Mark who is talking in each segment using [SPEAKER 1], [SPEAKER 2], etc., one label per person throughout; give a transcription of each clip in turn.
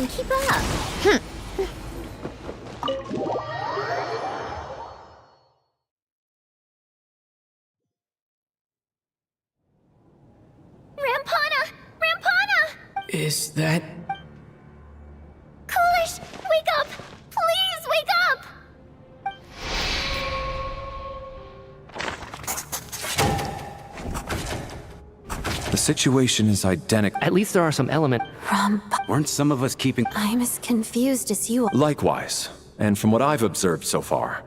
[SPEAKER 1] on, keep up. Rampana! Rampana!
[SPEAKER 2] Is that...
[SPEAKER 1] Coolish, wake up! Please wake up!
[SPEAKER 3] The situation is identical.
[SPEAKER 4] At least there are some element.
[SPEAKER 5] Weren't some of us keeping...
[SPEAKER 6] I'm as confused as you are.
[SPEAKER 3] Likewise, and from what I've observed so far,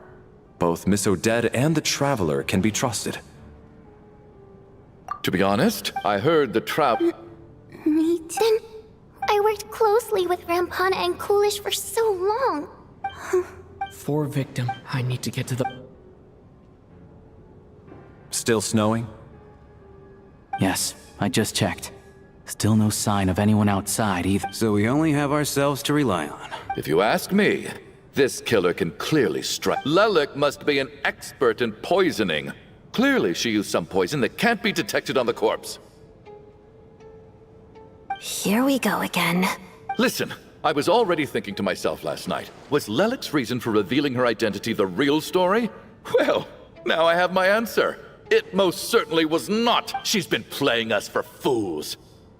[SPEAKER 3] both Miss Odette and the Traveler can be trusted.
[SPEAKER 7] To be honest, I heard the
[SPEAKER 1] Me too. Then I worked closely with Rampana and Coolish for so long.
[SPEAKER 2] For victim, I need to get to the...
[SPEAKER 3] Still snowing?
[SPEAKER 5] Yes, I just checked. Still no sign of anyone outside either. So we only have ourselves to rely on.
[SPEAKER 7] If you ask me, this killer can clearly strike. Lelik must be an expert in poisoning. Clearly she used some poison that can't be detected on the corpse.
[SPEAKER 6] Here we go again.
[SPEAKER 7] Listen, I was already thinking to myself last night, was Lelik's reason for revealing her identity the real story? Well, now I have my answer. It most certainly was not. She's been playing us for fools.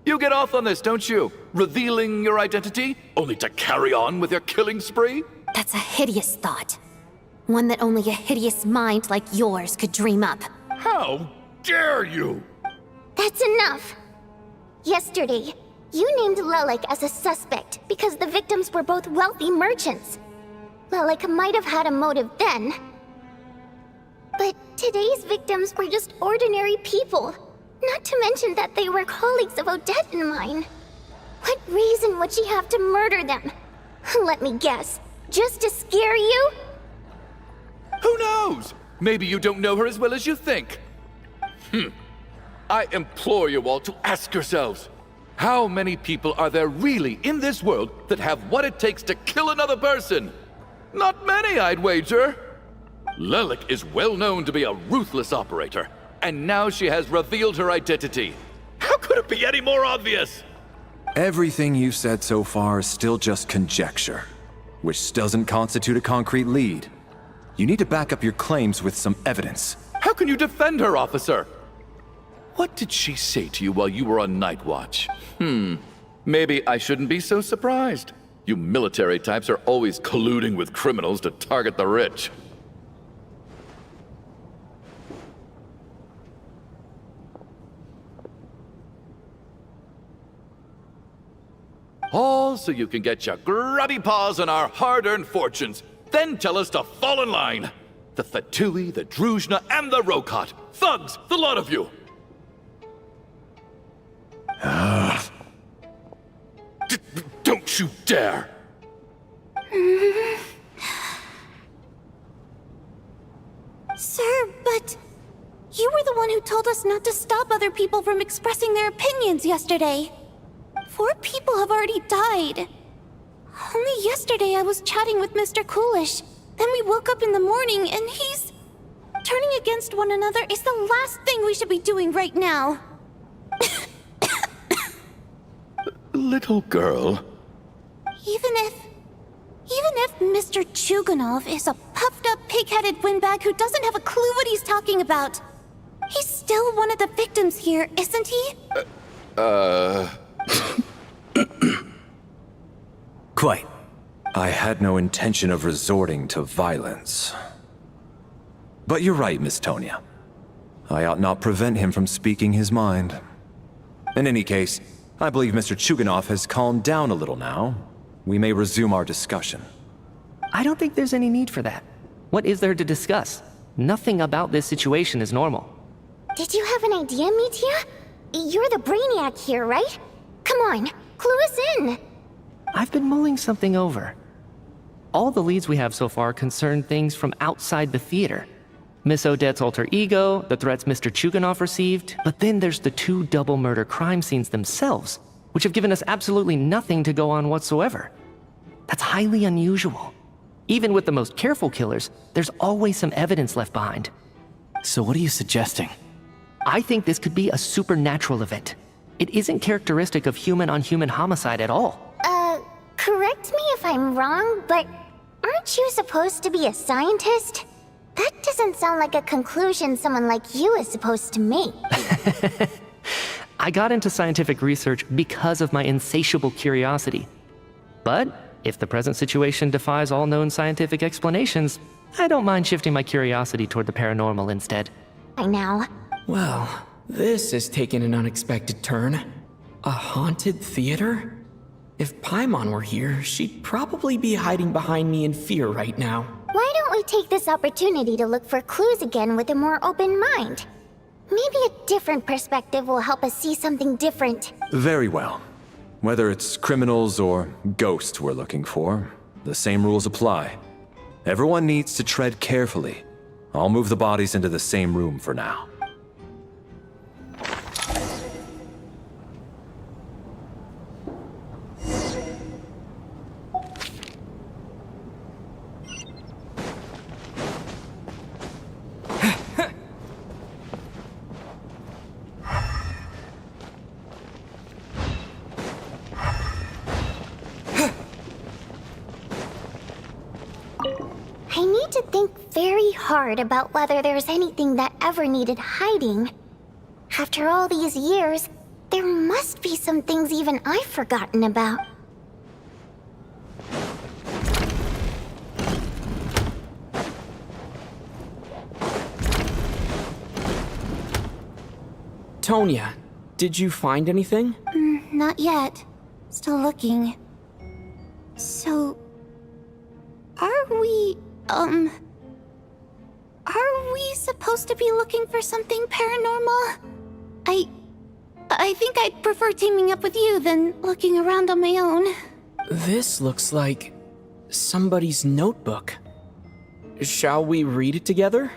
[SPEAKER 7] You get off on this, don't you? Revealing your identity, only to carry on with your killing spree?
[SPEAKER 6] That's a hideous thought. One that only a hideous mind like yours could dream up.
[SPEAKER 7] How dare you!
[SPEAKER 1] That's enough. Yesterday, you named Lelik as a suspect because the victims were both wealthy merchants. Lelik might have had a motive then. But today's victims were just ordinary people. Not to mention that they were colleagues of Odette and mine. What reason would she have to murder them? Let me guess. Just to scare you?
[SPEAKER 7] Who knows? Maybe you don't know her as well as you think. I implore you all to ask yourselves, how many people are there really in this world that have what it takes to kill another person? Not many, I'd wager. Lelik is well known to be a ruthless operator, and now she has revealed her identity. How could it be any more obvious?
[SPEAKER 3] Everything you've said so far is still just conjecture, which doesn't constitute a concrete lead. You need to back up your claims with some evidence.
[SPEAKER 7] How can you defend her, officer? What did she say to you while you were on night watch? Maybe I shouldn't be so surprised. You military types are always colluding with criminals to target the rich. All so you can get your grubby paws on our hard-earned fortunes, then tell us to fall in line. The Fatui, the Druzhna, and the Rokot. Thugs, the lot of you! Don't you dare!
[SPEAKER 6] Sir, but... you were the one who told us not to stop other people from expressing their opinions yesterday. 4 people have already died. Only yesterday I was chatting with Mr. Coolish. Then we woke up in the morning and he's... turning against one another is the last thing we should be doing right now.
[SPEAKER 7] Little girl.
[SPEAKER 6] Even if Mr. Chuganov is a puffed-up, pig-headed windbag who doesn't have a clue what he's talking about, he's still one of the victims here, isn't he?
[SPEAKER 5] Quite.
[SPEAKER 3] I had no intention of resorting to violence. But you're right, Miss Tonia. I ought not prevent him from speaking his mind. In any case, I believe Mr. Chuganov has calmed down a little now. We may resume our discussion.
[SPEAKER 4] I don't think there's any need for that. What is there to discuss? Nothing about this situation is normal.
[SPEAKER 1] Did you have an idea, Mitya? You're the brainiac here, right? Come on, clue us in!
[SPEAKER 4] I've been mulling something over. All the leads we have so far concern things from outside the theater. Miss Odette's alter ego, the threats Mr. Chuganov received, but then there's the 2 double murder crime scenes themselves, which have given us absolutely nothing to go on whatsoever. That's highly unusual. Even with the most careful killers, there's always some evidence left behind.
[SPEAKER 5] So what are you suggesting?
[SPEAKER 4] I think this could be a supernatural event. It isn't characteristic of human-on-human homicide at all.
[SPEAKER 1] Correct me if I'm wrong, but aren't you supposed to be a scientist? That doesn't sound like a conclusion someone like you is supposed to make.
[SPEAKER 4] I got into scientific research because of my insatiable curiosity. But if the present situation defies all known scientific explanations, I don't mind shifting my curiosity toward the paranormal instead.
[SPEAKER 1] I know.
[SPEAKER 2] Well, this is taking an unexpected turn. A haunted theater? If Paimon were here, she'd probably be hiding behind me in fear right now.
[SPEAKER 1] Why don't we take this opportunity to look for clues again with a more open mind? Maybe a different perspective will help us see something different.
[SPEAKER 3] Very well. Whether it's criminals or ghosts we're looking for, the same rules apply. Everyone needs to tread carefully. I'll move the bodies into the same room for now.
[SPEAKER 1] I need to think very hard about whether there's anything that ever needed hiding. After all these years, there must be some things even I've forgotten about.
[SPEAKER 2] Tonya, did you find anything?
[SPEAKER 6] Not yet. Still looking. So... Are we supposed to be looking for something paranormal? I think I'd prefer teaming up with you than looking around on my own.
[SPEAKER 2] This looks like somebody's notebook. Shall we read it together?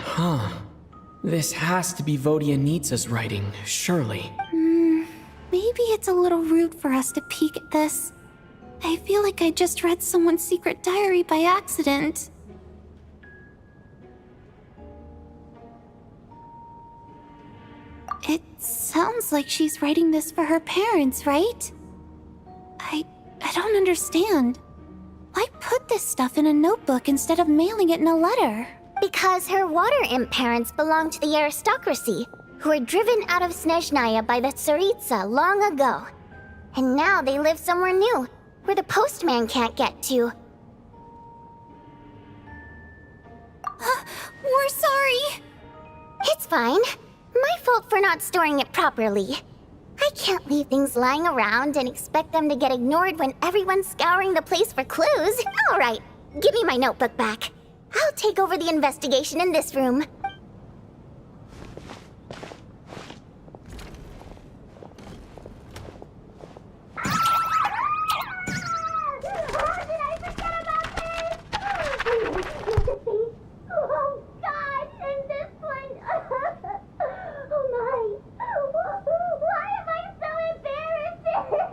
[SPEAKER 2] Huh. This has to be Vodyanitsa's writing, surely.
[SPEAKER 6] Maybe it's a little rude for us to peek at this. I feel like I just read someone's secret diary by accident. It sounds like she's writing this for her parents, right? I don't understand. Why put this stuff in a notebook instead of mailing it in a letter?
[SPEAKER 1] Because her water imp parents belonged to the aristocracy, who were driven out of Snezhnaya by the Tsaritsa long ago. And now they live somewhere new, where the postman can't get to.
[SPEAKER 6] We're sorry!
[SPEAKER 1] It's fine. My fault for not storing it properly. I can't leave things lying around and expect them to get ignored when everyone's scouring the place for clues. All right, give me my notebook back. I'll take over the investigation in this room. Oh God, and this one. Oh my. Why am I so embarrassing?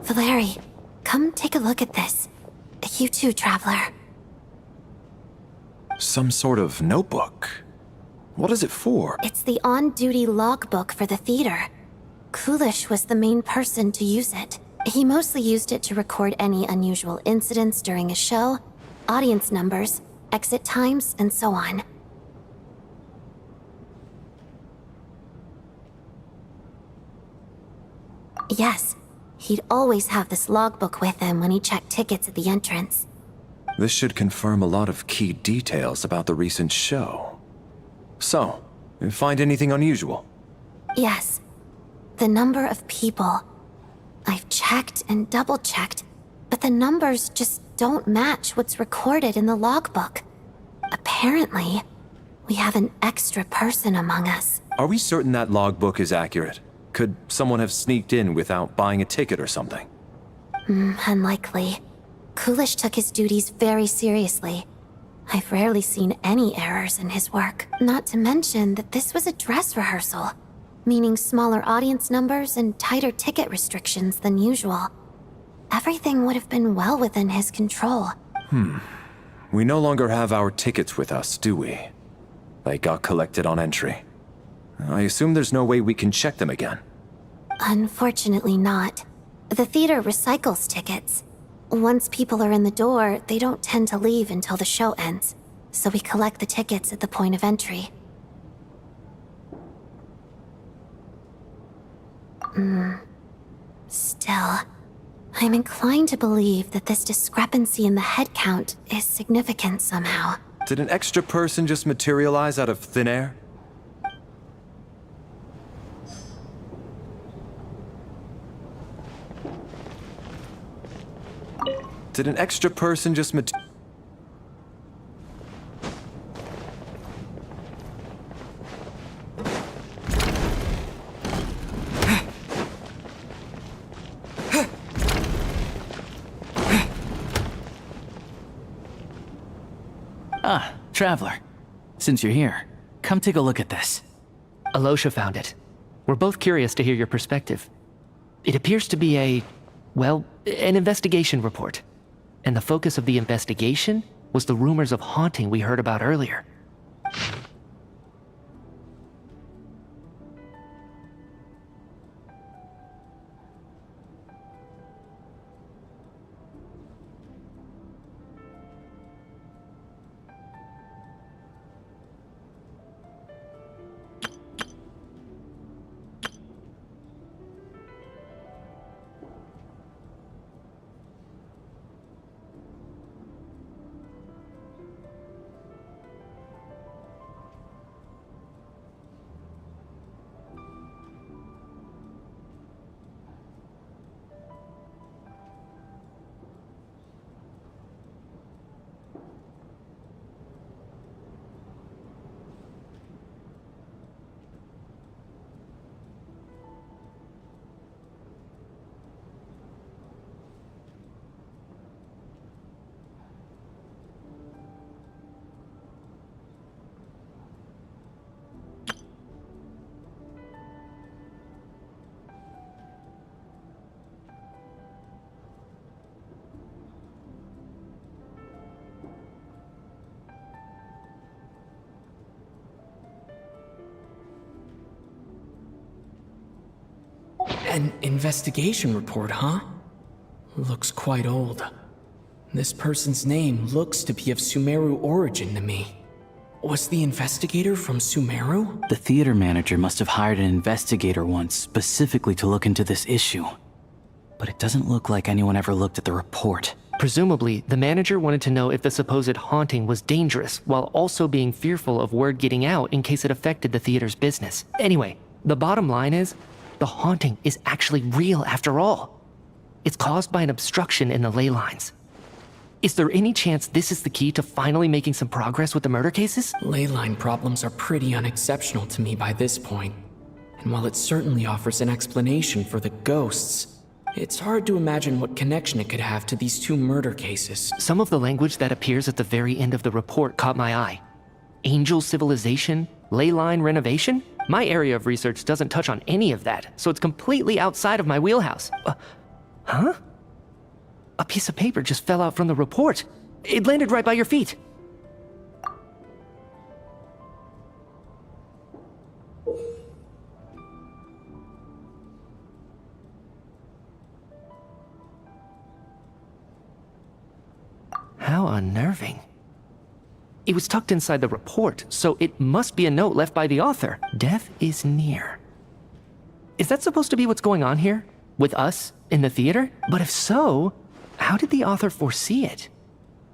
[SPEAKER 6] Valeri, come take a look at this. You too, Traveler.
[SPEAKER 3] Some sort of notebook. What is it for?
[SPEAKER 6] It's the on-duty logbook for the theater. Coolish was the main person to use it. He mostly used it to record any unusual incidents during a show, audience numbers, exit times, and so on. Yes, he'd always have this logbook with him when he checked tickets at the entrance.
[SPEAKER 3] This should confirm a lot of key details about the recent show. So, you find anything unusual?
[SPEAKER 6] Yes. The number of people. I've checked and double-checked, but the numbers just don't match what's recorded in the logbook. Apparently, we have an extra person among us.
[SPEAKER 3] Are we certain that logbook is accurate? Could someone have sneaked in without buying a ticket or something?
[SPEAKER 6] Unlikely. Coolish took his duties very seriously. I've rarely seen any errors in his work. Not to mention that this was a dress rehearsal, meaning smaller audience numbers and tighter ticket restrictions than usual. Everything would have been well within his control.
[SPEAKER 3] We no longer have our tickets with us, do we? They got collected on entry. I assume there's no way we can check them again.
[SPEAKER 6] Unfortunately not. The theater recycles tickets. Once people are in the door, they don't tend to leave until the show ends, so we collect the tickets at the point of entry. Still, I'm inclined to believe that this discrepancy in the head count is significant somehow.
[SPEAKER 3] Did an extra person just materialize out of thin air? Did an extra person just
[SPEAKER 5] Ah, Traveler. Since you're here, come take a look at this.
[SPEAKER 4] Alosha found it. We're both curious to hear your perspective. It appears to be an investigation report. And the focus of the investigation was the rumors of haunting we heard about earlier.
[SPEAKER 2] An investigation report, huh? Looks quite old. This person's name looks to be of Sumeru origin to me. Was the investigator from Sumeru?
[SPEAKER 5] The theater manager must have hired an investigator once specifically to look into this issue. But it doesn't look like anyone ever looked at the report.
[SPEAKER 4] Presumably, the manager wanted to know if the supposed haunting was dangerous, while also being fearful of word getting out in case it affected the theater's business. Anyway, the bottom line is, the haunting is actually real after all. It's caused by an obstruction in the ley lines. Is there any chance this is the key to finally making some progress with the murder cases?
[SPEAKER 2] Ley line problems are pretty unexceptional to me by this point. And while it certainly offers an explanation for the ghosts, it's hard to imagine what connection it could have to these two murder cases.
[SPEAKER 4] Some of the language that appears at the very end of the report caught my eye. Angel civilization, ley line renovation? My area of research doesn't touch on any of that, so it's completely outside of my wheelhouse. Huh? A piece of paper just fell out from the report. It landed right by your feet. How unnerving. It was tucked inside the report, so it must be a note left by the author. Death is near. Is that supposed to be what's going on here? With us in the theater? But if so, how did the author foresee it?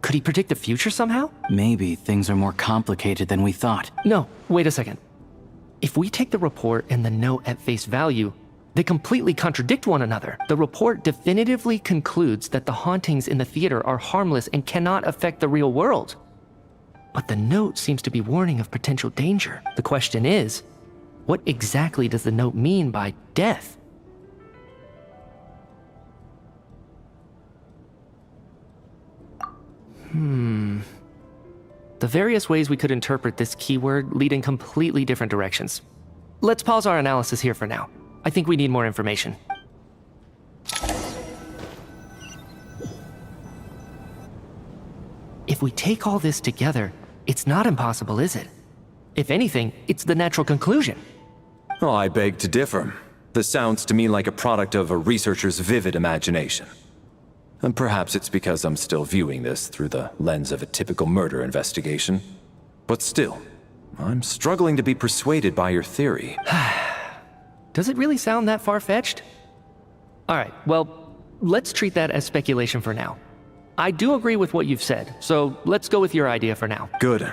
[SPEAKER 4] Could he predict the future somehow?
[SPEAKER 5] Maybe things are more complicated than we thought.
[SPEAKER 4] No, wait a second. If we take the report and the note at face value, they completely contradict one another. The report definitively concludes that the hauntings in the theater are harmless and cannot affect the real world. But the note seems to be warning of potential danger. The question is, what exactly does the note mean by death? The various ways we could interpret this keyword lead in completely different directions. Let's pause our analysis here for now. I think we need more information. If we take all this together, it's not impossible, is it? If anything, it's the natural conclusion.
[SPEAKER 3] Oh, I beg to differ. This sounds to me like a product of a researcher's vivid imagination. And perhaps it's because I'm still viewing this through the lens of a typical murder investigation. But still, I'm struggling to be persuaded by your theory.
[SPEAKER 4] Does it really sound that far-fetched? Alright, well, let's treat that as speculation for now. I do agree with what you've said, so let's go with your idea for now.
[SPEAKER 3] Good.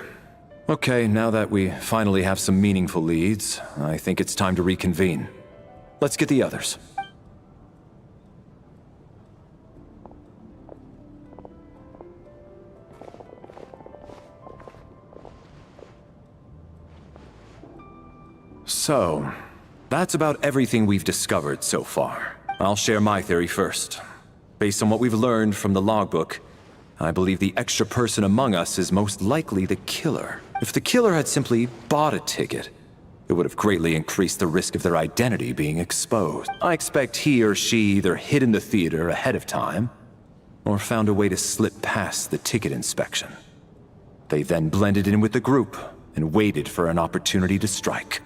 [SPEAKER 3] Okay, now that we finally have some meaningful leads, I think it's time to reconvene. Let's get the others. So, that's about everything we've discovered so far. I'll share my theory first. Based on what we've learned from the logbook, I believe the extra person among us is most likely the killer. If the killer had simply bought a ticket, it would have greatly increased the risk of their identity being exposed. I expect he or she either hid in the theater ahead of time, or found a way to slip past the ticket inspection. They then blended in with the group and waited for an opportunity to strike.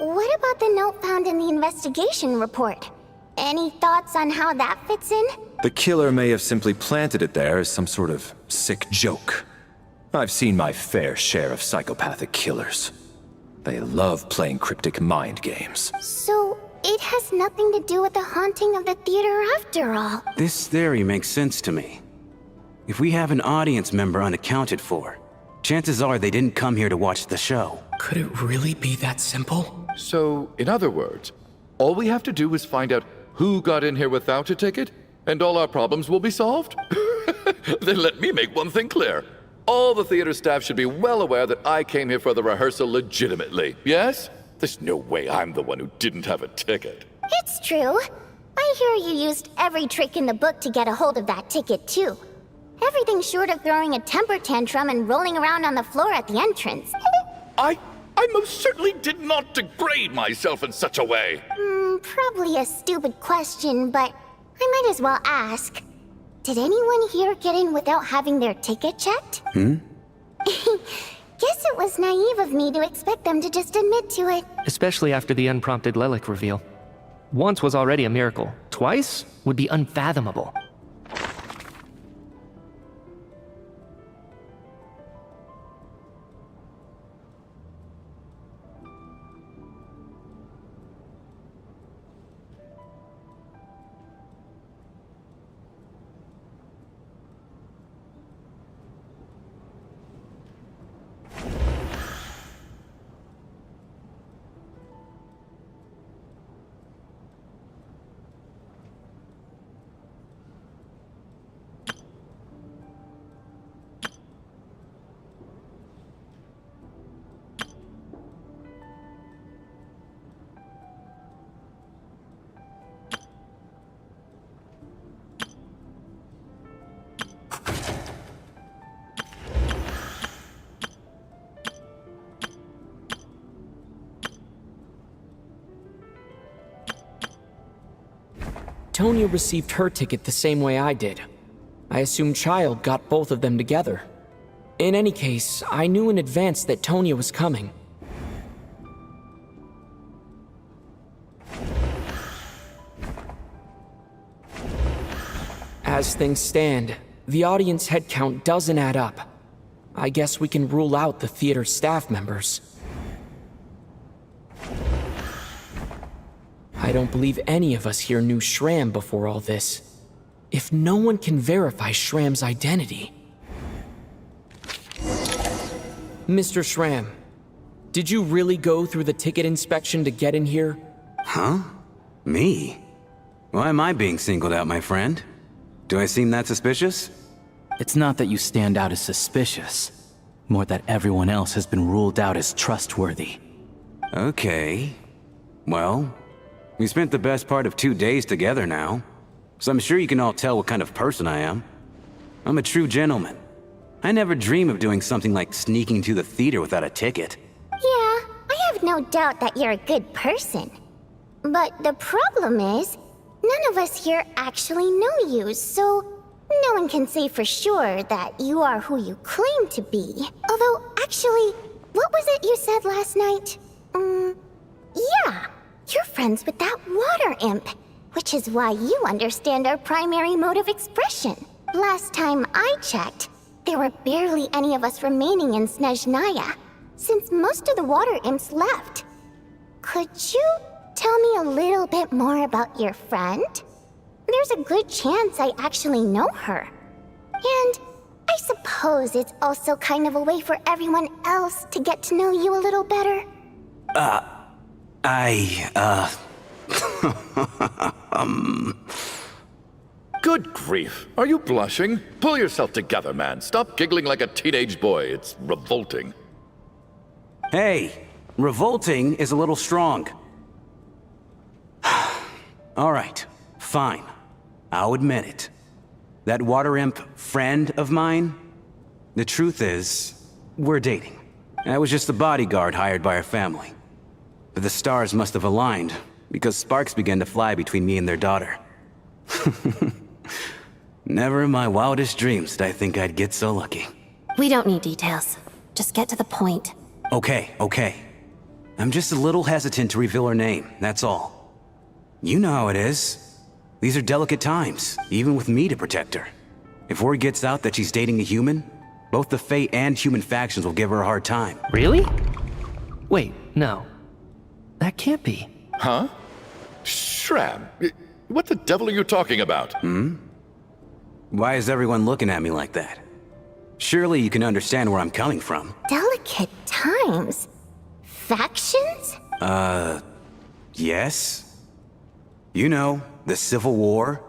[SPEAKER 1] What about the note found in the investigation report? Any thoughts on how that fits in?
[SPEAKER 3] The killer may have simply planted it there as some sort of sick joke. I've seen my fair share of psychopathic killers. They love playing cryptic mind games.
[SPEAKER 1] So, it has nothing to do with the haunting of the theater after all.
[SPEAKER 5] This theory makes sense to me. If we have an audience member unaccounted for, chances are they didn't come here to watch the show.
[SPEAKER 2] Could it really be that simple?
[SPEAKER 7] So, in other words, all we have to do is find out who got in here without a ticket, and all our problems will be solved? Then let me make one thing clear. All the theater staff should be well aware that I came here for the rehearsal legitimately, yes? There's no way I'm the one who didn't have a ticket.
[SPEAKER 1] It's true. I hear you used every trick in the book to get a hold of that ticket, too. Everything short of throwing a temper tantrum and rolling around on the floor at the entrance.
[SPEAKER 7] I most certainly did not degrade myself in such a way.
[SPEAKER 1] Probably a stupid question, but I might as well ask. Did anyone here get in without having their ticket checked? Guess it was naive of me to expect them to just admit to it.
[SPEAKER 4] Especially after the unprompted Lelik reveal. Once was already a miracle. Twice would be unfathomable.
[SPEAKER 2] Tonya received her ticket the same way I did. I assume Child got both of them together. In any case, I knew in advance that Tonya was coming. As things stand, The audience head count doesn't add up. I guess we can rule out the theater staff members. I don't believe any of us here knew Shram before all this. If no one can verify Shram's identity... Mr. Shram, did you really go through the ticket inspection to get in here?
[SPEAKER 5] Huh? Me? Why am I being singled out, my friend? Do I seem that suspicious? It's not that you stand out as suspicious, more that everyone else has been ruled out as trustworthy. Okay. Well, we spent the best part of 2 days together now, so I'm sure you can all tell what kind of person I am. I'm a true gentleman. I never dream of doing something like sneaking to the theater without a ticket.
[SPEAKER 1] Yeah, I have no doubt that you're a good person. But the problem is, none of us here actually know you, so no one can say for sure that you are who you claim to be. Although, actually, what was it you said last night? Yeah, you're friends with that water imp, which is why you understand our primary mode of expression. Last time I checked, there were barely any of us remaining in Snezhnaya, since most of the water imps left. Could you tell me a little bit more about your friend? There's a good chance I actually know her. And I suppose it's also kind of a way for everyone else to get to know you a little better.
[SPEAKER 7] Good grief. Are you blushing? Pull yourself together, man. Stop giggling like a teenage boy. It's revolting.
[SPEAKER 5] Hey, revolting is a little strong. All right, fine. I'll admit it. That water imp friend of mine, the truth is, we're dating. I was just a bodyguard hired by our family. But the stars must have aligned, because sparks began to fly between me and their daughter. Never in my wildest dreams did I think I'd get so lucky.
[SPEAKER 6] We don't need details. Just get to the point.
[SPEAKER 5] Okay. I'm just a little hesitant to reveal her name, that's all. You know how it is. These are delicate times, even with me to protect her. If word gets out that she's dating a human, both the Fae and human factions will give her a hard time.
[SPEAKER 4] Really? Wait, no. That can't be.
[SPEAKER 7] Huh? Shram, what the devil are you talking about?
[SPEAKER 5] Why is everyone looking at me like that? Surely you can understand where I'm coming from.
[SPEAKER 1] Delicate times? Factions?
[SPEAKER 5] Yes? You know, the Civil War?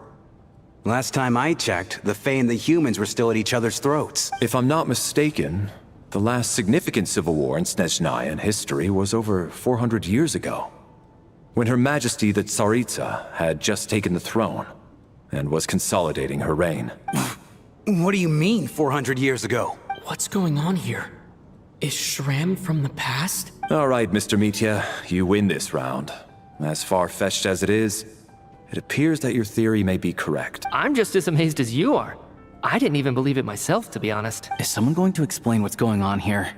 [SPEAKER 5] Last time I checked, the Fae and the humans were still at each other's throats.
[SPEAKER 3] If I'm not mistaken, the last significant civil war in Snezhnaya history was over 400 years ago, when Her Majesty the Tsaritsa had just taken the throne and was consolidating her reign.
[SPEAKER 5] What do you mean, 400 years ago?
[SPEAKER 2] What's going on here? Is Shram from the past?
[SPEAKER 3] All right, Mr. Mitya, you win this round. As far-fetched as it is, it appears that your theory may be correct.
[SPEAKER 4] I'm just as amazed as you are. I didn't even believe it myself, to be honest.
[SPEAKER 5] Is someone going to explain what's going on here?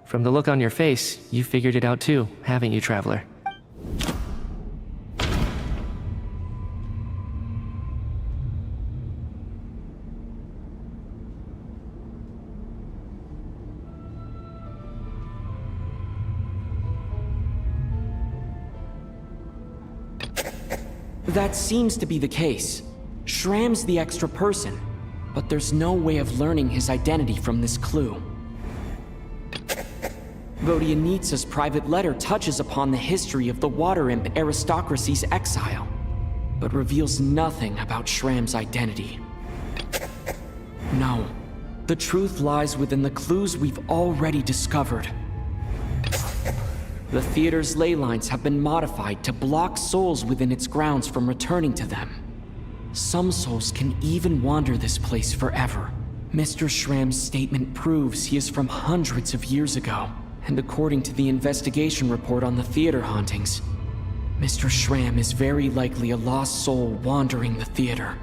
[SPEAKER 4] From the look on your face, you figured it out too, haven't you, Traveler?
[SPEAKER 2] That seems to be the case. Shram's the extra person, but there's no way of learning his identity from this clue. Vodyanitsa's private letter touches upon the history of the Water Imp aristocracy's exile, but reveals nothing about Shram's identity. No, the truth lies within the clues we've already discovered. The theater's ley lines have been modified to block souls within its grounds from returning to them. Some souls can even wander this place forever. Mr. Shram's statement proves he is from hundreds of years ago, and according to the investigation report on the theater hauntings, Mr. Shram is very likely a lost soul wandering the theater.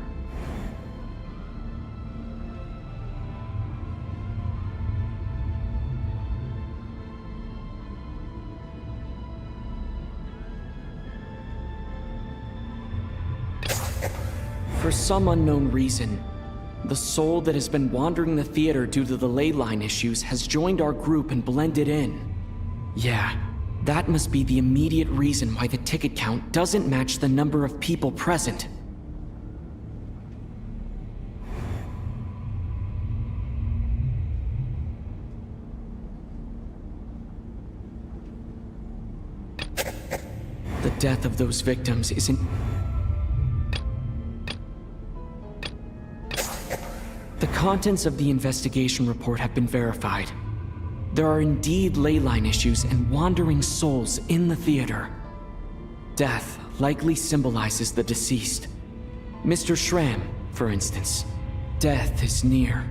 [SPEAKER 2] For some unknown reason, The soul that has been wandering the theater due to the ley line issues has joined our group and blended in. Yeah, that must be the immediate reason why the ticket count doesn't match the number of people present. The death of those victims isn't... The contents of the investigation report have been verified. There are indeed ley line issues and wandering souls in the theater. Death likely symbolizes the deceased. Mr. Schramm, for instance. Death is near.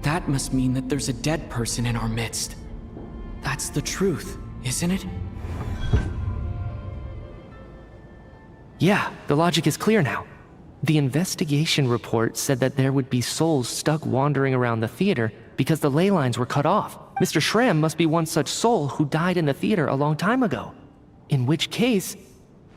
[SPEAKER 2] That must mean that there's a dead person in our midst. That's the truth, isn't it?
[SPEAKER 4] Yeah, the logic is clear now. The investigation report said that there would be souls stuck wandering around the theater because the ley lines were cut off. Mr. Schramm must be one such soul who died in the theater a long time ago. In which case,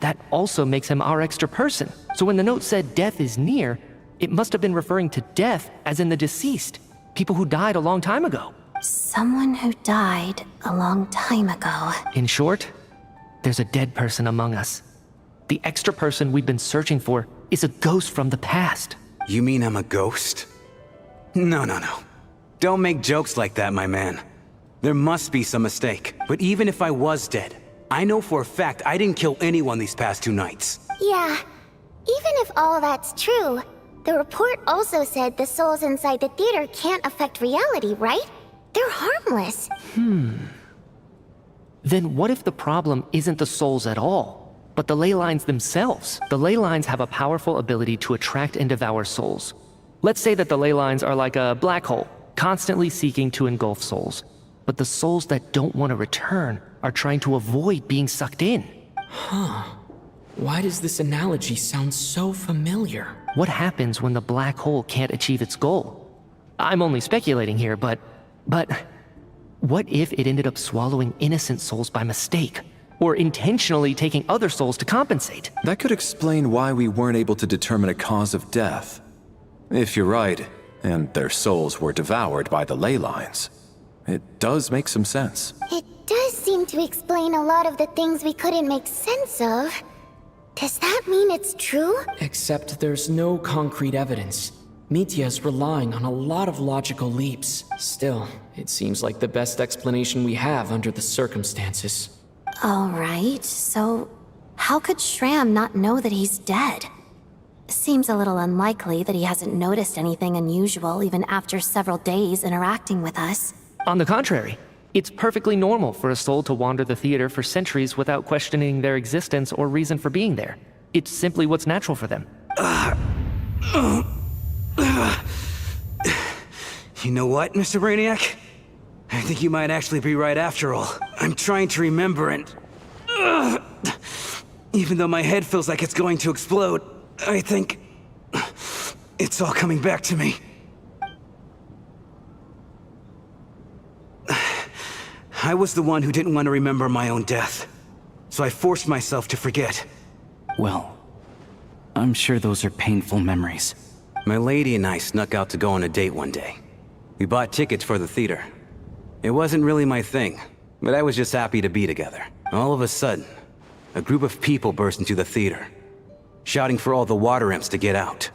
[SPEAKER 4] that also makes him our extra person. So when the note said death is near, it must have been referring to death as in the deceased, people who died a long time ago.
[SPEAKER 6] Someone who died a long time ago.
[SPEAKER 4] In short, there's a dead person among us. The extra person we've been searching for is a ghost from the past.
[SPEAKER 5] You mean I'm a ghost? No. Don't make jokes like that, my man. There must be some mistake. But even if I was dead, I know for a fact I didn't kill anyone these past 2 nights.
[SPEAKER 1] Yeah, even if all that's true, the report also said the souls inside the theater can't affect reality, right? They're harmless.
[SPEAKER 4] Then what if the problem isn't the souls at all, but the ley lines themselves? The ley lines have a powerful ability to attract and devour souls. Let's say that the ley lines are like a black hole, constantly seeking to engulf souls. But the souls that don't want to return are trying to avoid being sucked in.
[SPEAKER 2] Why does this analogy sound so familiar?
[SPEAKER 4] What happens when the black hole can't achieve its goal? I'm only speculating here, but what if it ended up swallowing innocent souls by mistake? Or intentionally taking other souls to compensate?
[SPEAKER 3] That could explain why we weren't able to determine a cause of death. If you're right, and their souls were devoured by the ley lines, it does make some sense.
[SPEAKER 1] It does seem to explain a lot of the things we couldn't make sense of. Does that mean it's true?
[SPEAKER 2] Except there's no concrete evidence. Mitya's relying on a lot of logical leaps. Still, it seems like the best explanation we have under the circumstances.
[SPEAKER 6] Alright, so how could Schramm not know that he's dead? Seems a little unlikely that he hasn't noticed anything unusual even after several days interacting with us.
[SPEAKER 4] On the contrary, it's perfectly normal for a soul to wander the theater for centuries without questioning their existence or reason for being there. It's simply what's natural for them.
[SPEAKER 5] You know what, Mr. Brainiac? I think you might actually be right after all. I'm trying to remember and... even though my head feels like it's going to explode, I think... it's all coming back to me. I was the one who didn't want to remember my own death, so I forced myself to forget. Well, I'm sure those are painful memories. My lady and I snuck out to go on a date one day. We bought tickets for the theater. It wasn't really my thing, but I was just happy to be together. All of a sudden, a group of people burst into the theater, shouting for all the water imps to get out.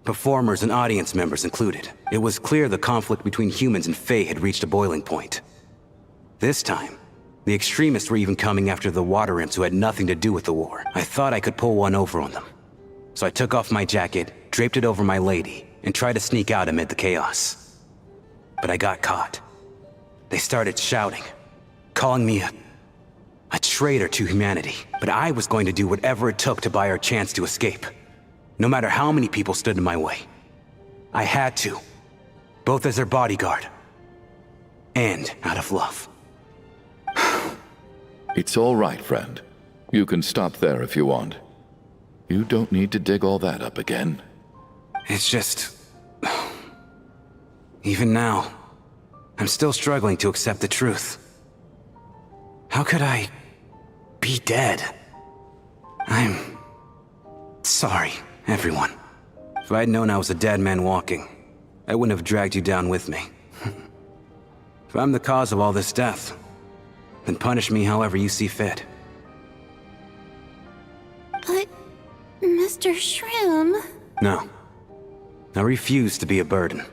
[SPEAKER 5] Performers and audience members included. It was clear the conflict between humans and Fae had reached a boiling point. This time, the extremists were even coming after the water imps who had nothing to do with the war. I thought I could pull one over on them. So I took off my jacket, draped it over my lady, and tried to sneak out amid the chaos. But I got caught. They started shouting, calling me a traitor to humanity. But I was going to do whatever it took to buy our chance to escape. No matter how many people stood in my way. I had to. Both as their bodyguard and out of love.
[SPEAKER 7] It's all right, friend. You can stop there if you want. You don't need to dig all that up again.
[SPEAKER 5] It's just... even now, I'm still struggling to accept the truth. How could I be dead? I'm sorry, everyone. If I'd known I was a dead man walking, I wouldn't have dragged you down with me. If I'm the cause of all this death, then punish me however you see fit.
[SPEAKER 6] But, Mr. Shroom...
[SPEAKER 5] No. I refuse to be a burden.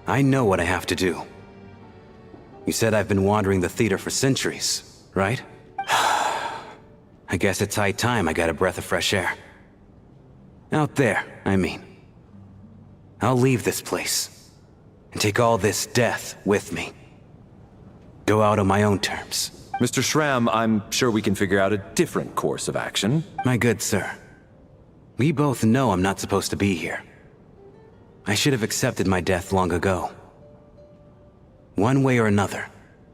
[SPEAKER 5] I know what I have to do. You said I've been wandering the theater for centuries, right? I guess it's high time I got a breath of fresh air. Out there, I mean. I'll leave this place, and take all this death with me. Go out on my own terms.
[SPEAKER 3] Mr. Shram, I'm sure we can figure out a different course of action.
[SPEAKER 5] My good sir, we both know I'm not supposed to be here. I should have accepted my death long ago. One way or another,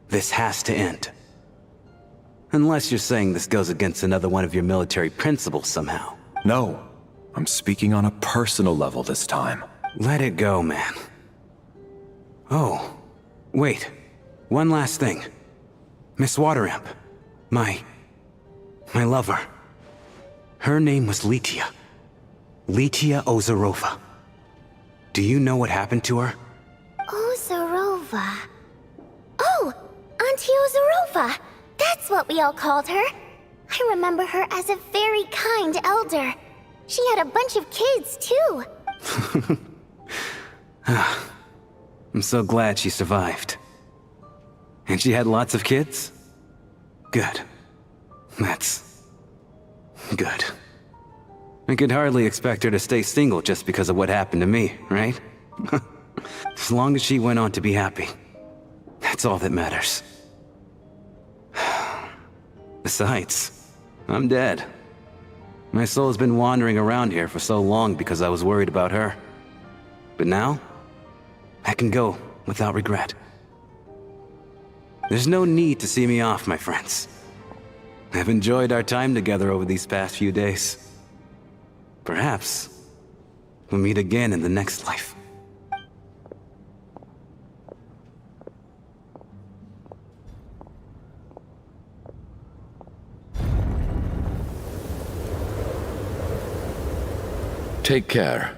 [SPEAKER 5] this has to end. Unless you're saying this goes against another one of your military principles somehow.
[SPEAKER 3] No, I'm speaking on a personal level this time.
[SPEAKER 5] Let it go, man. Oh, wait. One last thing. Miss Wateramp. My lover. Her name was Litia. Litia Ozarova. Do you know what happened to her?
[SPEAKER 1] Ozarova. Oh, Auntie Ozarova. That's what we all called her. I remember her as a very kind elder. She had a bunch of kids, too.
[SPEAKER 5] I'm so glad she survived. And she had lots of kids? Good. That's... good. I could hardly expect her to stay single just because of what happened to me, right? As long as she went on to be happy. That's all that matters. Besides, I'm dead. My soul has been wandering around here for so long because I was worried about her. But now, I can go without regret. There's no need to see me off, my friends. I've enjoyed our time together over these past few days. Perhaps we'll meet again in the next life.
[SPEAKER 7] Take care,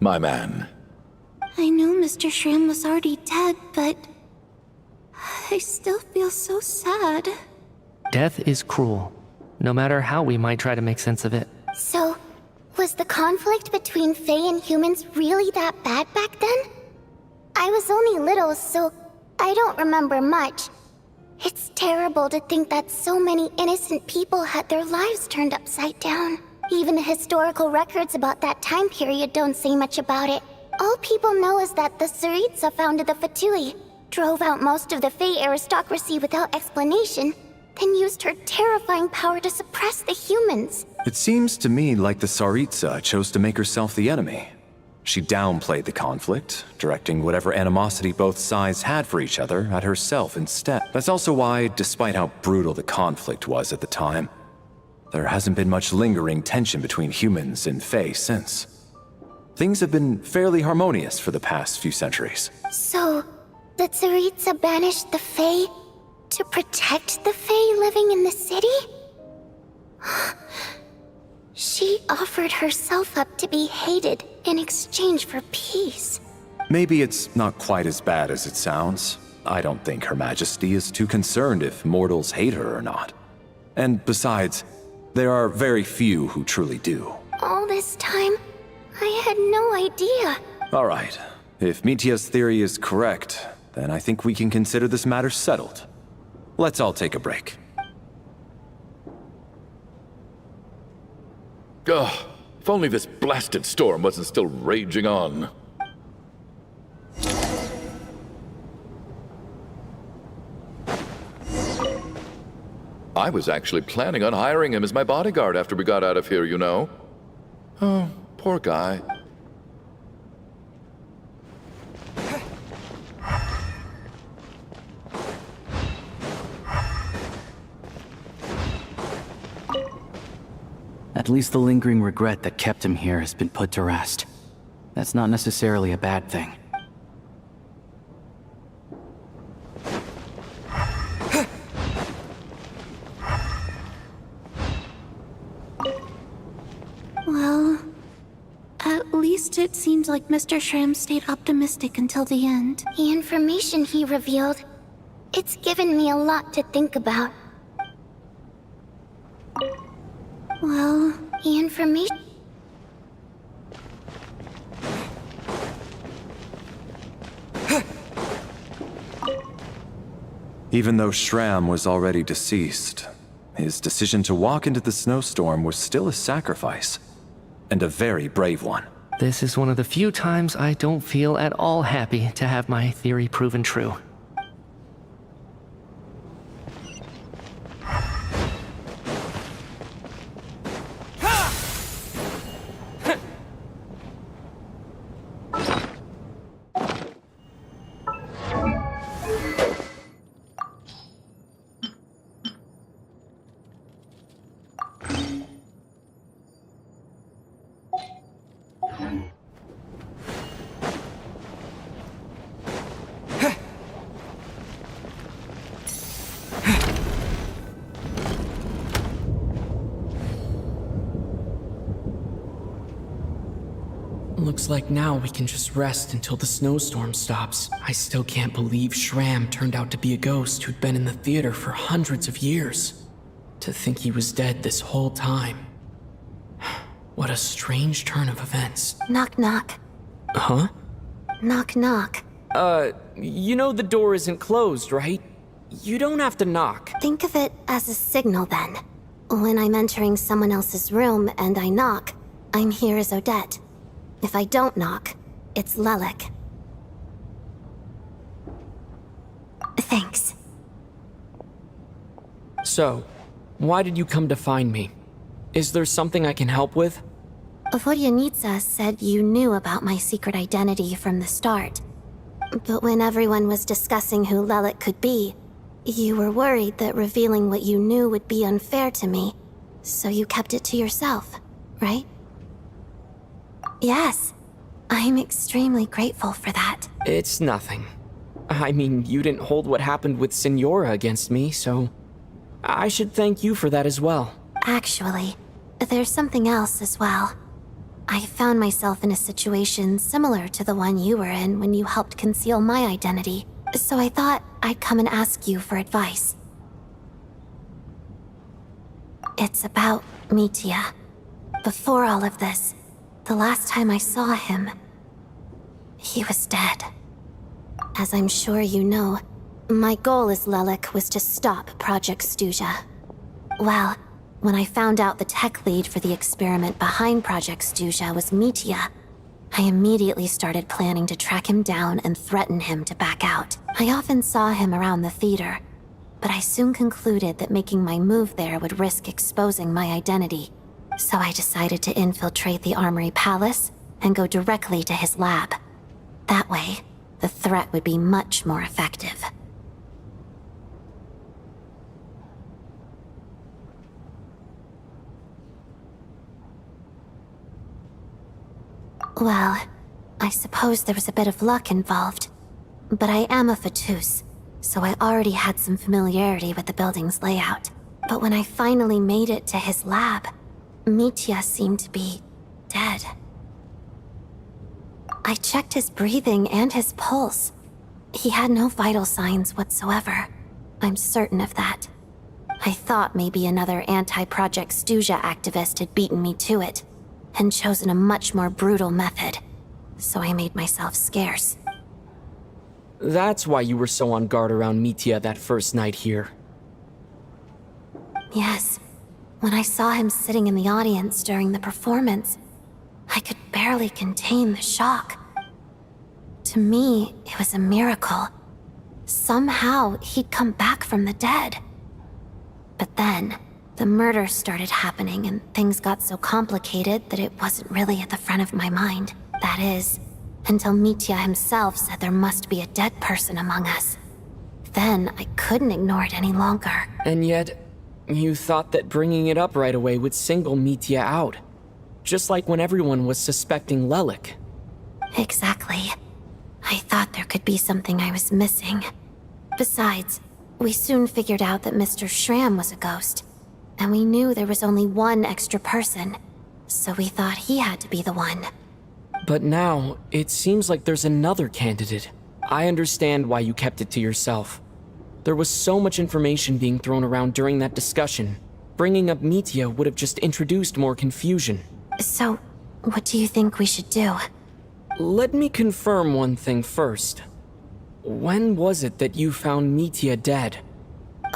[SPEAKER 7] my man.
[SPEAKER 6] I know Mr. Shroom was already dead, but... I still feel so sad.
[SPEAKER 4] Death is cruel, no matter how we might try to make sense of it.
[SPEAKER 1] So, was the conflict between Fae and humans really that bad back then? I was only little, so I don't remember much. It's terrible to think that so many innocent people had their lives turned upside down. Even the historical records about that time period don't say much about it. All people know is that the Tsaritsa founded the Fatui, drove out most of the Fae aristocracy without explanation, then used her terrifying power to suppress the humans.
[SPEAKER 3] It seems to me like the Tsaritsa chose to make herself the enemy. She downplayed the conflict, directing whatever animosity both sides had for each other at herself instead. That's also why, despite how brutal the conflict was at the time, there hasn't been much lingering tension between humans and Fae since. Things have been fairly harmonious for the past few centuries.
[SPEAKER 1] So, the Tsaritsa banished the Fae to protect the Fae living in the city? She offered herself up to be hated in exchange for peace.
[SPEAKER 3] Maybe it's not quite as bad as it sounds. I don't think Her Majesty is too concerned if mortals hate her or not. And besides, there are very few who truly do.
[SPEAKER 1] All this time, I had no idea.
[SPEAKER 3] All right. If Mitia's theory is correct, then I think we can consider this matter settled. Let's all take a break.
[SPEAKER 7] Ugh, if only this blasted storm wasn't still raging on. I was actually planning on hiring him as my bodyguard after we got out of here, you know. Oh, poor guy.
[SPEAKER 5] At least the lingering regret that kept him here has been put to rest. That's not necessarily a bad thing.
[SPEAKER 6] Well, at least least it seems like Mr. Shram stayed optimistic until the end.
[SPEAKER 1] The information he revealed, it's given me a lot to think about.
[SPEAKER 6] Well,
[SPEAKER 1] The information...
[SPEAKER 3] Even though Shram was already deceased, his decision to walk into the snowstorm was still a sacrifice, and a very brave one.
[SPEAKER 4] This is one of the few times I don't feel at all happy to have my theory proven true.
[SPEAKER 2] Looks like now we can just rest until the snowstorm stops. I still can't believe Shram turned out to be a ghost who'd been in the theater for hundreds of years. To think he was dead this whole time. What a strange turn of events.
[SPEAKER 1] Knock knock.
[SPEAKER 2] Huh?
[SPEAKER 1] Knock knock.
[SPEAKER 2] You know the door isn't closed, right? You don't have to knock.
[SPEAKER 1] Think of it as a signal then. When I'm entering someone else's room and I knock, I'm here as Odette. If I don't knock, it's Lelik. Thanks.
[SPEAKER 2] So, why did you come to find me? Is there something I can help with?
[SPEAKER 1] Vodyanitsa said you knew about my secret identity from the start. But when everyone was discussing who Lelik could be, you were worried that revealing what you knew would be unfair to me, so you kept it to yourself, right? Yes, I'm extremely grateful for that.
[SPEAKER 2] It's nothing. I mean, you didn't hold what happened with Signora against me, so I should thank you for that as well.
[SPEAKER 1] Actually, there's something else as well. I found myself in a situation similar to the one you were in when you helped conceal my identity, so I thought I'd come and ask you for advice. It's about Mitya. Before all of this, the last time I saw him, he was dead. As I'm sure you know, my goal as Lelik was to stop Project Stuja. Well, when I found out the tech lead for the experiment behind Project Stuja was Mitya, I immediately started planning to track him down and threaten him to back out. I often saw him around the theater, but I soon concluded that making my move there would risk exposing my identity. So I decided to infiltrate the Armory Palace and go directly to his lab. That way, the threat would be much more effective. Well, I suppose there was a bit of luck involved. But I am a Fatus, so I already had some familiarity with the building's layout. But when I finally made it to his lab, Mitya seemed to be dead. I checked his breathing and his pulse. He had no vital signs whatsoever. I'm certain of that. I thought maybe another anti-Project Stuja activist had beaten me to it, and chosen a much more brutal method, so I made myself scarce.
[SPEAKER 2] That's why you were so on guard around Mitya that first night here.
[SPEAKER 1] Yes. When I saw him sitting in the audience during the performance, I could barely contain the shock. To me, it was a miracle. Somehow, he'd come back from the dead. But then, the murder started happening and things got so complicated that it wasn't really at the front of my mind. That is, until Mitya himself said there must be a dead person among us. Then, I couldn't ignore it any longer.
[SPEAKER 2] And yet, you thought that bringing it up right away would single Mitya out. Just like when everyone was suspecting Lelik.
[SPEAKER 1] Exactly. I thought there could be something I was missing. Besides, we soon figured out that Mr. Shram was a ghost. And we knew there was only one extra person. So we thought he had to be the one.
[SPEAKER 2] But now, it seems like there's another candidate. I understand why you kept it to yourself. There was so much information being thrown around during that discussion. Bringing up Mitya would have just introduced more confusion.
[SPEAKER 6] So, what do you think we should do?
[SPEAKER 2] Let me confirm one thing first. When was it that you found Mitya dead?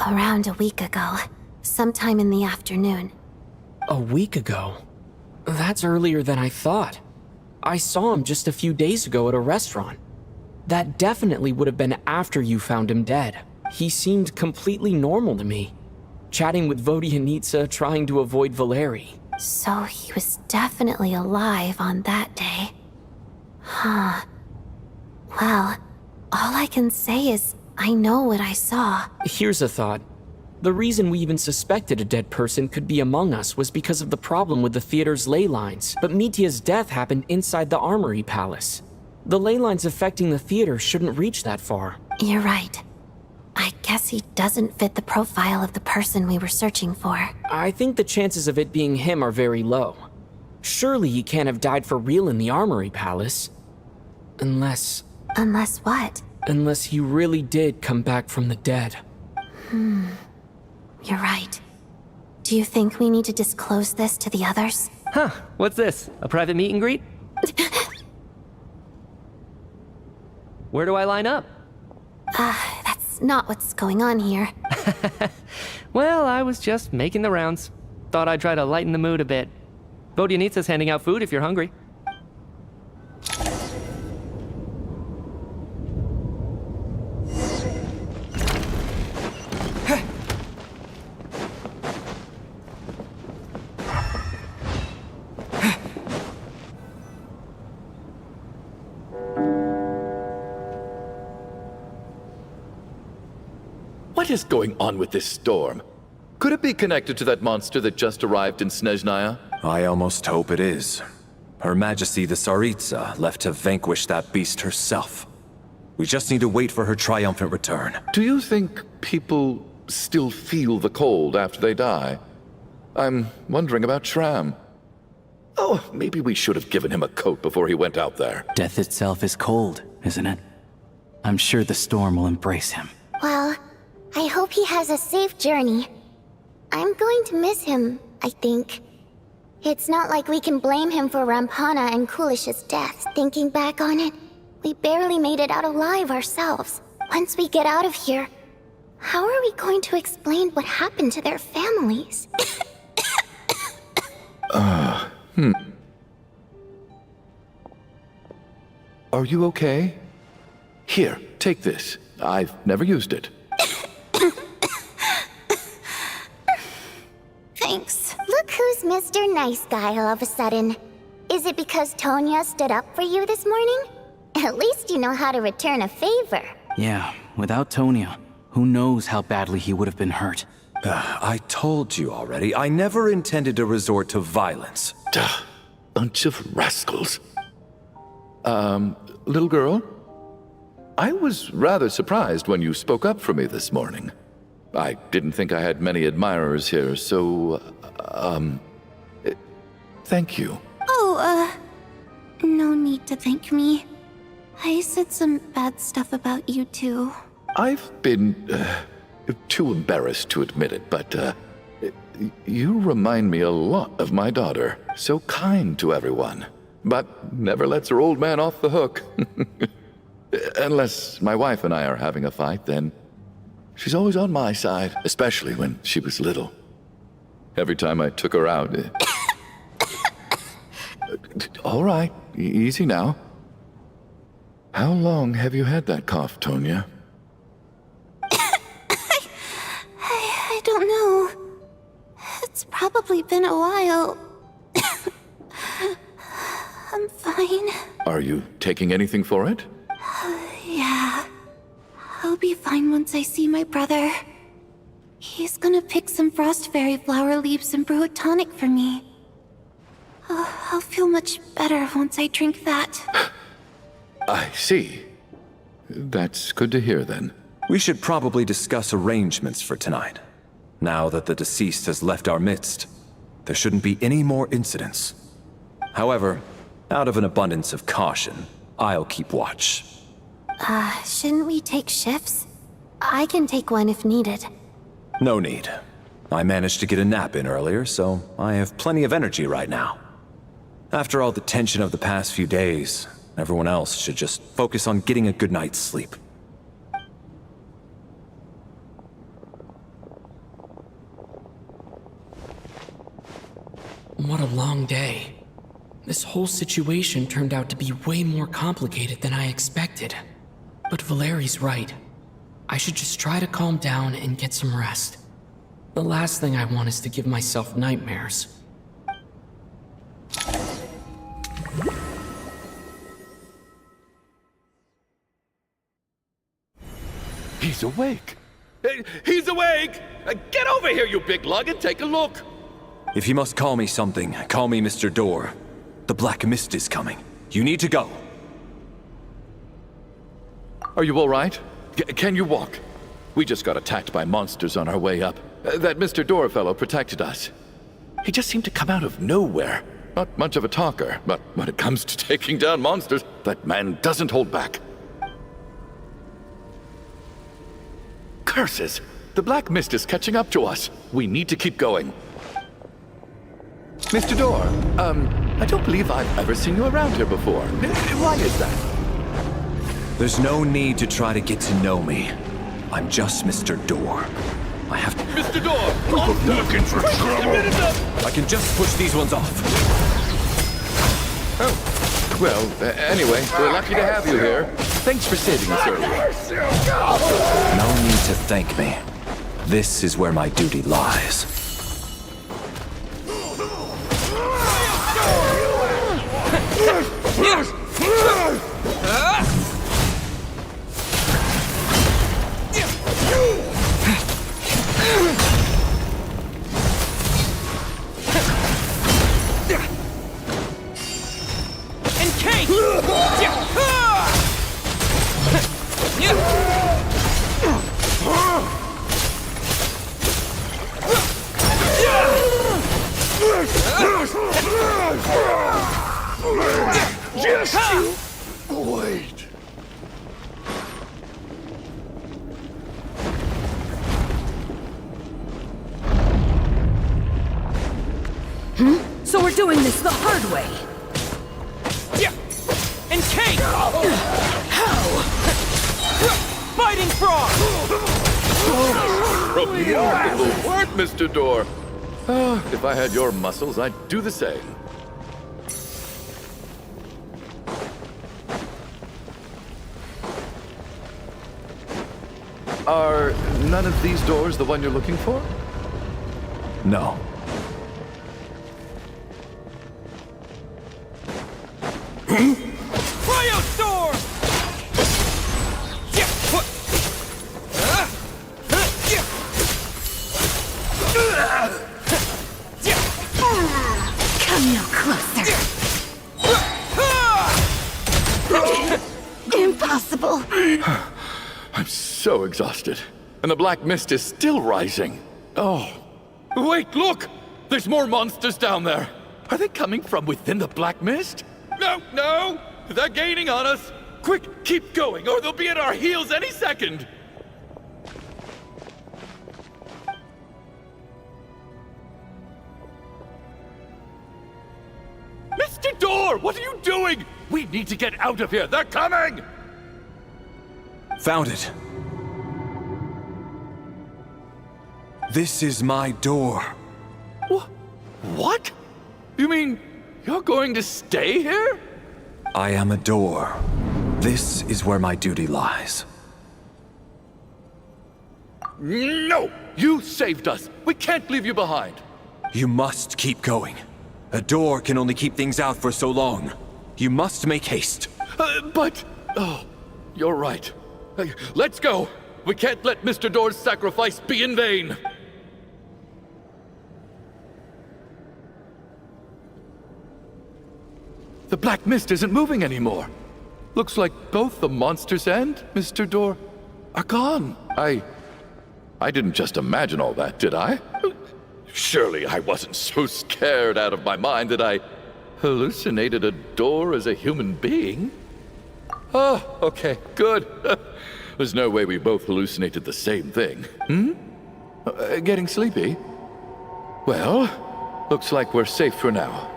[SPEAKER 6] Around a week ago. Sometime in the afternoon.
[SPEAKER 2] A week ago? That's earlier than I thought. I saw him just a few days ago at a restaurant. That definitely would have been after you found him dead. He seemed completely normal to me. Chatting with Vodyanitsa, trying to avoid Valeri.
[SPEAKER 6] So he was definitely alive on that day. Huh. Well, all I can say is I know what I saw.
[SPEAKER 2] Here's a thought. The reason we even suspected a dead person could be among us was because of the problem with the theater's ley lines. But Mitya's death happened inside the Armory Palace. The ley lines affecting the theater shouldn't reach that far.
[SPEAKER 6] You're right. I guess he doesn't fit the profile of the person we were searching for.
[SPEAKER 2] I think the chances of it being him are very low. Surely he can't have died for real in the Armory Palace. Unless
[SPEAKER 6] what?
[SPEAKER 2] Unless he really did come back from the dead.
[SPEAKER 6] You're right. Do you think we need to disclose this to the others?
[SPEAKER 4] Huh, what's this? A private meet and greet? Where do I line up?
[SPEAKER 6] That's not what's going on here.
[SPEAKER 4] Well, I was just making the rounds. Thought I'd try to lighten the mood a bit. Vodyanitsa's handing out food if you're hungry.
[SPEAKER 7] What is going on with this storm? Could it be connected to that monster that just arrived in Snezhnaya?
[SPEAKER 3] I almost hope it is. Her Majesty the Tsaritsa left to vanquish that beast herself. We just need to wait for her triumphant return.
[SPEAKER 7] Do you think people still feel the cold after they die? I'm wondering about Shram. Oh, maybe we should have given him a coat before he went out there.
[SPEAKER 5] Death itself is cold, isn't it? I'm sure the storm will embrace him.
[SPEAKER 1] Well, I hope he has a safe journey. I'm going to miss him, I think. It's not like we can blame him for Rampana and Kulish's death. Thinking back on it, we barely made it out alive ourselves. Once we get out of here, how are we going to explain what happened to their families?
[SPEAKER 7] Are you okay? Here, take this. I've never used it.
[SPEAKER 6] Thanks.
[SPEAKER 1] Look who's Mr. Nice Guy all of a sudden. Is it because Tonya stood up for you this morning? At least you know how to return a favor.
[SPEAKER 5] Yeah, without Tonya, who knows how badly he would have been hurt.
[SPEAKER 3] I told you already, I never intended to resort to violence.
[SPEAKER 7] Duh, bunch of rascals. Little girl? I was rather surprised when you spoke up for me this morning. I didn't think I had many admirers here, so, thank you.
[SPEAKER 6] Oh, no need to thank me. I said some bad stuff about you too.
[SPEAKER 7] I've been, too embarrassed to admit it, but, you remind me a lot of my daughter. So kind to everyone, but never lets her old man off the hook. Unless my wife and I are having a fight, then she's always on my side, especially when she was little. Every time I took her out... All right, easy now. How long have you had that cough, Tonya?
[SPEAKER 6] I don't know. It's probably been a while. I'm fine.
[SPEAKER 7] Are you taking anything for it?
[SPEAKER 6] Yeah. I'll be fine once I see my brother. He's gonna pick some frost fairy flower leaves and brew a tonic for me. I'll feel much better once I drink that.
[SPEAKER 7] I see. That's good to hear, then.
[SPEAKER 3] We should probably discuss arrangements for tonight. Now that the deceased has left our midst, there shouldn't be any more incidents. However, Out of an abundance of caution, I'll keep watch.
[SPEAKER 6] Shouldn't we take shifts? I can take one if needed.
[SPEAKER 3] No need. I managed to get a nap in earlier, so I have plenty of energy right now. After all the tension of the past few days, everyone else should just focus on getting a good night's sleep.
[SPEAKER 2] What a long day. This whole situation turned out to be way more complicated than I expected. But Valeri's right. I should just try to calm down and get some rest. The last thing I want is to give myself nightmares.
[SPEAKER 7] He's awake. He's awake! Get over here, you big lug, and take a look.
[SPEAKER 3] If you must call me something, call me Mr. Door. The Black Mist is coming. You need to go.
[SPEAKER 7] Are you all right? Can you walk? We just got attacked by monsters on our way up. That Mr. Door fellow protected us. He just seemed to come out of nowhere. Not much of a talker, but when it comes to taking down monsters, that man doesn't hold back. Curses! The Black Mist is catching up to us. We need to keep going. Mr. Door, I don't believe I've ever seen you around here before. Why is that?
[SPEAKER 3] There's no need to try to get to know me. I'm just Mr. Door. I have to...
[SPEAKER 7] Mr. Door! Looking for trouble!
[SPEAKER 3] I can just push these ones off.
[SPEAKER 7] Oh, well, anyway, we're lucky to have you here. Thanks for saving us earlier.
[SPEAKER 3] No need to thank me. This is where my duty lies.
[SPEAKER 7] Just you wait.
[SPEAKER 8] So we're doing this the hard way.
[SPEAKER 9] And Kate!
[SPEAKER 8] How?
[SPEAKER 9] Fighting frog!
[SPEAKER 7] Remarkable work, Mr. Door. If I had your muscles, I'd do the same. Are none of these doors the one you're looking for?
[SPEAKER 3] No.
[SPEAKER 9] Cryo storm!
[SPEAKER 8] Come no closer. Impossible.
[SPEAKER 7] I'm so exhausted. And the Black Mist is still rising. Oh. Wait, look! There's more monsters down there. Are they coming from within the Black Mist? No! They're gaining on us! Quick, keep going, or they'll be at our heels any second! Mr. Door, what are you doing? We need to get out of here. They're coming!
[SPEAKER 3] Found it. This is my door.
[SPEAKER 7] What? You mean you're going to stay here?
[SPEAKER 3] I am a door. This is where my duty lies.
[SPEAKER 7] No! You saved us. We can't leave you behind.
[SPEAKER 3] You must keep going. A door can only keep things out for so long. You must make haste.
[SPEAKER 7] Oh, you're right. Let's go. We can't let Mr. Door's sacrifice be in vain. The Black Mist isn't moving anymore. Looks like both the monsters and Mr. Door are gone. I didn't just imagine all that, did I? Surely I wasn't so scared out of my mind that I Hallucinated a door as a human being? Oh, okay, good. There's no way we both hallucinated the same thing. Getting sleepy? Well, looks like we're safe for now.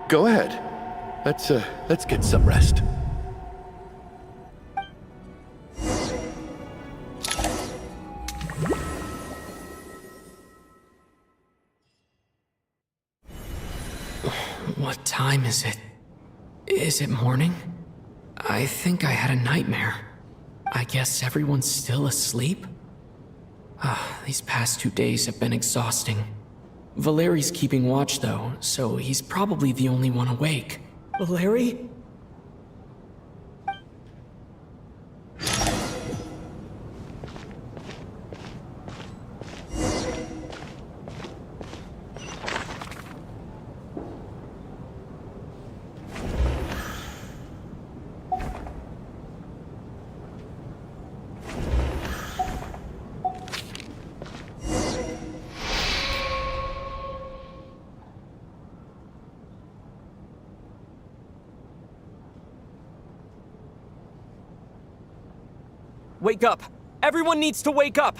[SPEAKER 7] Go ahead. Let's get some rest.
[SPEAKER 2] What time is it? Is it morning? I think I had a nightmare. I guess everyone's still asleep? These past 2 days have been exhausting. Valeri's keeping watch though, so he's probably the only one awake. Valeri?
[SPEAKER 9] Wake up! Everyone needs to wake up!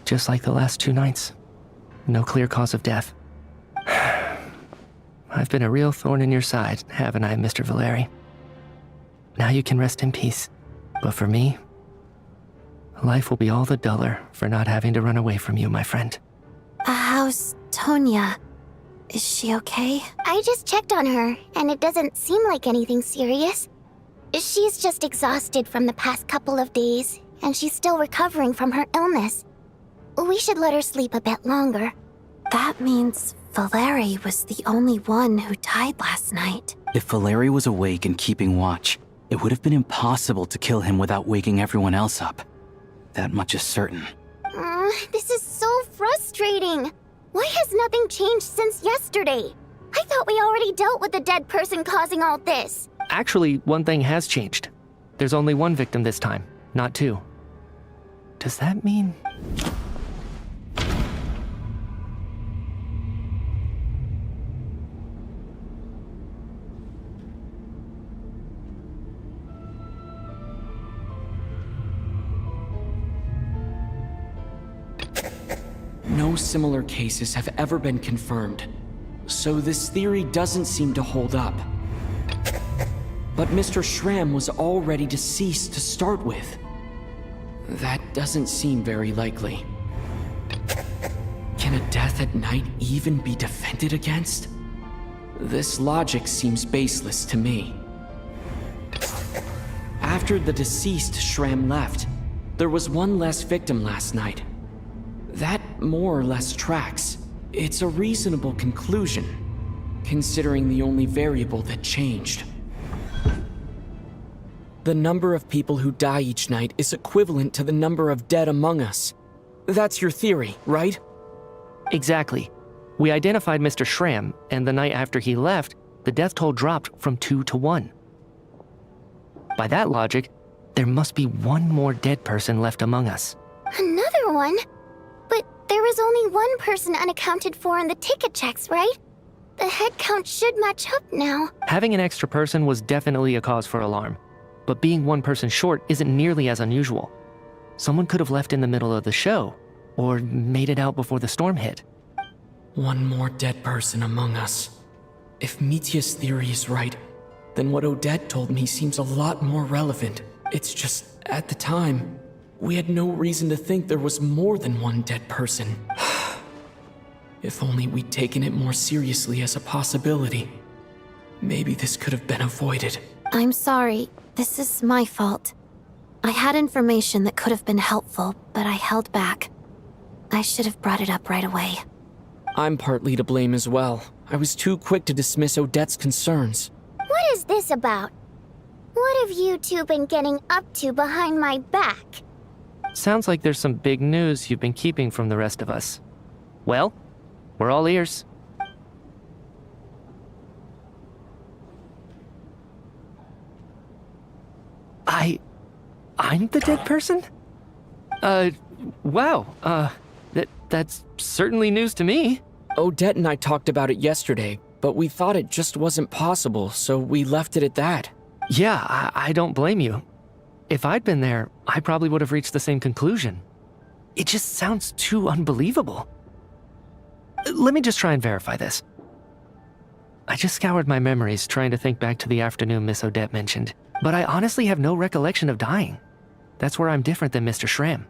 [SPEAKER 4] Just like the last 2 nights. No clear cause of death. I've been a real thorn in your side, haven't I, Mr. Valeri? Now you can rest in peace. But for me, life will be all the duller for not having to run away from you, my friend.
[SPEAKER 6] How's Tonya? Is she okay?
[SPEAKER 1] I just checked on her, and it doesn't seem like anything serious. She's just exhausted from the past couple of days, and she's still recovering from her illness. We should let her sleep a bit longer.
[SPEAKER 6] That means Valeri was the only one who died last night.
[SPEAKER 5] If Valeri was awake and keeping watch, it would have been impossible to kill him without waking everyone else up. That much is certain.
[SPEAKER 1] This is so frustrating. Why has nothing changed since yesterday? I thought we already dealt with the dead person causing all this.
[SPEAKER 4] Actually, one thing has changed. There's only 1 victim this time, not 2. Does that mean...
[SPEAKER 2] No similar cases have ever been confirmed, so this theory doesn't seem to hold up. But Mr. Schramm was already deceased to start with. That doesn't seem very likely. Can a death at night even be defended against? This logic seems baseless to me. After the deceased Schramm left, there was 1 less victim last night. That more or less tracks. It's a reasonable conclusion, considering the only variable that changed. The number of people who die each night is equivalent to the number of dead among us. That's your theory, right?
[SPEAKER 4] Exactly. We identified Mr. Schramm, and the night after he left, the death toll dropped from 2 to 1. By that logic, there must be 1 more dead person left among us.
[SPEAKER 1] Another one? But there was only 1 person unaccounted for in the ticket checks, right? The head count should match up now.
[SPEAKER 4] Having an extra person was definitely a cause for alarm, but being 1 person short isn't nearly as unusual. Someone could have left in the middle of the show, or made it out before the storm hit.
[SPEAKER 2] 1 more dead person among us. If Mitya's theory is right, then what Odette told me seems a lot more relevant. It's just, at the time, we had no reason to think there was more than 1 dead person. If only we'd taken it more seriously as a possibility. Maybe this could have been avoided.
[SPEAKER 6] I'm sorry. This is my fault. I had information that could have been helpful, but I held back. I should have brought it up right away.
[SPEAKER 2] I'm partly to blame as well. I was too quick to dismiss Odette's concerns.
[SPEAKER 1] What is this about? What have you 2 been getting up to behind my back?
[SPEAKER 4] Sounds like there's some big news you've been keeping from the rest of us. Well, we're all ears. I'm the dead person? Wow, that's certainly news to me.
[SPEAKER 2] Odette and I talked about it yesterday, but we thought it just wasn't possible, so we left it at that.
[SPEAKER 4] Yeah, I don't blame you. If I'd been there, I probably would have reached the same conclusion. It just sounds too unbelievable. Let me just try and verify this. I just scoured my memories trying to think back to the afternoon Miss Odette mentioned, but I honestly have no recollection of dying. That's where I'm different than Mr. Shram.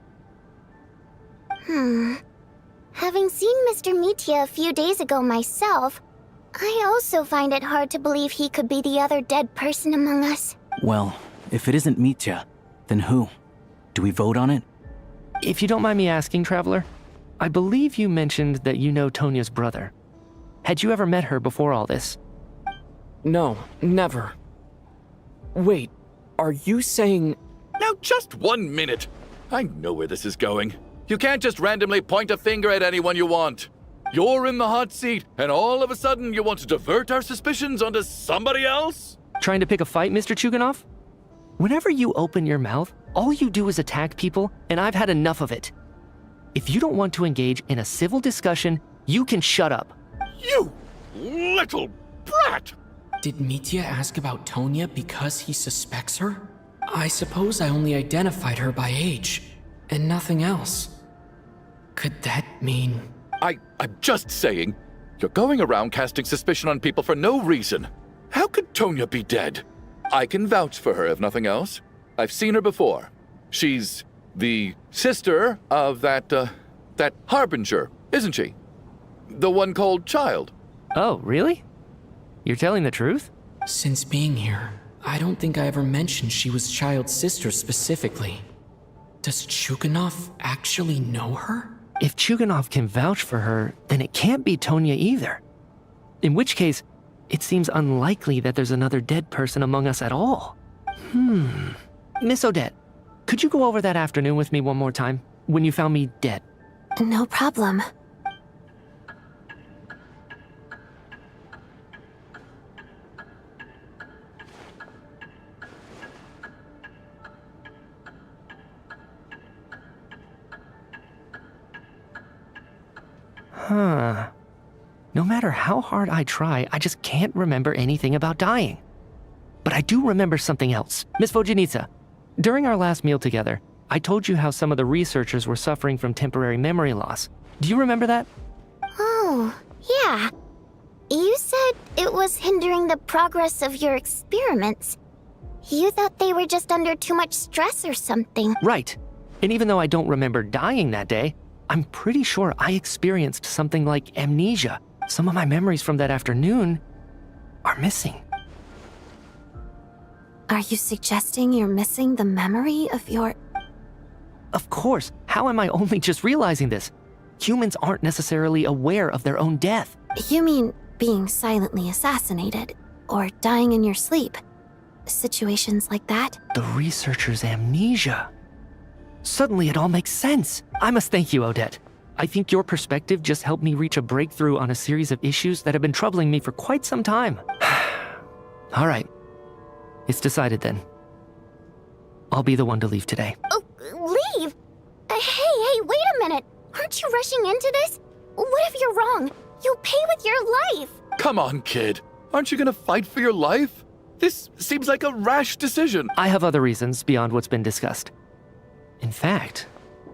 [SPEAKER 1] Having seen Mr. Mitya a few days ago myself, I also find it hard to believe he could be the other dead person among us.
[SPEAKER 5] Well, if it isn't Mitya, then who? Do we vote on it?
[SPEAKER 4] If you don't mind me asking, Traveler, I believe you mentioned that you know Tonya's brother. Had you ever met her before all this?
[SPEAKER 2] No, never. Wait, are you saying...
[SPEAKER 7] Now, just 1 minute. I know where this is going. You can't just randomly point a finger at anyone you want. You're in the hot seat, and all of a sudden you want to divert our suspicions onto somebody else?
[SPEAKER 4] Trying to pick a fight, Mr. Chuganov? Whenever you open your mouth, all you do is attack people, and I've had enough of it. If you don't want to engage in a civil discussion, you can shut up.
[SPEAKER 7] You little brat!
[SPEAKER 2] Did Mitya ask about Tonya because he suspects her? I suppose I only identified her by age, and nothing else. Could that mean...
[SPEAKER 7] I'm just saying, you're going around casting suspicion on people for no reason. How could Tonya be dead? I can vouch for her, if nothing else. I've seen her before. She's the sister of that Harbinger, isn't she? The one called Child.
[SPEAKER 4] Oh, really? You're telling the truth?
[SPEAKER 2] Since being here, I don't think I ever mentioned she was Child's sister specifically. Does Chuganov actually know her?
[SPEAKER 4] If Chuganov can vouch for her, then it can't be Tonya either. In which case, it seems unlikely that there's another dead person among us at all. Miss Odette, could you go over that afternoon with me one more time, when you found me dead?
[SPEAKER 6] No problem.
[SPEAKER 4] No matter how hard I try, I just can't remember anything about dying. But I do remember something else. Miss Vojanitsa, during our last meal together, I told you how some of the researchers were suffering from temporary memory loss. Do you remember that?
[SPEAKER 1] Oh, yeah. You said it was hindering the progress of your experiments. You thought they were just under too much stress or something.
[SPEAKER 4] Right. And even though I don't remember dying that day, I'm pretty sure I experienced something like amnesia. Some of my memories from that afternoon are missing.
[SPEAKER 6] Are you suggesting you're missing the memory of your...
[SPEAKER 4] Of course. How am I only just realizing this? Humans aren't necessarily aware of their own death.
[SPEAKER 6] You mean being silently assassinated, or dying in your sleep? Situations like that?
[SPEAKER 4] The researcher's amnesia. Suddenly it all makes sense. I must thank you, Odette. I think your perspective just helped me reach a breakthrough on a series of issues that have been troubling me for quite some time. All right. It's decided then. I'll be the one to leave today.
[SPEAKER 1] Oh, leave? Hey, wait a minute. Aren't you rushing into this? What if you're wrong? You'll pay with your life.
[SPEAKER 7] Come on, kid. Aren't you gonna fight for your life? This seems like a rash decision.
[SPEAKER 4] I have other reasons beyond what's been discussed. In fact,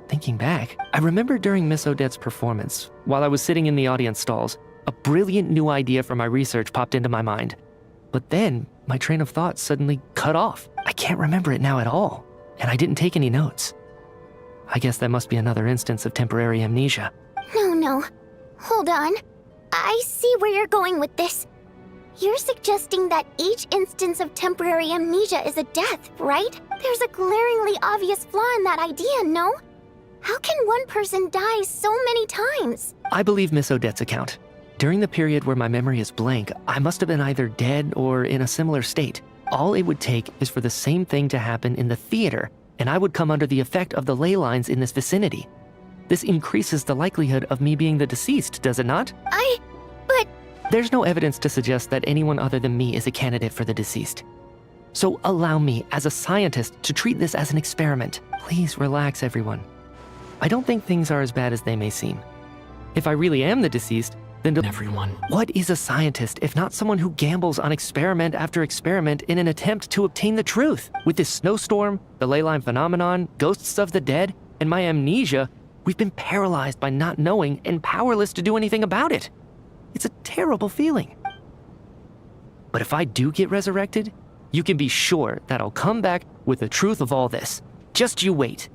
[SPEAKER 4] thinking back, I remember during Miss Odette's performance, while I was sitting in the audience stalls, a brilliant new idea for my research popped into my mind. But then, my train of thought suddenly cut off. I can't remember it now at all, and I didn't take any notes. I guess that must be another instance of temporary amnesia.
[SPEAKER 1] No. Hold on. I see where you're going with this. You're suggesting that each instance of temporary amnesia is a death, right? There's a glaringly obvious flaw in that idea, no? How can one person die so many times?
[SPEAKER 4] I believe Miss Odette's account. During the period where my memory is blank, I must have been either dead or in a similar state. All it would take is for the same thing to happen in the theater, and I would come under the effect of the ley lines in this vicinity. This increases the likelihood of me being the deceased, does it not?
[SPEAKER 1] But...
[SPEAKER 4] There's no evidence to suggest that anyone other than me is a candidate for the deceased. So allow me, as a scientist, to treat this as an experiment. Please relax, everyone. I don't think things are as bad as they may seem. If I really am the deceased, then
[SPEAKER 2] Everyone.
[SPEAKER 4] what is a scientist if not someone who gambles on experiment after experiment in an attempt to obtain the truth? With this snowstorm, the ley line phenomenon, ghosts of the dead, and my amnesia, we've been paralyzed by not knowing and powerless to do anything about it. It's a terrible feeling. But if I do get resurrected, you can be sure that I'll come back with the truth of all this. Just you wait.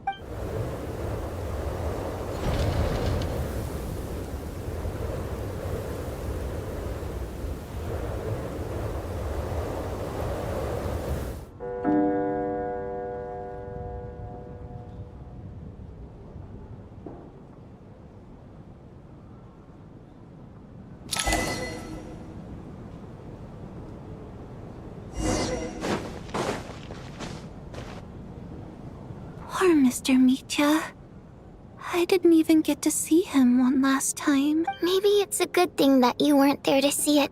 [SPEAKER 6] Poor Mr. Mitya. I didn't even get to see him one last time.
[SPEAKER 1] Maybe it's a good thing that you weren't there to see it.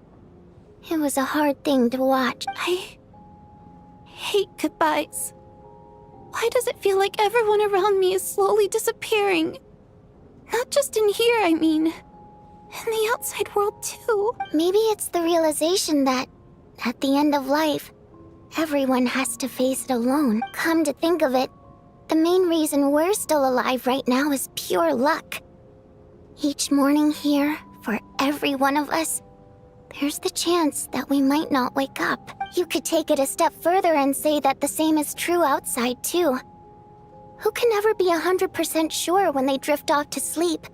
[SPEAKER 1] It was a hard thing to watch.
[SPEAKER 6] I hate goodbyes. Why does it feel like everyone around me is slowly disappearing? Not just in here, I mean. In the outside world, too.
[SPEAKER 1] Maybe it's the realization that, at the end of life, everyone has to face it alone. Come to think of it, the main reason we're still alive right now is pure luck. Each morning here, for every one of us, there's the chance that we might not wake up. You could take it a step further and say that the same is true outside, too. Who can ever be 100% sure when they drift off to sleep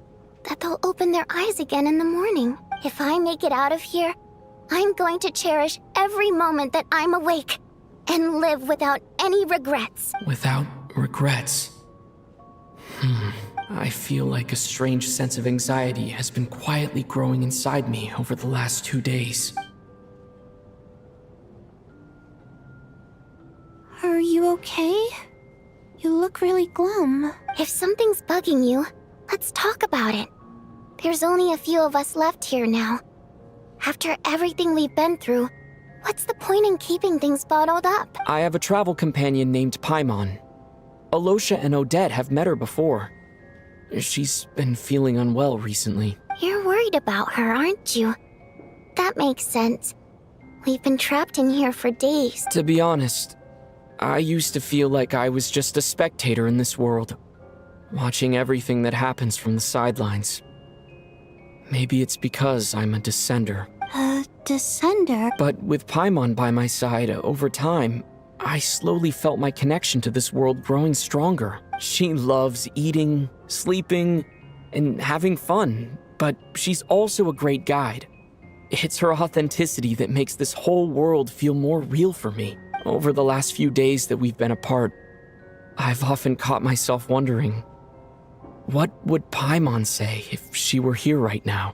[SPEAKER 1] that they'll open their eyes again in the morning? If I make it out of here, I'm going to cherish every moment that I'm awake and live without any regrets.
[SPEAKER 2] Without regrets. I feel like a strange sense of anxiety has been quietly growing inside me over the last 2 days.
[SPEAKER 6] Are you okay? You look really glum.
[SPEAKER 1] If something's bugging you, let's talk about it. There's only a few of us left here now. After everything we've been through, what's the point in keeping things bottled up?
[SPEAKER 2] I have a travel companion named Paimon. Alosha and Odette have met her before. She's been feeling unwell recently.
[SPEAKER 1] You're worried about her, aren't you? That makes sense. We've been trapped in here for days.
[SPEAKER 2] To be honest, I used to feel like I was just a spectator in this world, watching everything that happens from the sidelines. Maybe it's because I'm a descender.
[SPEAKER 6] A descender?
[SPEAKER 2] But with Paimon by my side, over time, I slowly felt my connection to this world growing stronger. She loves eating, sleeping, and having fun, but she's also a great guide. It's her authenticity that makes this whole world feel more real for me. Over the last few days that we've been apart, I've often caught myself wondering, what would Paimon say if she were here right now?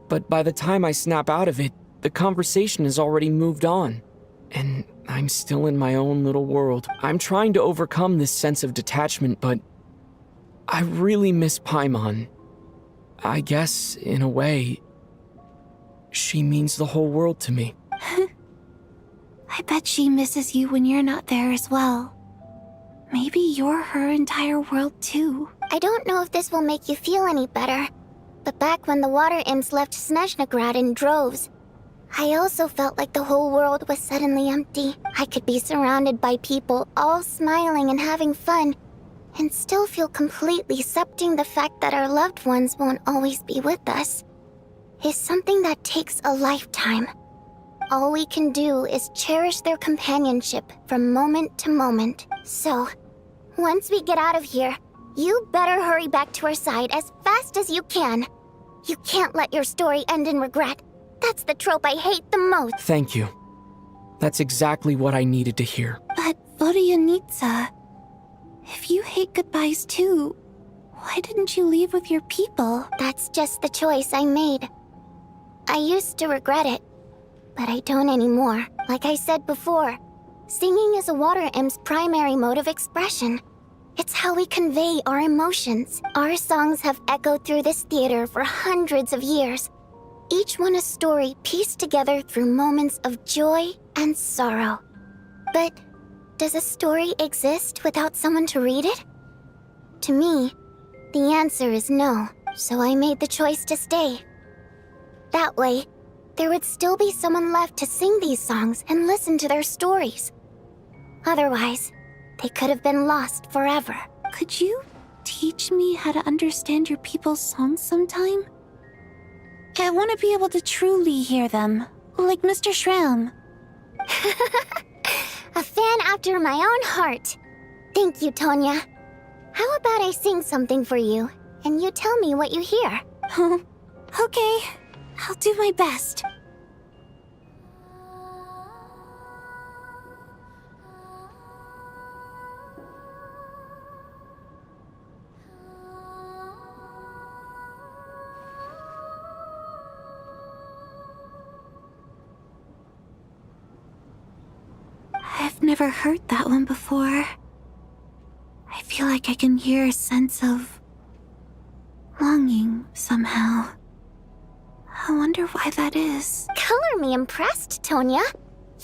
[SPEAKER 2] But by the time I snap out of it, the conversation has already moved on, and I'm still in my own little world. I'm trying to overcome this sense of detachment, but I really miss Paimon. I guess, in a way, she means the whole world to me.
[SPEAKER 6] I bet she misses you when you're not there as well. Maybe you're her entire world too.
[SPEAKER 1] I don't know if this will make you feel any better, but back when the water imps left Snezhnograd in droves, I also felt like the whole world was suddenly empty. I could be surrounded by people all smiling and having fun, and still feel completely accepting the fact that our loved ones won't always be with us. It's something that takes a lifetime. All we can do is cherish their companionship from moment to moment. So, once we get out of here, you better hurry back to our side as fast as you can. You can't let your story end in regret. That's the trope I hate the most.
[SPEAKER 2] Thank you. That's exactly what I needed to hear.
[SPEAKER 6] But Vodyanitsa, if you hate goodbyes too, why didn't you leave with your people?
[SPEAKER 1] That's just the choice I made. I used to regret it, but I don't anymore. Like I said before, singing is a water imp's primary mode of expression. It's how we convey our emotions. Our songs have echoed through this theater for hundreds of years, each one a story pieced together through moments of joy and sorrow. But Does a story exist without someone to read it? To me, the answer is no, so I made the choice to stay. That way, there would still be someone left to sing these songs and listen to their stories. Otherwise, they could have been lost forever.
[SPEAKER 6] Could you teach me how to understand your people's songs sometime? I want to be able to truly hear them, like Mr. Shram.
[SPEAKER 1] A fan after my own heart. Thank you, Tonya. How about I sing something for you, and you tell me what you hear?
[SPEAKER 6] Okay, I'll do my best. I've never heard that one before. I feel like I can hear a sense of longing somehow. I wonder why that is.
[SPEAKER 1] Color me impressed, Tonya.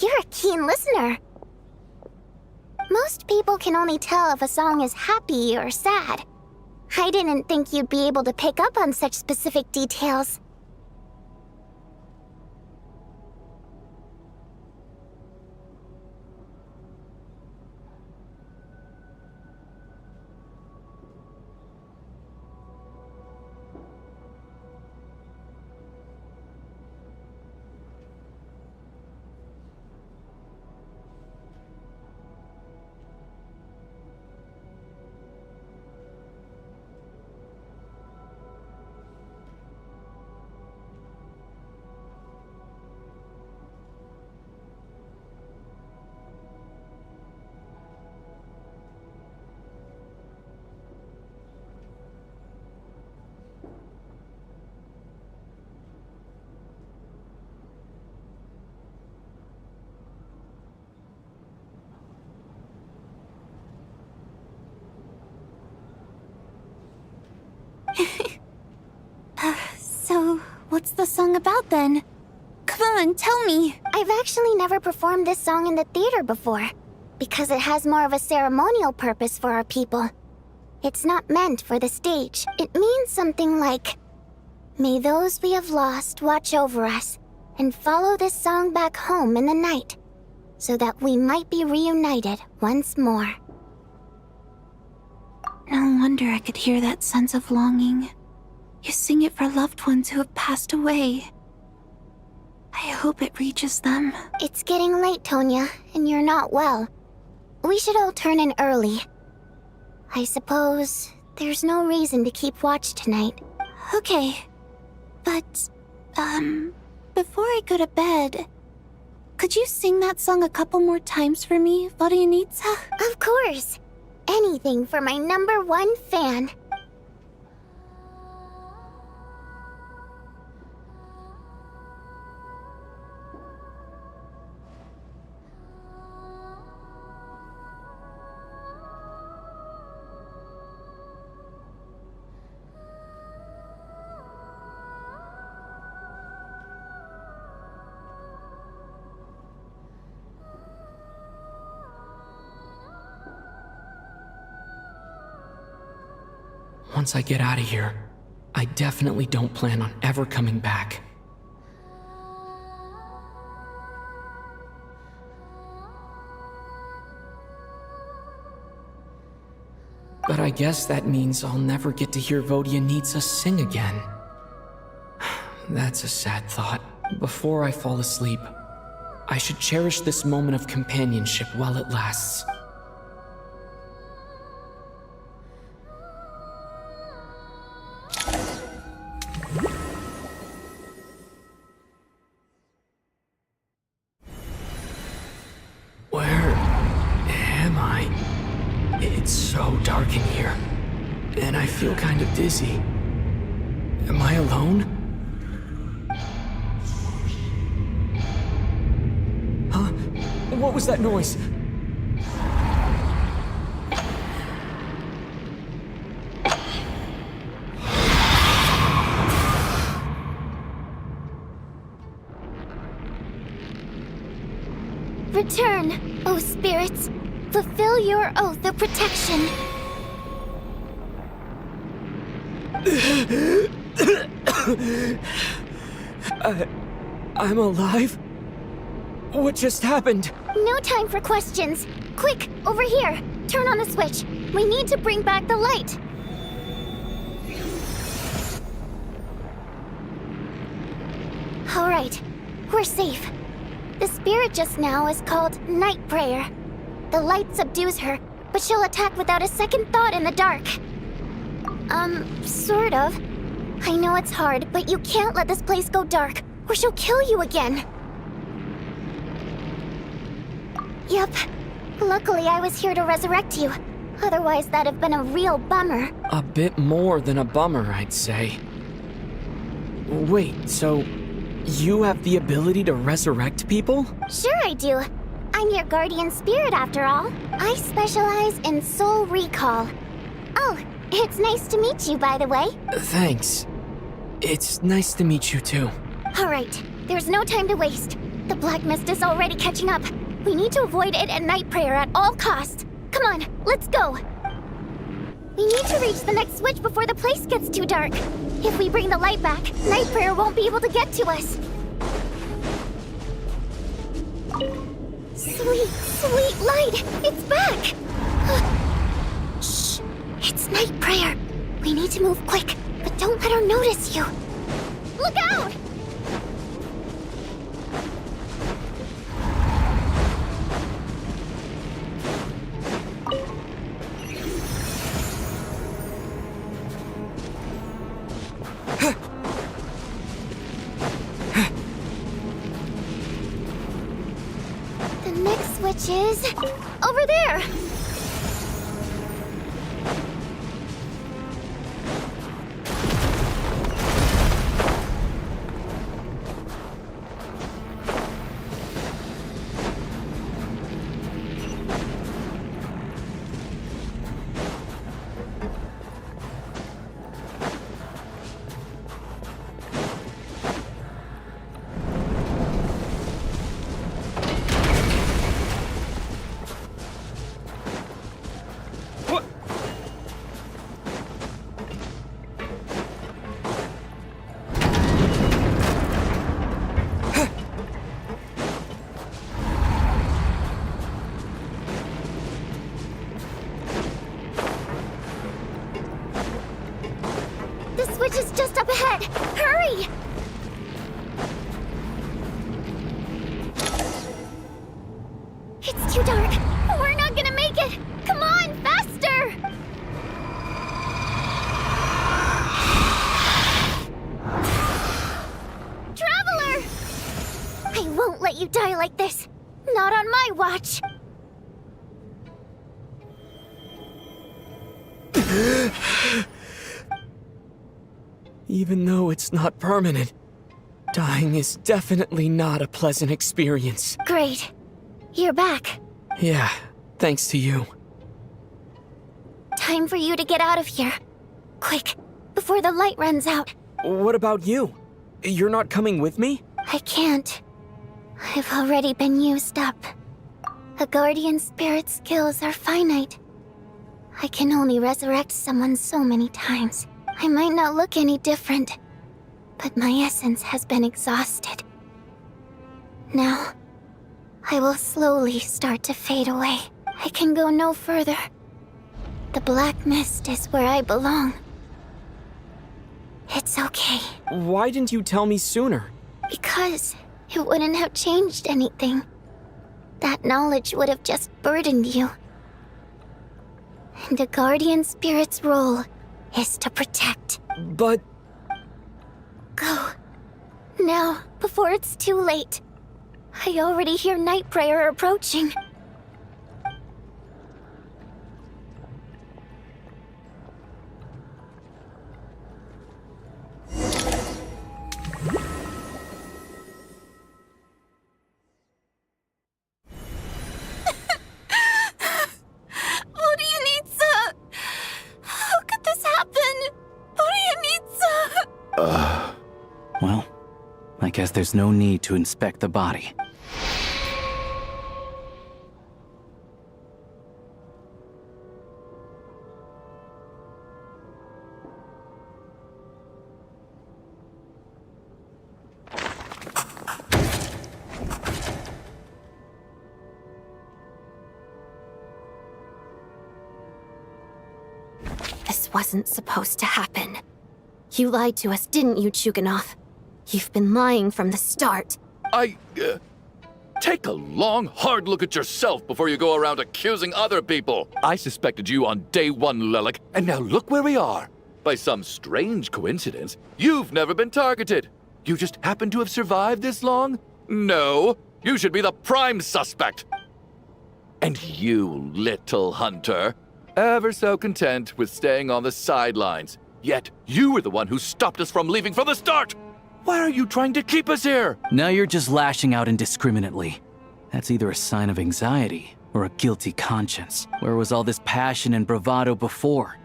[SPEAKER 1] You're a keen listener. Most people can only tell if a song is happy or sad. I didn't think you'd be able to pick up on such specific details. So, what's the song about then? Come on, tell me! I've actually never performed this song in the theater before, because it has more of a ceremonial purpose for our people. It's not meant for the stage. It means something like, "May those we have lost watch over us, and follow this song back home in the night, so that we might be reunited once more." No wonder I could hear that sense of longing. You sing it for loved ones who have passed away. I hope it reaches them. It's getting late, Tonya, and you're not well. We should all turn in early. I suppose there's no reason to keep watch tonight. Okay. But, before I go to bed, could you sing that song a couple more times for me, Vodyanitsa? Of course. Anything for my #1 fan.
[SPEAKER 2] Once I get out of here, I definitely don't plan on ever coming back. But I guess that means I'll never get to hear Vodyanitsa sing again. That's a sad thought. Before I fall asleep, I should cherish this moment of companionship while it lasts. Where am I? It's so dark in here, and I feel kind of dizzy. Am I alone? Huh? What was that noise?
[SPEAKER 1] Return, O spirits, Fulfill your oath of protection.
[SPEAKER 2] I'm alive? What just happened?
[SPEAKER 1] No time for questions. Quick, over here. Turn on the switch. We need to bring back the light. All right, we're safe. The spirit just now is called Night Prayer. The light subdues her, but she'll attack without a second thought in the dark. Sort of. I know it's hard, but you can't let this place go dark, or she'll kill you again. Yep. Luckily, I was here to resurrect you. Otherwise, that'd have been a real bummer.
[SPEAKER 2] A bit more than a bummer, I'd say. Wait, so you have the ability to resurrect people?
[SPEAKER 1] Sure I do. I'm your guardian spirit after all. I specialize in soul recall. Oh, it's nice to meet you, by the way.
[SPEAKER 2] Thanks. It's nice to meet you too.
[SPEAKER 1] All right, there's no time to waste. The black mist is already catching up. We need to avoid it and Night Prayer at all costs. Come on, let's go. We need to reach the next switch before the place gets too dark. If we bring the light back, Night Prayer won't be able to get to us. Sweet, sweet light! It's back! Shh! It's Night Prayer. We need to move quick, but don't let her notice you. Look out! The next switch is over there. The switch is just up ahead. Hurry! It's too dark. We're not gonna make it. Come on, faster! Traveler! I won't let you die like this. Not on my watch.
[SPEAKER 2] Even though it's not permanent, dying is definitely not a pleasant experience.
[SPEAKER 1] Great. You're back.
[SPEAKER 2] Yeah, thanks to you.
[SPEAKER 1] Time for you to get out of here. Quick, before the light runs out.
[SPEAKER 2] What about you? You're not coming with me?
[SPEAKER 1] I can't. I've already been used up. A guardian spirit's skills are finite. I can only resurrect someone so many times. I might not look any different, but my essence has been exhausted. Now, I will slowly start to fade away. I can go no further. The black mist is where I belong. It's okay.
[SPEAKER 2] Why didn't you tell me sooner?
[SPEAKER 1] Because it wouldn't have changed anything. That knowledge would have just burdened you. And a guardian spirit's role is to protect.
[SPEAKER 2] But...
[SPEAKER 1] Go. Now, before it's too late. I already hear Night Prayer approaching.
[SPEAKER 6] What do you need, sir? How could this happen? What do you need, sir?
[SPEAKER 5] Well, I guess there's no need to inspect the body.
[SPEAKER 6] wasn't supposed to happen. You lied to us, didn't you, Chuganov? You've been lying from the start.
[SPEAKER 7] Take a long, hard look at yourself before you go around accusing other people. I suspected you on day one, Lelik, and now look where we are. By some strange coincidence, you've never been targeted. You just happen to have survived this long? No, you should be the prime suspect. And you, little hunter, ever so content with staying on the sidelines. Yet you were the one who stopped us from leaving from the start. Why are you trying to keep us here?
[SPEAKER 5] Now you're just lashing out indiscriminately. That's either a sign of anxiety or a guilty conscience. Where was all this passion and bravado before?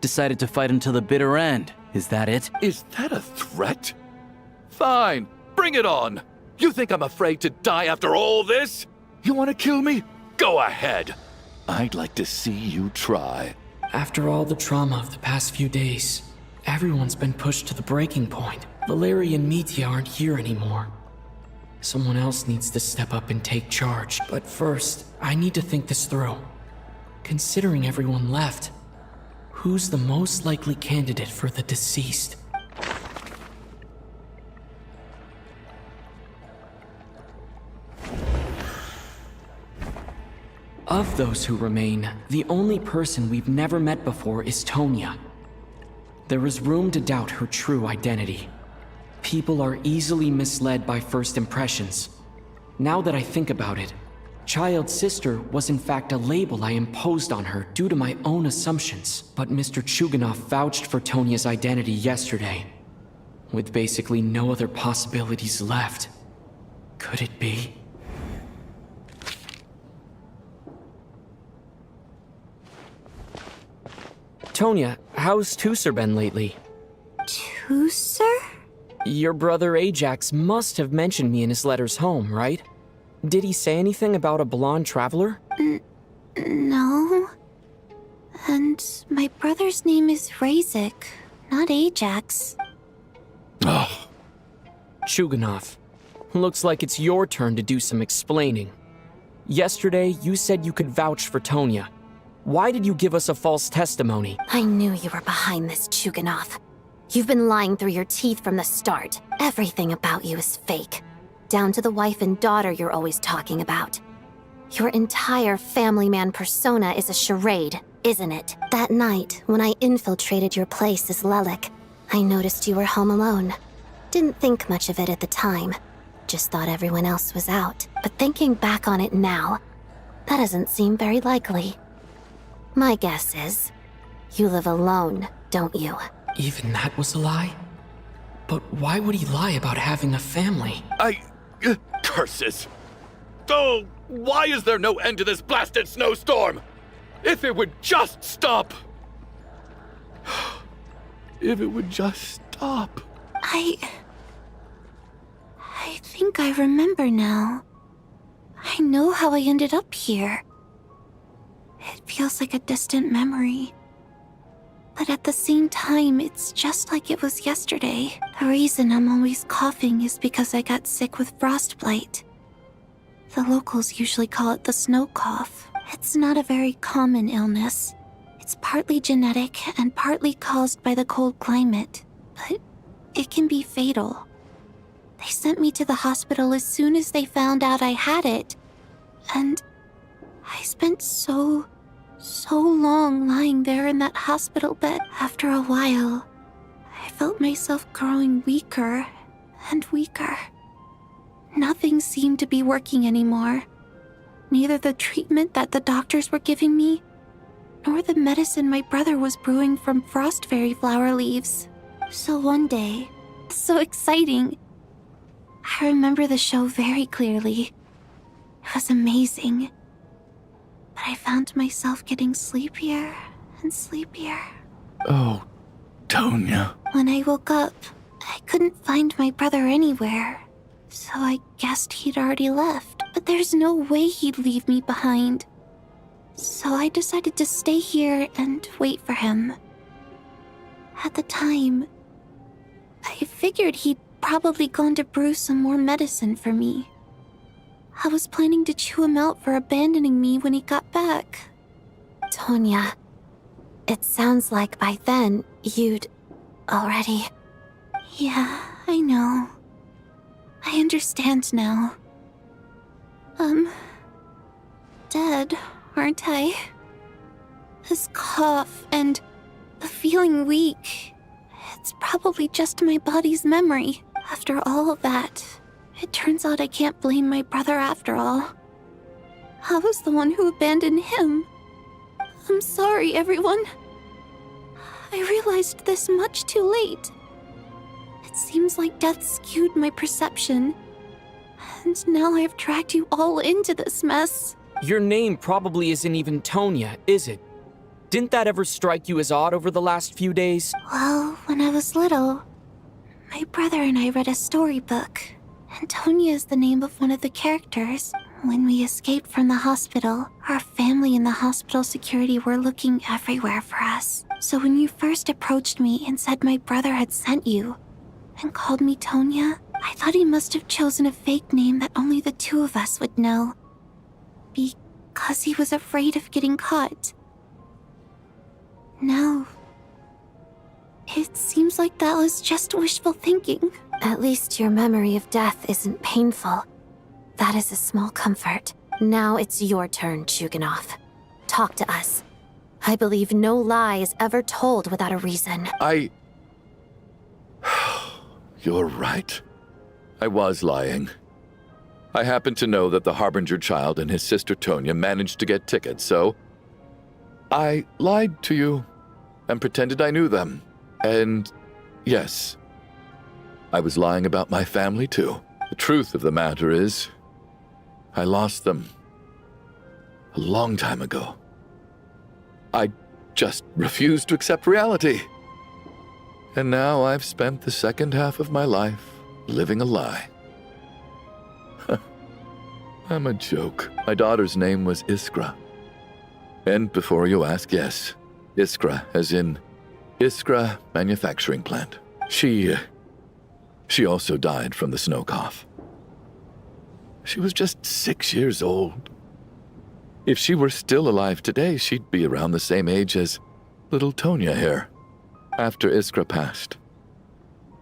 [SPEAKER 5] Decided to fight until the bitter end. Is that it?
[SPEAKER 7] Is that a threat? Fine, bring it on. You think I'm afraid to die after all this? You want to kill me? Go ahead. I'd like to see you try.
[SPEAKER 2] After all the trauma of the past few days, everyone's been pushed to the breaking point. Valerie and Mitya aren't here anymore. Someone else needs to step up and take charge. But first, I need to think this through. Considering everyone left, who's the most likely candidate for the deceased? Of those who remain, the only person we've never met before is Tonya. There is room to doubt her true identity. People are easily misled by first impressions. Now that I think about it, Child's sister was in fact a label I imposed on her due to my own assumptions. But Mr. Chuganov vouched for Tonya's identity yesterday. With basically no other possibilities left. Could it be? Tonya, how's Tusser been lately?
[SPEAKER 6] Tusser?
[SPEAKER 2] Your brother Ajax must have mentioned me in his letters home, right? Did he say anything about a blonde traveler?
[SPEAKER 6] No. And my brother's name is Razik, not Ajax.
[SPEAKER 7] Oh,
[SPEAKER 2] Chuganov, looks like it's your turn to do some explaining. Yesterday, you said you could vouch for Tonya. Why did you give us a false testimony?
[SPEAKER 6] I knew you were behind this, Chuganov. You've been lying through your teeth from the start. Everything about you is fake. Down to the wife and daughter you're always talking about. Your entire family man persona is a charade, isn't it? That night, when I infiltrated your place as Lelik, I noticed you were home alone. Didn't think much of it at the time. Just thought everyone else was out. But thinking back on it now, that doesn't seem very likely. My guess is, you live alone, don't you?
[SPEAKER 2] Even that was a lie? But why would he lie about having a family?
[SPEAKER 7] Curses! Oh, why is there no end to this blasted snowstorm? If it would just stop! If it would just stop.
[SPEAKER 6] I think I remember now. I know how I ended up here. It feels like a distant memory. But at the same time, it's just like it was yesterday. The reason I'm always coughing is because I got sick with frostbite. The locals usually call it the snow cough. It's not a very common illness. It's partly genetic and partly caused by the cold climate. But it can be fatal. They sent me to the hospital as soon as they found out I had it. And I spent so long lying there in that hospital bed. After a while, I felt myself growing weaker and weaker. Nothing seemed to be working anymore. Neither the treatment that the doctors were giving me, nor the medicine my brother was brewing from frost fairy flower leaves. So one day, so exciting. I remember the show very clearly. It was amazing. But I found myself getting sleepier and sleepier.
[SPEAKER 7] Oh, Tonya.
[SPEAKER 6] When I woke up, I couldn't find my brother anywhere. So I guessed he'd already left. But there's no way he'd leave me behind. So I decided to stay here and wait for him. At the time, I figured he'd probably gone to brew some more medicine for me. I was planning to chew him out for abandoning me when he got back. Tonya, It sounds like by then, you'd already... Yeah, I know. I understand now. Dead, aren't I? This cough and the feeling weak. It's probably just my body's memory. After all of that, it turns out I can't blame my brother after all. I was the one who abandoned him. I'm sorry, everyone. I realized this much too late. It seems like death skewed my perception. And now I've dragged you all into this mess.
[SPEAKER 9] Your name probably isn't even Tonya, is it? Didn't that ever strike you as odd over the last few days?
[SPEAKER 6] Well, when I was little, my brother and I read a storybook. And Tonya is the name of one of the characters. When we escaped from the hospital, our family and the hospital security were looking everywhere for us. So when you first approached me and said my brother had sent you, and called me Tonya, I thought he must have chosen a fake name that only the two of us would know. Because he was afraid of getting caught. Now, it seems like that was just wishful thinking. At least your memory of death isn't painful. That is a small comfort. Now it's your turn, Chuganov. Talk to us. I believe no lie is ever told without a reason.
[SPEAKER 7] You're right. I was lying. I happen to know that the Harbinger child and his sister Tonya managed to get tickets, so I lied to you and pretended I knew them. And yes, I was lying about my family too. The truth of the matter is, I lost them a long time ago. I just refused to accept reality. And now I've spent the second half of my life living a lie. I'm a joke. My daughter's name was Iskra. And before you ask, yes, Iskra, as in Iskra Manufacturing Plant. She also died from the snow cough. She was just 6 years old. If she were still alive today, she'd be around the same age as little Tonya here. After Iskra passed,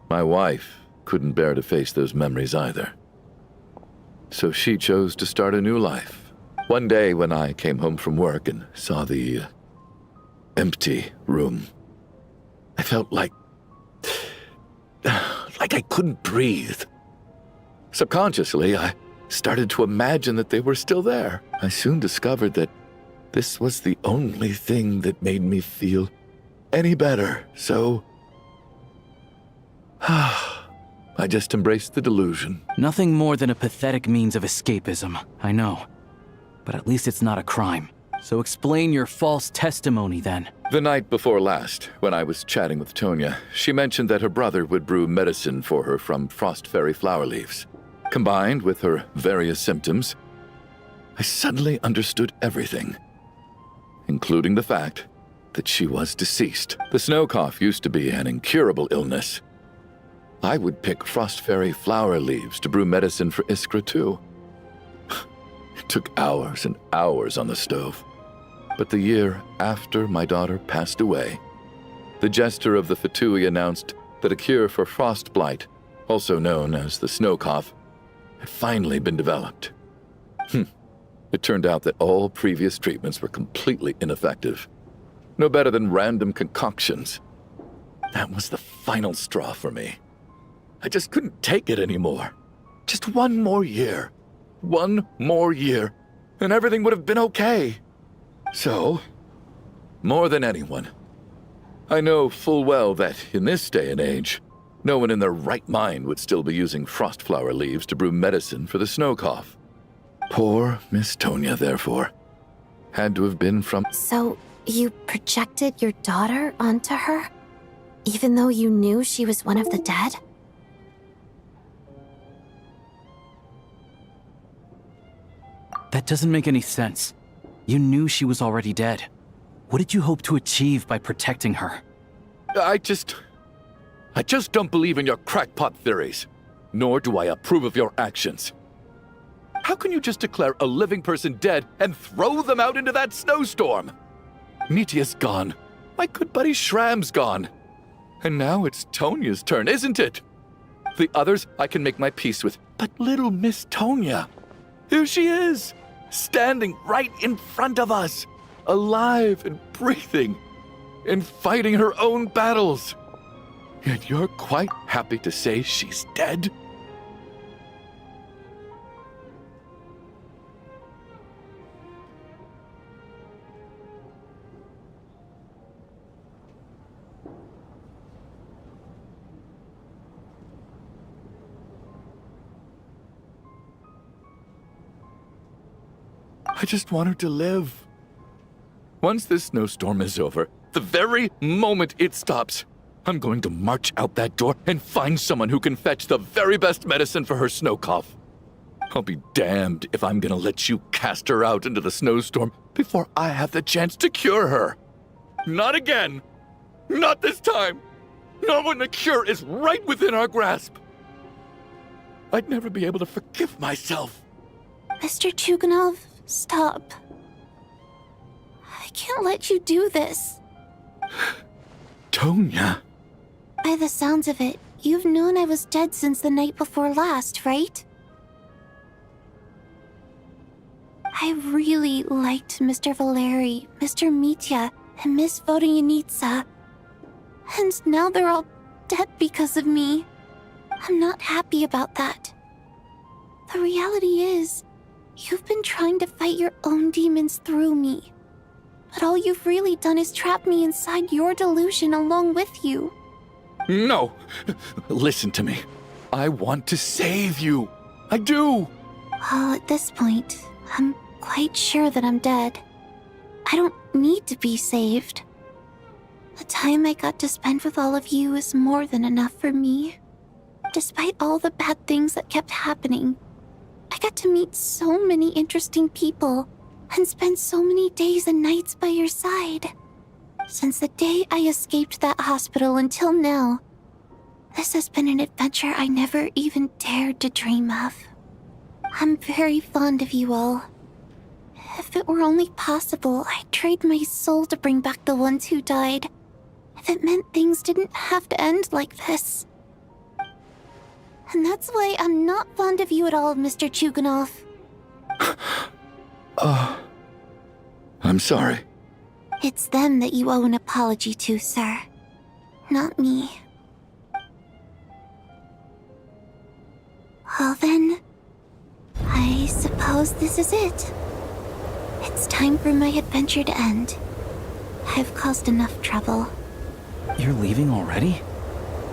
[SPEAKER 7] my wife couldn't bear to face those memories either. So she chose to start a new life. One day when I came home from work and saw the empty room, I felt like I couldn't breathe. Subconsciously, I started to imagine that they were still there. I soon discovered that this was the only thing that made me feel any better, so I just embraced the delusion.
[SPEAKER 5] Nothing more than a pathetic means of escapism, I know. But at least it's not a crime. So explain your false testimony then.
[SPEAKER 7] The night before last, when I was chatting with Tonya, she mentioned that her brother would brew medicine for her from frost fairy flower leaves. Combined with her various symptoms, I suddenly understood everything, including the fact that she was deceased. The snow cough used to be an incurable illness. I would pick frost fairy flower leaves to brew medicine for Iskra too. It took hours and hours on the stove. But the year after my daughter passed away, the Jester of the Fatui announced that a cure for frost blight, also known as the snow cough, had finally been developed. It turned out that all previous treatments were completely ineffective. No better than random concoctions. That was the final straw for me. I just couldn't take it anymore. Just one more year. One more year, and everything would have been okay. So, more than anyone, I know full well that in this day and age, no one in their right mind would still be using frost flower leaves to brew medicine for the snow cough. Poor Miss Tonya, therefore, had to have been from...
[SPEAKER 6] So, you projected your daughter onto her? Even though you knew she was one of the dead?
[SPEAKER 5] That doesn't make any sense. You knew she was already dead. What did you hope to achieve by protecting her?
[SPEAKER 7] I just don't believe in your crackpot theories, nor do I approve of your actions. How can you just declare a living person dead and throw them out into that snowstorm? Nitia's gone. My good buddy Shram's gone. And now it's Tonya's turn, isn't it? The others I can make my peace with, but little Miss Tonya, here she is, standing right in front of us, alive and breathing, and fighting her own battles. Yet you're quite happy to say she's dead? I just want her to live. Once this snowstorm is over, the very moment it stops, I'm going to march out that door and find someone who can fetch the very best medicine for her snow cough. I'll be damned if I'm gonna let you cast her out into the snowstorm before I have the chance to cure her. Not again. Not this time. Not when the cure is right within our grasp. I'd never be able to forgive myself.
[SPEAKER 6] Mr. Chuganov, stop. I can't let you do this.
[SPEAKER 7] Tonya.
[SPEAKER 6] By the sounds of it, you've known I was dead since the night before last, right? I really liked Mr. Valeri, Mr. Mitya, and Miss Vodyanitsa. And now they're all dead because of me. I'm not happy about that. The reality is, you've been trying to fight your own demons through me. But all you've really done is trap me inside your delusion along with you.
[SPEAKER 7] No! Listen to me. I want to save you. I do!
[SPEAKER 6] Well, at this point, I'm quite sure that I'm dead. I don't need to be saved. The time I got to spend with all of you is more than enough for me. Despite all the bad things that kept happening, I got to meet so many interesting people and spend so many days and nights by your side. Since the day I escaped that hospital until now, this has been an adventure I never even dared to dream of. I'm very fond of you all. If it were only possible, I'd trade my soul to bring back the ones who died. If it meant things didn't have to end like this. And that's why I'm not fond of you at all, Mr. Chuganov.
[SPEAKER 7] I'm sorry.
[SPEAKER 6] It's them that you owe an apology to, sir. Not me. Well then, I suppose this is it. It's time for my adventure to end. I've caused enough trouble.
[SPEAKER 5] You're leaving already?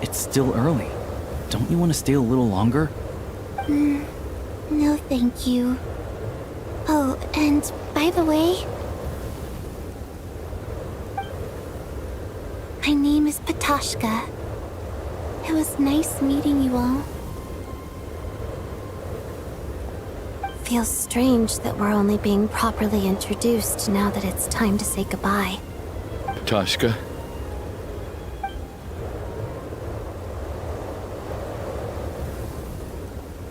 [SPEAKER 5] It's still early. Don't you want to stay a little longer?
[SPEAKER 6] No thank you. Oh, and by the way, my name is Patashka. It was nice meeting you all. Feels strange that we're only being properly introduced now that it's time to say goodbye.
[SPEAKER 7] Tashka.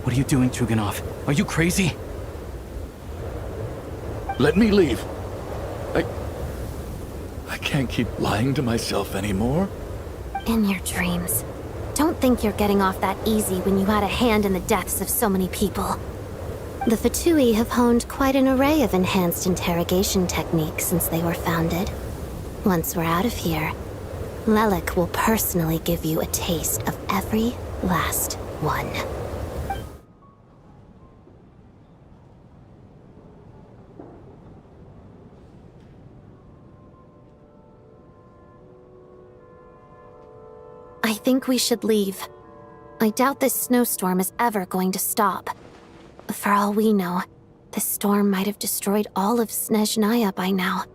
[SPEAKER 5] What are you doing, Chuganov? Are you crazy?
[SPEAKER 7] Let me leave. I can't keep lying to myself anymore.
[SPEAKER 6] In your dreams. Don't think you're getting off that easy when you had a hand in the deaths of so many people. The Fatui have honed quite an array of enhanced interrogation techniques since they were founded. Once we're out of here, Lelik will personally give you a taste of every last one. I think we should leave. I doubt this snowstorm is ever going to stop. For all we know, this storm might have destroyed all of Snezhnaya by now.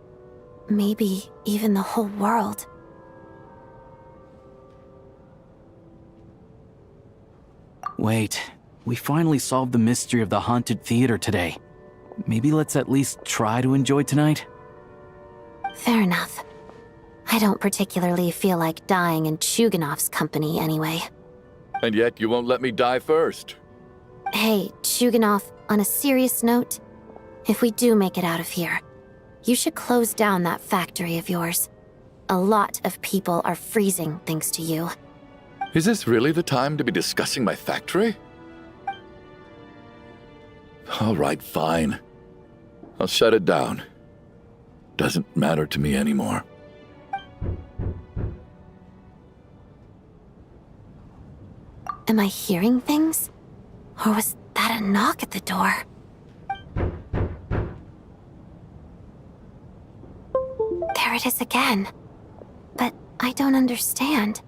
[SPEAKER 6] Maybe even the whole world.
[SPEAKER 5] Wait, we finally solved the mystery of the haunted theater today. Maybe let's at least try to enjoy tonight?
[SPEAKER 6] Fair enough. I don't particularly feel like dying in Chuganov's company anyway.
[SPEAKER 7] And yet you won't let me die first.
[SPEAKER 6] Hey, Chuganov, on a serious note, if we do make it out of here, you should close down that factory of yours. A lot of people are freezing thanks to you.
[SPEAKER 7] Is this really the time to be discussing my factory? All right, fine. I'll shut it down. Doesn't matter to me anymore.
[SPEAKER 6] Am I hearing things? Or was that a knock at the door? There it is again. But I don't understand.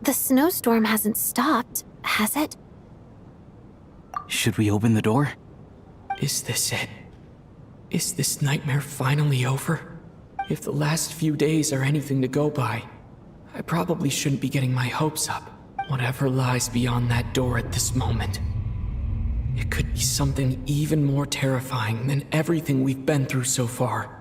[SPEAKER 6] The snowstorm hasn't stopped, has it?
[SPEAKER 5] Should we open the door?
[SPEAKER 2] Is this it? Is this nightmare finally over? If the last few days are anything to go by, I probably shouldn't be getting my hopes up. Whatever lies beyond that door at this moment. It could be something even more terrifying than everything we've been through so far.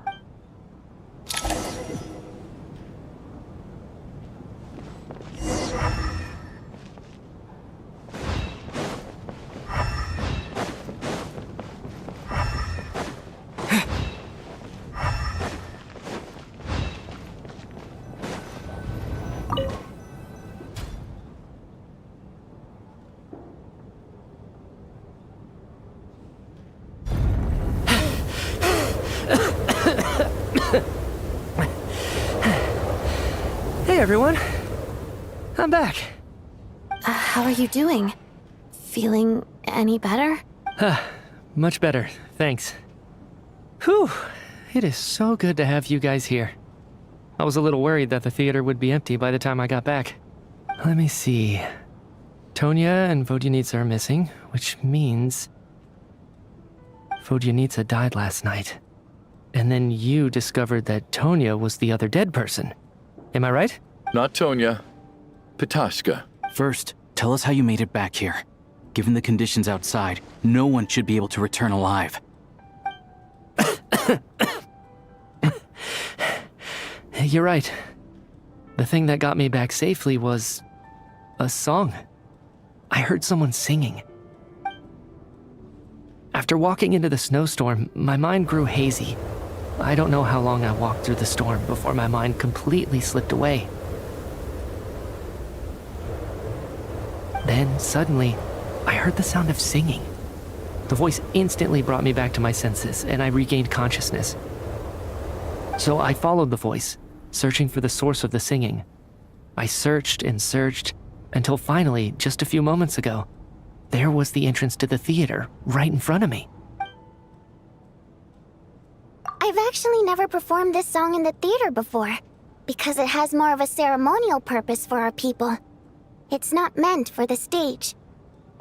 [SPEAKER 4] Hey everyone, I'm back.
[SPEAKER 6] How are you doing? Feeling any better?
[SPEAKER 4] Much better, thanks. Whew, it is so good to have you guys here. I was a little worried that the theater would be empty by the time I got back. Let me see. Tonya and Vodyanitsa are missing, which means Vodyanitsa died last night. And then you discovered that Tonya was the other dead person. Am I right?
[SPEAKER 7] Not Tonya. Pitashka.
[SPEAKER 5] First, tell us how you made it back here. Given the conditions outside, no one should be able to return alive.
[SPEAKER 4] You're right. The thing that got me back safely was a song. I heard someone singing. After walking into the snowstorm, my mind grew hazy. I don't know how long I walked through the storm before my mind completely slipped away. Then, suddenly, I heard the sound of singing. The voice instantly brought me back to my senses, and I regained consciousness. So I followed the voice, searching for the source of the singing. I searched and searched, until finally, just a few moments ago, there was the entrance to the theater, right in front of me.
[SPEAKER 1] I've actually never performed this song in the theater before, because it has more of a ceremonial purpose for our people. It's not meant for the stage.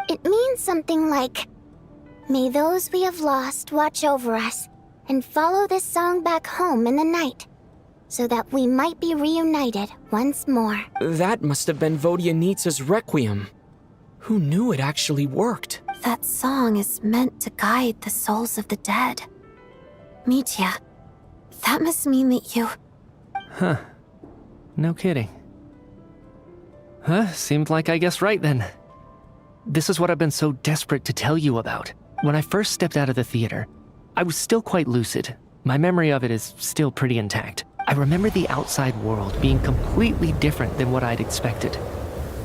[SPEAKER 1] It means something like, "May those we have lost watch over us, and follow this song back home in the night, so that we might be reunited once more."
[SPEAKER 9] That must have been Vodyanitsa's Requiem. Who knew it actually worked?
[SPEAKER 6] That song is meant to guide the souls of the dead. Mitya, that must mean that you...
[SPEAKER 4] Huh. No kidding. Seemed like I guessed right then. This is what I've been so desperate to tell you about. When I first stepped out of the theater, I was still quite lucid. My memory of it is still pretty intact. I remember the outside world being completely different than what I'd expected.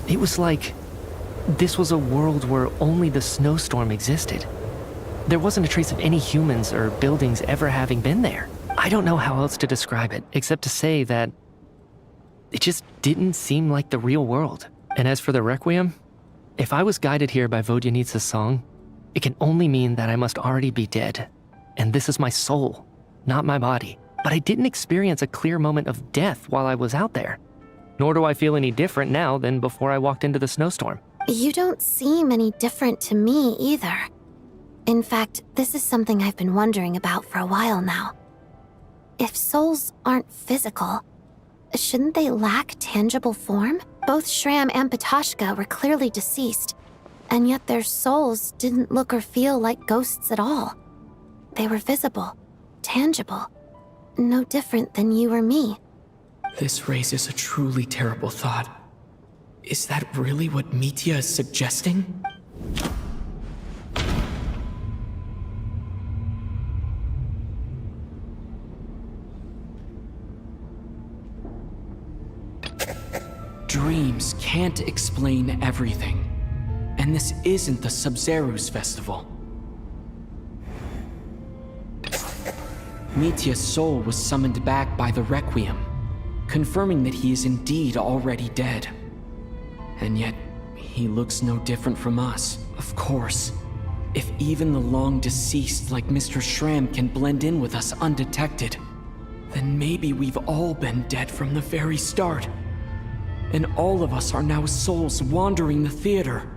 [SPEAKER 4] It was like this was a world where only the snowstorm existed. There wasn't a trace of any humans or buildings ever having been there. I don't know how else to describe it, except to say that it just didn't seem like the real world. And as for the Requiem, if I was guided here by Vodyanitsa's song, it can only mean that I must already be dead. And this is my soul, not my body. But I didn't experience a clear moment of death while I was out there. Nor do I feel any different now than before I walked into the snowstorm.
[SPEAKER 6] You don't seem any different to me either. In fact, this is something I've been wondering about for a while now. If souls aren't physical, shouldn't they lack tangible form? Both Shram and Pitashka were clearly deceased, and yet their souls didn't look or feel like ghosts at all. They were visible, tangible, no different than you or me.
[SPEAKER 2] This raises a truly terrible thought. Is that really what Mitya is suggesting? dreams can't explain everything. And this isn't the Sub-Zero's festival. Mitya's soul was summoned back by the Requiem, confirming that he is indeed already dead. And yet, he looks no different from us. Of course, if even the long-deceased like Mr. Schramm can blend in with us undetected, then maybe we've all been dead from the very start. And all of us are now souls wandering the theater.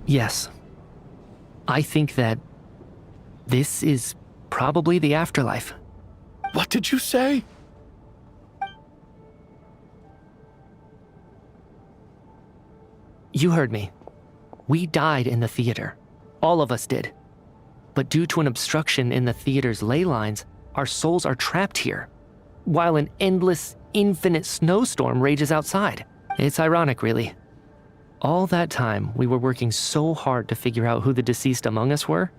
[SPEAKER 4] Yes. I think that this is probably the afterlife.
[SPEAKER 7] What did you say?
[SPEAKER 4] You heard me. We died in the theater. All of us did. But due to an obstruction in the theater's ley lines, our souls are trapped here, while an endless, infinite snowstorm rages outside. It's ironic, really. All that time, we were working so hard to figure out who the deceased among us were,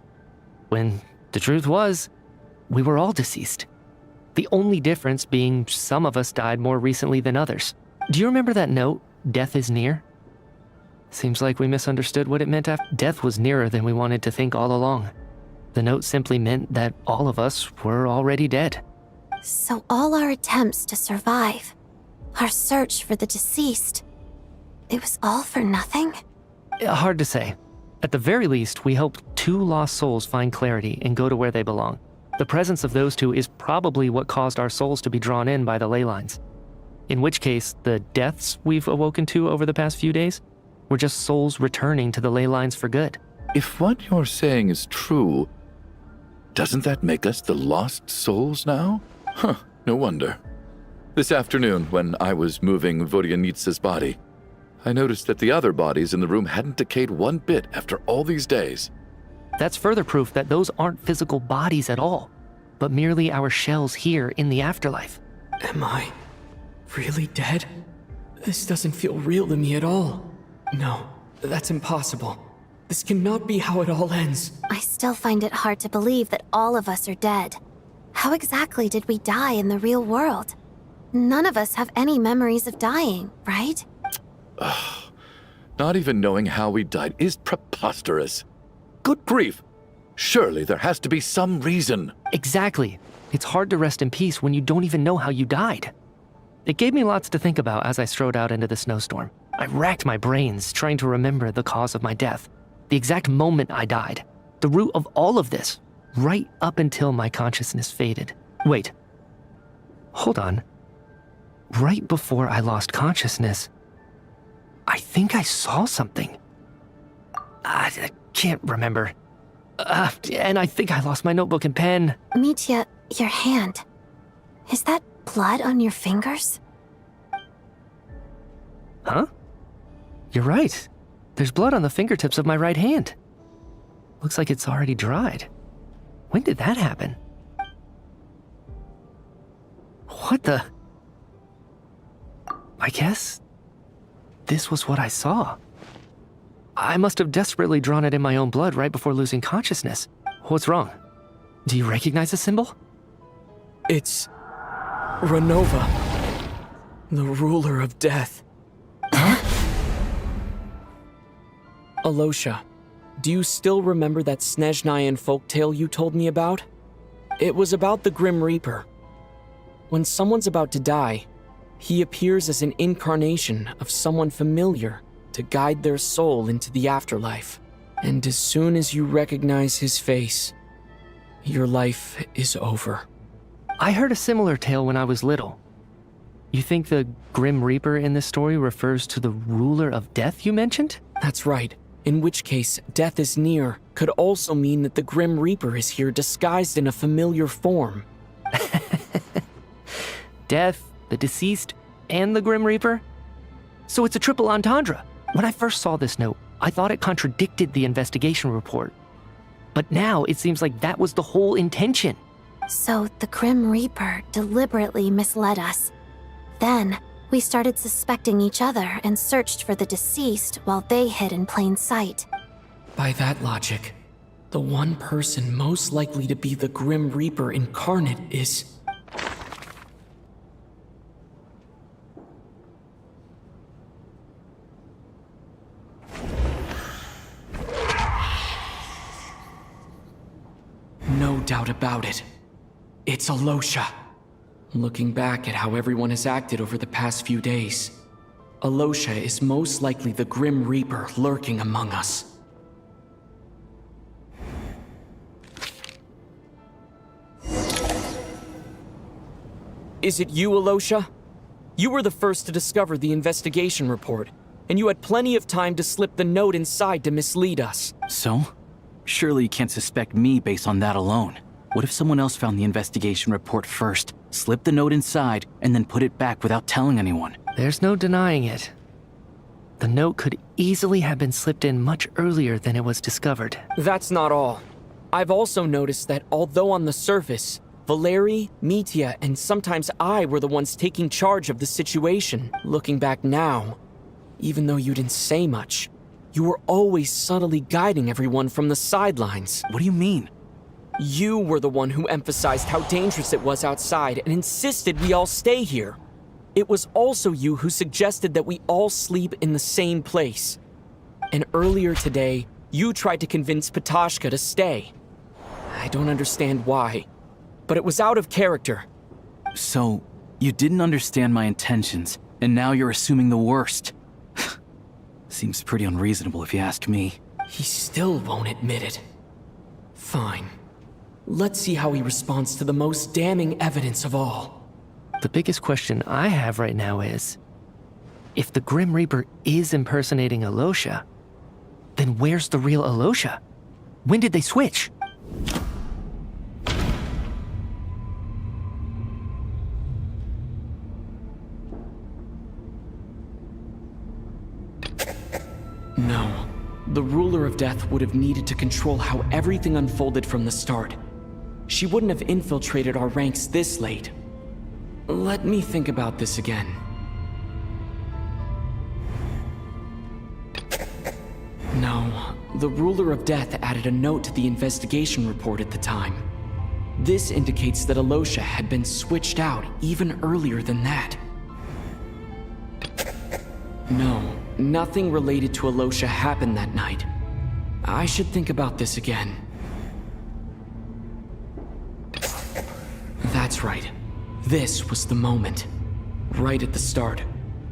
[SPEAKER 4] when the truth was, we were all deceased. The only difference being some of us died more recently than others. Do you remember that note, "Death is near"? Seems like we misunderstood what it meant after death was nearer than we wanted to think all along. The note simply meant that all of us were already dead.
[SPEAKER 6] So all our attempts to survive, our search for the deceased, it was all for nothing?
[SPEAKER 4] Hard to say. At the very least, we hope 2 lost souls find clarity and go to where they belong. The presence of those 2 is probably what caused our souls to be drawn in by the ley lines. In which case, the deaths we've awoken to over the past few days were just souls returning to the ley lines for good.
[SPEAKER 7] If what you're saying is true, doesn't that make us the lost souls now? Huh, no wonder. This afternoon, when I was moving Vodyanitsa's body, I noticed that the other bodies in the room hadn't decayed one bit after all these days.
[SPEAKER 4] That's further proof that those aren't physical bodies at all, but merely our shells here in the afterlife.
[SPEAKER 2] Am I really dead? This doesn't feel real to me at all. No, that's impossible. This cannot be how it all ends.
[SPEAKER 6] I still find it hard to believe that all of us are dead. How exactly did we die in the real world? None of us have any memories of dying, right?
[SPEAKER 7] Not even knowing how we died is preposterous. Good grief! Surely there has to be some reason.
[SPEAKER 4] Exactly. It's hard to rest in peace when you don't even know how you died. It gave me lots to think about as I strode out into the snowstorm. I racked my brains trying to remember the cause of my death, the exact moment I died, the root of all of this, right up until my consciousness faded. Wait. Hold on. Right before I lost consciousness, I think I saw something. I can't remember. And I think I lost my notebook and pen.
[SPEAKER 6] Mitya, your hand. Is that blood on your fingers?
[SPEAKER 4] Huh? You're right. There's blood on the fingertips of my right hand. Looks like it's already dried. When did that happen? What the? I guess this was what I saw. I must have desperately drawn it in my own blood right before losing consciousness. What's wrong? Do you recognize the symbol?
[SPEAKER 2] It's Renova, the ruler of death. Alosha, do you still remember that Snezhnayan folktale you told me about? It was about the Grim Reaper. When someone's about to die, he appears as an incarnation of someone familiar to guide their soul into the afterlife. And as soon as you recognize his face, your life is over.
[SPEAKER 4] I heard a similar tale when I was little. You think the Grim Reaper in this story refers to the ruler of death you mentioned?
[SPEAKER 2] That's right. In which case, death is near could also mean that the Grim Reaper is here disguised in a familiar form.
[SPEAKER 4] Death, the deceased, and the Grim Reaper? So it's a triple entendre. When I first saw this note, I thought it contradicted the investigation report. But now it seems like that was the whole intention.
[SPEAKER 6] So the Grim Reaper deliberately misled us. Then, we started suspecting each other and searched for the deceased while they hid in plain sight.
[SPEAKER 2] By that logic, The one person most likely to be the Grim Reaper incarnate is... No doubt about it. It's Alosha. Looking back at how everyone has acted over the past few days, Alosha is most likely the Grim Reaper lurking among us.
[SPEAKER 9] Is it you, Alosha? You were the first to discover the investigation report, and you had plenty of time to slip the note inside to mislead us.
[SPEAKER 5] So? Surely you can't suspect me based on that alone. What if someone else found the investigation report first, slipped the note inside, and then put it back without telling anyone?
[SPEAKER 4] There's no denying it. The note could easily have been slipped in much earlier than it was discovered.
[SPEAKER 9] That's not all. I've also noticed that although on the surface, Valeri, Mitya, and sometimes I were the ones taking charge of the situation, looking back now, even though you didn't say much, you were always subtly guiding everyone from the sidelines.
[SPEAKER 5] What do you mean?
[SPEAKER 9] You were the one who emphasized how dangerous it was outside and insisted we all stay here. It was also you who suggested that we all sleep in the same place. And earlier today, you tried to convince Patashka to stay. I don't understand why, but it was out of character.
[SPEAKER 5] So, you didn't understand my intentions, and now you're assuming the worst. Seems pretty unreasonable if you ask me.
[SPEAKER 2] He still won't admit it. Fine. Let's see how he responds to the most damning evidence of all.
[SPEAKER 4] The biggest question I have right now is, if the Grim Reaper is impersonating Alosha, then where's the real Alosha? When did they switch?
[SPEAKER 2] No. The Ruler of Death would have needed to control how everything unfolded from the start. She wouldn't have infiltrated our ranks this late. Let me think about this again. No, the Ruler of Death added a note to the investigation report at the time. This indicates that Alosha had been switched out even earlier than that. No, nothing related to Alosha happened that night. I should think about this again. That's right. This was the moment. Right at the start.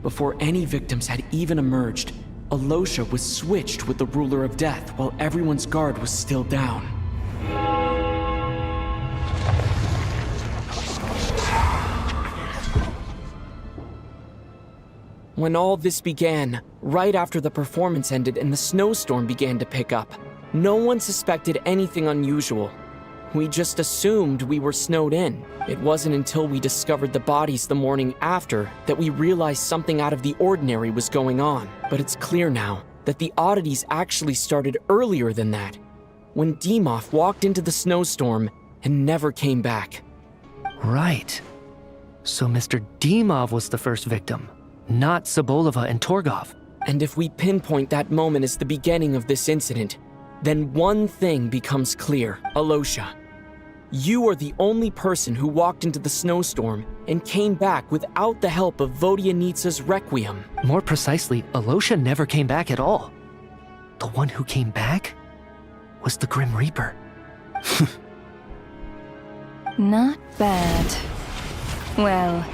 [SPEAKER 2] Before any victims had even emerged, Alosha was switched with the Ruler of Death while everyone's guard was still down.
[SPEAKER 9] When all this began, right after the performance ended and the snowstorm began to pick up, no one suspected anything unusual. We just assumed we were snowed in. It wasn't until we discovered the bodies the morning after that we realized something out of the ordinary was going on. But it's clear now that the oddities actually started earlier than that, when Dimov walked into the snowstorm and never came back.
[SPEAKER 4] Right. So Mr. Dimov was the first victim, not Sobolova and Torgov.
[SPEAKER 9] And if we pinpoint that moment as the beginning of this incident, then one thing becomes clear. Alosha, you are the only person who walked into the snowstorm and came back without the help of Vodyanitsa's Requiem.
[SPEAKER 4] More precisely, Alosha never came back at all. The one who came back was the Grim Reaper.
[SPEAKER 10] Not bad. Well,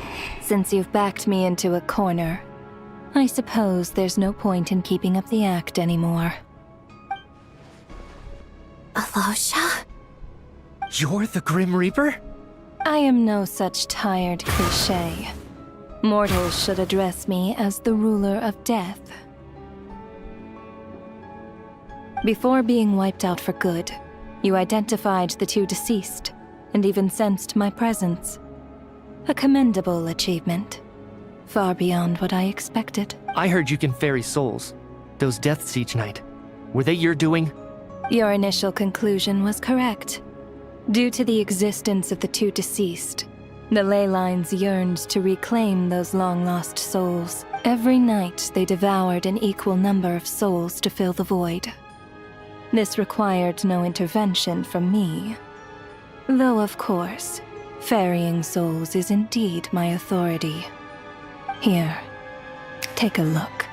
[SPEAKER 10] since you've backed me into a corner, I suppose there's no point in keeping up the act anymore.
[SPEAKER 6] Alosha?
[SPEAKER 4] You're the Grim Reaper?
[SPEAKER 10] I am no such tired cliché. Mortals should address me as the Ruler of Death. Before being wiped out for good, you identified the two deceased, and even sensed my presence. A commendable achievement. Far beyond what I expected.
[SPEAKER 4] I heard you can ferry souls. Those deaths each night. Were they your doing?
[SPEAKER 10] Your initial conclusion was correct. Due to the existence of the two deceased, the ley lines yearned to reclaim those long-lost souls. Every night, they devoured an equal number of souls to fill the void. This required no intervention from me. Though, of course, ferrying souls is indeed my authority. Here, take a look.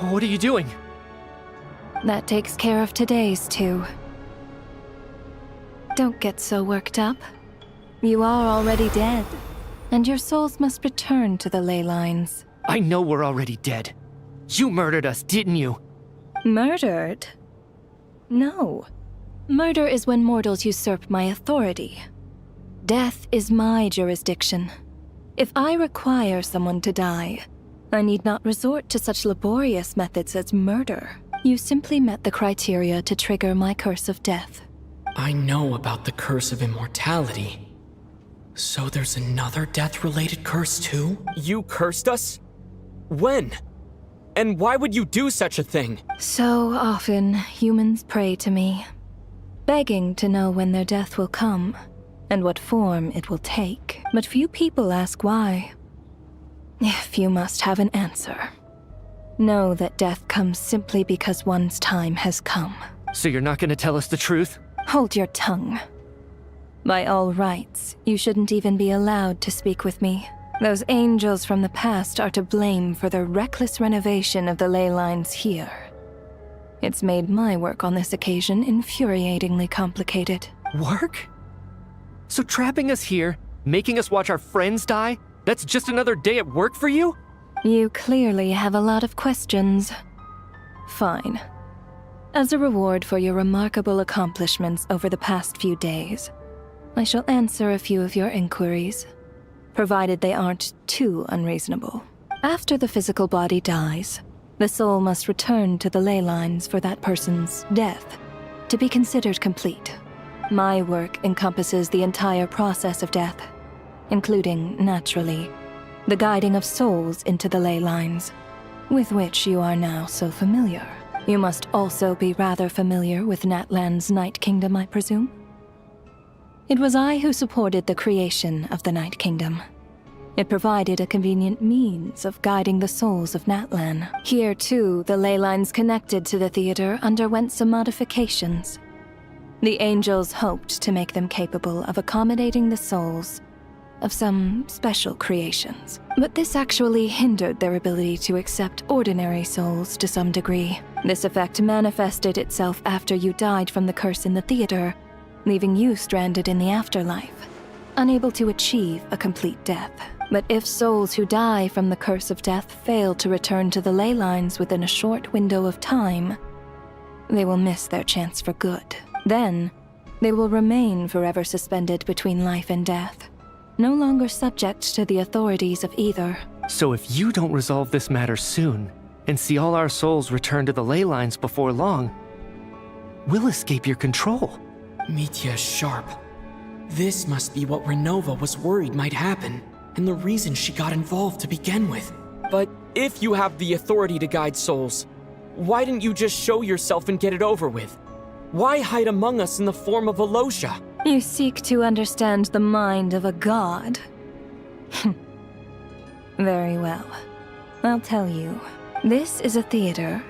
[SPEAKER 4] What are you doing?
[SPEAKER 10] That takes care of today's too. Don't get so worked up. You are already dead, and your souls must return to the ley lines.
[SPEAKER 4] I know we're already dead. You murdered us, didn't you?
[SPEAKER 10] Murdered? No. Murder is when mortals usurp my authority. Death is my jurisdiction. If I require someone to die, I need not resort to such laborious methods as murder. You simply met the criteria to trigger my curse of death.
[SPEAKER 2] I know about the curse of immortality. So there's another death-related curse too? You cursed us? When? And why would you do such a thing?
[SPEAKER 10] So often, humans pray to me, begging to know when their death will come, and what form it will take. But few people ask why. If you must have an answer, know that death comes simply because one's time has come.
[SPEAKER 4] So you're not gonna tell us the truth?
[SPEAKER 10] Hold your tongue. By all rights, you shouldn't even be allowed to speak with me. Those angels from the past are to blame for the reckless renovation of the ley lines here. It's made my work on this occasion infuriatingly complicated.
[SPEAKER 4] Work? So trapping us here, making us watch our friends die, that's just another day at work for you?
[SPEAKER 10] You clearly have a lot of questions. Fine. As a reward for your remarkable accomplishments over the past few days, I shall answer a few of your inquiries, provided they aren't too unreasonable. After the physical body dies, the soul must return to the ley lines for that person's death to be considered complete. My work encompasses the entire process of death, including, naturally, the guiding of souls into the ley lines, with which you are now so familiar. You must also be rather familiar with Natlan's Night Kingdom, I presume? It was I who supported the creation of the Night Kingdom. It provided a convenient means of guiding the souls of Natlan. Here, too, the ley lines connected to the theater underwent some modifications. The angels hoped to make them capable of accommodating the souls of some special creations. But this actually hindered their ability to accept ordinary souls to some degree. This effect manifested itself after you died from the curse in the theater, leaving you stranded in the afterlife, unable to achieve a complete death. But if souls who die from the curse of death fail to return to the ley lines within a short window of time, they will miss their chance for good. Then, they will remain forever suspended between life and death, no longer subject to the authorities of either.
[SPEAKER 4] So if you don't resolve this matter soon, and see all our souls return to the ley lines before long, we'll escape your control.
[SPEAKER 2] Mitya is sharp. This must be what Renova was worried might happen, and the reason she got involved to begin with. But if you have the authority to guide souls, why didn't you just show yourself and get it over with? Why hide among us in the form of Alosha?
[SPEAKER 10] You seek to understand the mind of a god. Very well. I'll tell you. This is a theater,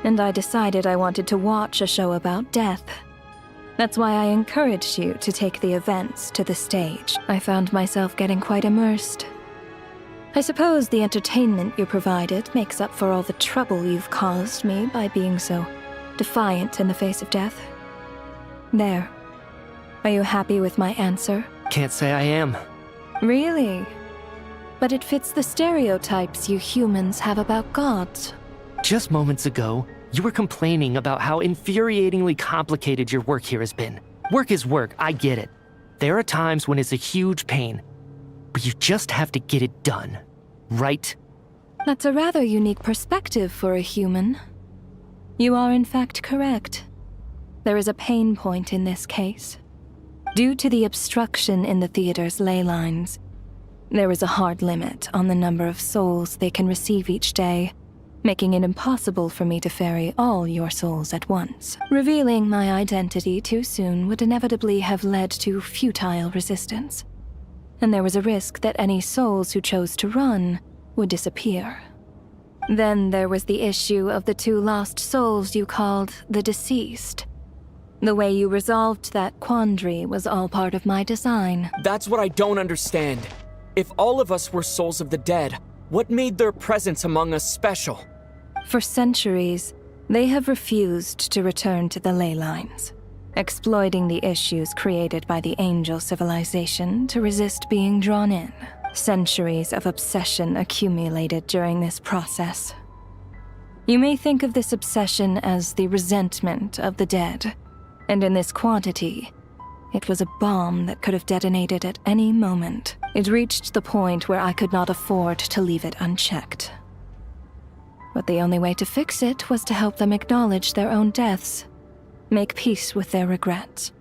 [SPEAKER 10] and I decided I wanted to watch a show about death. That's why I encouraged you to take the events to the stage. I found myself getting quite immersed. I suppose the entertainment you provided makes up for all the trouble you've caused me by being so defiant in the face of death. There. Are you happy with my answer?
[SPEAKER 4] Can't say I am.
[SPEAKER 10] Really? But it fits the stereotypes you humans have about gods.
[SPEAKER 4] Just moments ago, you were complaining about how infuriatingly complicated your work here has been. Work is work, I get it. There are times when it's a huge pain, but you just have to get it done, right?
[SPEAKER 10] That's a rather unique perspective for a human. You are in fact correct. There is a pain point in this case. Due to the obstruction in the theater's ley lines, there is a hard limit on the number of souls they can receive each day, making it impossible for me to ferry all your souls at once. Revealing my identity too soon would inevitably have led to futile resistance. and there was a risk that any souls who chose to run would disappear. Then there was the issue of the 2 lost souls you called the deceased. The way you resolved that quandary was all part of my design.
[SPEAKER 9] That's what I don't understand. If all of us were souls of the dead, what made their presence among us special?
[SPEAKER 10] For centuries, they have refused to return to the ley lines, exploiting the issues created by the angel civilization to resist being drawn in. Centuries of obsession accumulated during this process. You may think of this obsession as the resentment of the dead, and in this quantity, it was a bomb that could have detonated at any moment. It reached the point where I could not afford to leave it unchecked. But the only way to fix it was to help them acknowledge their own deaths, make peace with their regrets,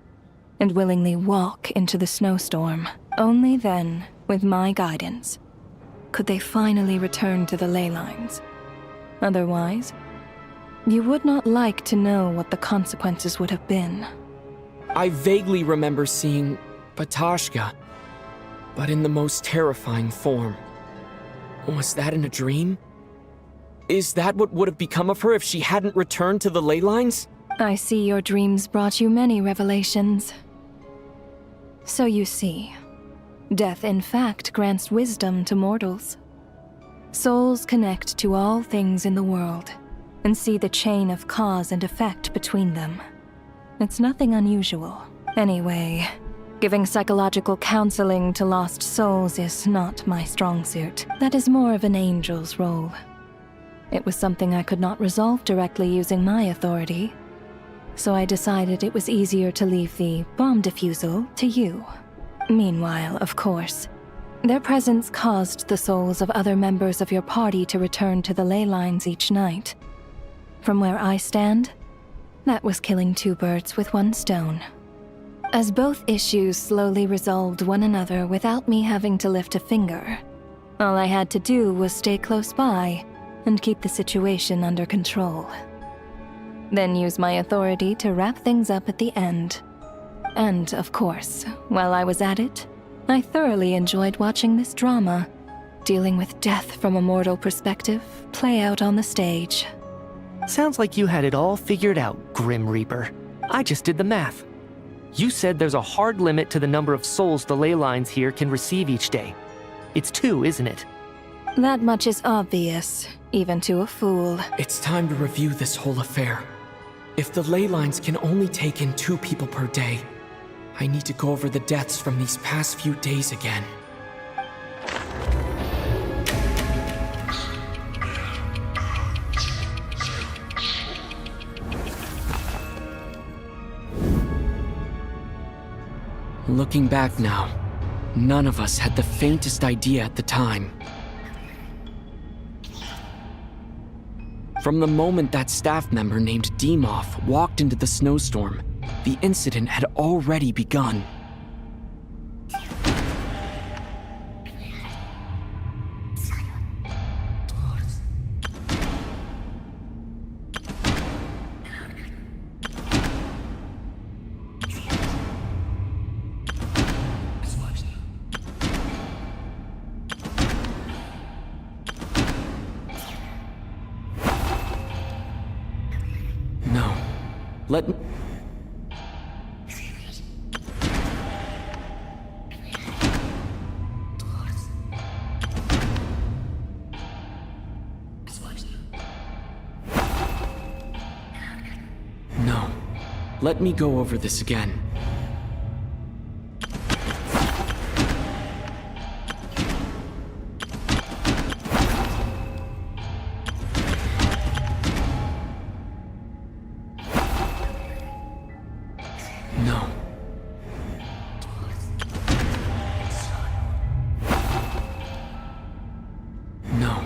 [SPEAKER 10] and willingly walk into the snowstorm. Only then, with my guidance, could they finally return to the ley lines. Otherwise, you would not like to know what the consequences would have been.
[SPEAKER 9] I vaguely remember seeing Batashka, but in the most terrifying form. Was that in a dream? Is that what would have become of her if she hadn't returned to the ley lines?
[SPEAKER 10] I see your dreams brought you many revelations. So you see, death in fact grants wisdom to mortals. Souls connect to all things in the world and see the chain of cause and effect between them. It's nothing unusual. Anyway, giving psychological counseling to lost souls is not my strong suit. That is more of an angel's role. It was something I could not resolve directly using my authority, so I decided it was easier to leave the bomb defusal to you. Meanwhile, of course, their presence caused the souls of other members of your party to return to the ley lines each night. From where I stand, that was killing 2 birds with 1 stone. As both issues slowly resolved one another without me having to lift a finger, all I had to do was stay close by and keep the situation under control. Then use my authority to wrap things up at the end. And, of course, while I was at it, I thoroughly enjoyed watching this drama, dealing with death from a mortal perspective, play out on the stage.
[SPEAKER 4] Sounds like you had it all figured out, Grim Reaper. I just did the math. You said there's a hard limit to the number of souls the ley lines here can receive each day. It's 2, isn't it?
[SPEAKER 10] That much is obvious, even to a fool.
[SPEAKER 9] It's time to review this whole affair. If the ley lines can only take in 2 people per day, I need to go over the deaths from these past few days again. Looking back now, none of us had the faintest idea at the time. From the moment that staff member named Demoff walked into the snowstorm, the incident had already begun. No. Let me... No. Let me go over this again. No. No.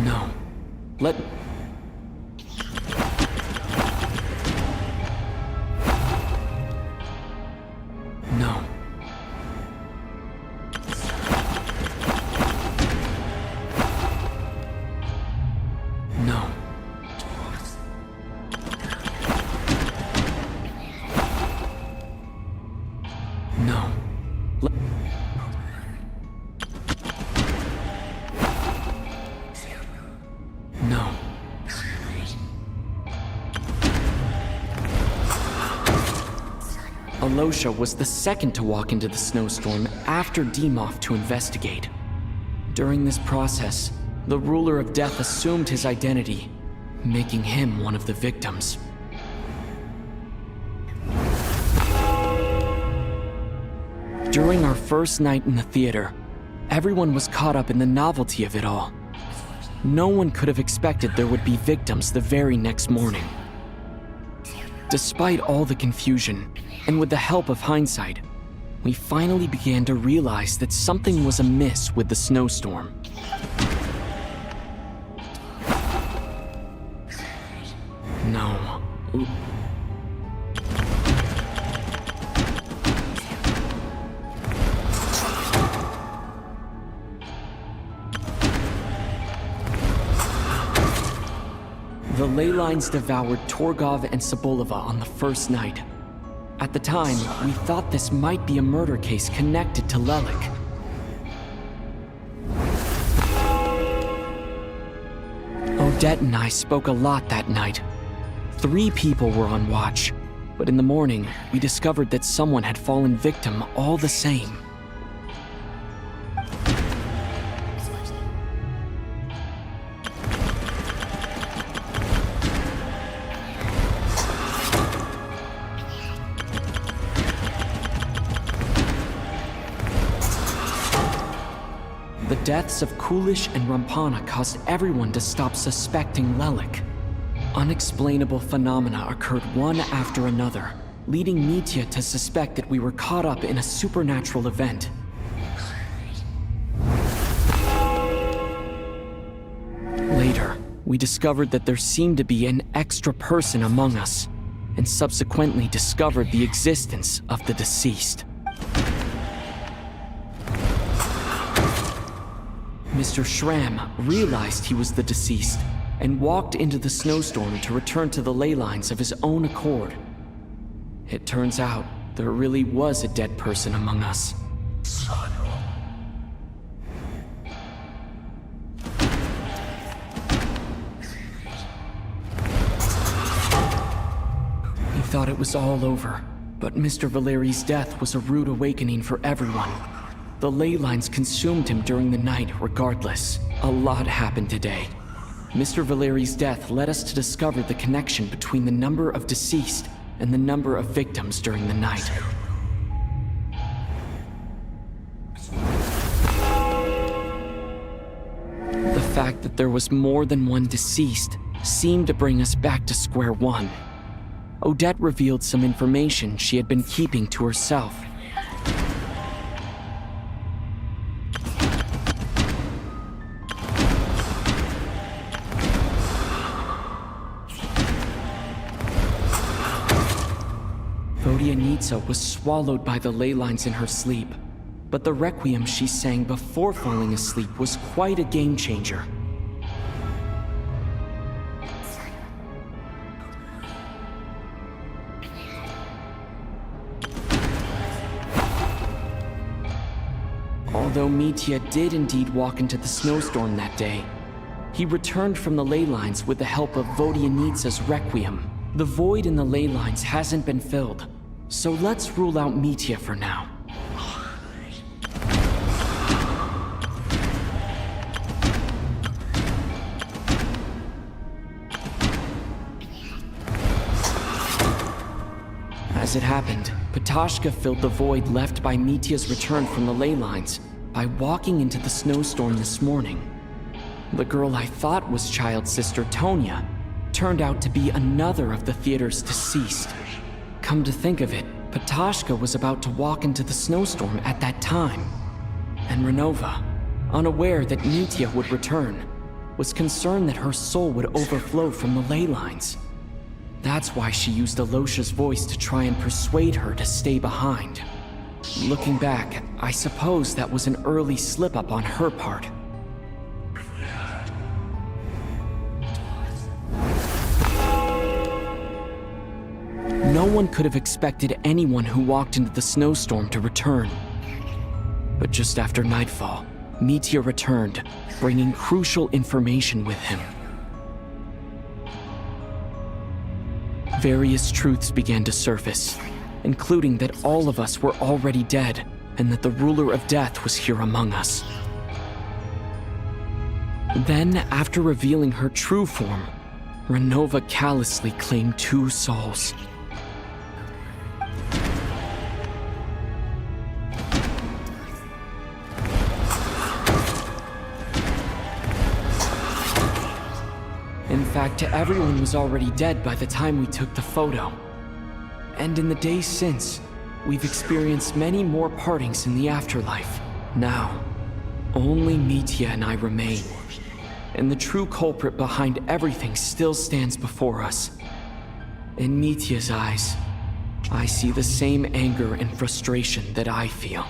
[SPEAKER 9] No. Let...
[SPEAKER 2] No. Alosha was the second to walk into the snowstorm after Demoff to investigate. During this process, the ruler of death assumed his identity, making him one of the victims. During our first night in the theater, everyone was caught up in the novelty of it all. No one could have expected there would be victims the very next morning. Despite all the confusion, and with the help of hindsight, we finally began to realize that something was amiss with the snowstorm. No. The ley lines devoured Torgov and Sobolova on the first night. At the time, we thought this might be a murder case connected to Lelik. Odette and I spoke a lot that night. 3 people were on watch, but in the morning, we discovered that someone had fallen victim all the same. The deaths of Kulish and Rampana caused everyone to stop suspecting Lelik. Unexplainable phenomena occurred one after another, leading Mitya to suspect that we were caught up in a supernatural event. Later, we discovered that there seemed to be an extra person among us, and subsequently discovered the existence of the deceased. Mr. Schramm realized he was the deceased and walked into the snowstorm to return to the ley lines of his own accord. It turns out there really was a dead person among us. We thought it was all over, but Mr. Valeri's death was a rude awakening for everyone. The ley lines consumed him during the night regardless. A lot happened today. Mr. Valeri's death led us to discover the connection between the number of deceased and the number of victims during the night. The fact that there was more than one deceased seemed to bring us back to square one. Odette revealed some information she had been keeping to herself. Vodyanitsa was swallowed by the ley lines in her sleep, but the requiem she sang before falling asleep was quite a game changer. Although Mitya did indeed walk into the snowstorm that day, he returned from the ley lines with the help of Vodyanitsa's requiem. The void in the ley lines hasn't been filled, so let's rule out Mitya for now. As it happened, Patashka filled the void left by Mitya's return from the ley lines by walking into the snowstorm this morning. The girl I thought was child sister Tonya turned out to be another of the theater's deceased. Come to think of it, Patashka was about to walk into the snowstorm at that time. And Renova, unaware that Mitya would return, was concerned that her soul would overflow from the ley lines. That's why she used Alosha's voice to try and persuade her to stay behind. Looking back, I suppose that was an early slip-up on her part. No one could have expected anyone who walked into the snowstorm to return. But just after nightfall, Mitya returned, bringing crucial information with him. Various truths began to surface, including that all of us were already dead, and that the ruler of death was here among us. Then, after revealing her true form, Renova callously claimed 2 souls. In fact, everyone was already dead by the time we took the photo. And in the days since, we've experienced many more partings in the afterlife. Now, only Mitya and I remain. And the true culprit behind everything still stands before us. In Mitya's eyes, I see the same anger and frustration that I feel.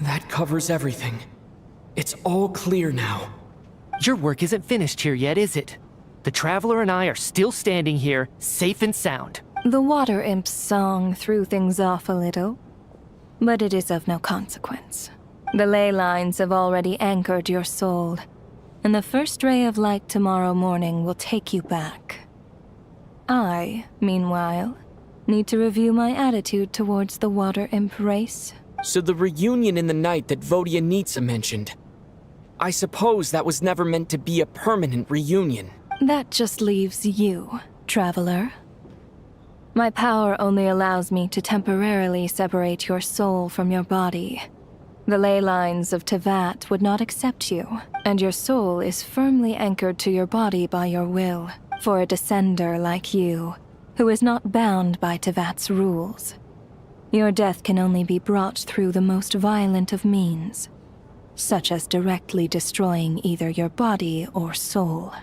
[SPEAKER 2] That covers everything. It's all clear now.
[SPEAKER 4] Your work isn't finished here yet, is it? The Traveler and I are still standing here, safe and sound.
[SPEAKER 10] The Water Imp's song threw things off a little, but it is of no consequence. The ley lines have already anchored your soul, and the first ray of light tomorrow morning will take you back. I, meanwhile, need to review my attitude towards the Water Imp race.
[SPEAKER 2] So the reunion in the night that Vodyanitsa mentioned, I suppose that was never meant to be a permanent reunion.
[SPEAKER 10] That just leaves you, Traveler. My power only allows me to temporarily separate your soul from your body. The ley lines of Tevat would not accept you, and your soul is firmly anchored to your body by your will, for a descender like you, who is not bound by Tevat's rules. Your death can only be brought through the most violent of means, such as directly destroying either your body or soul.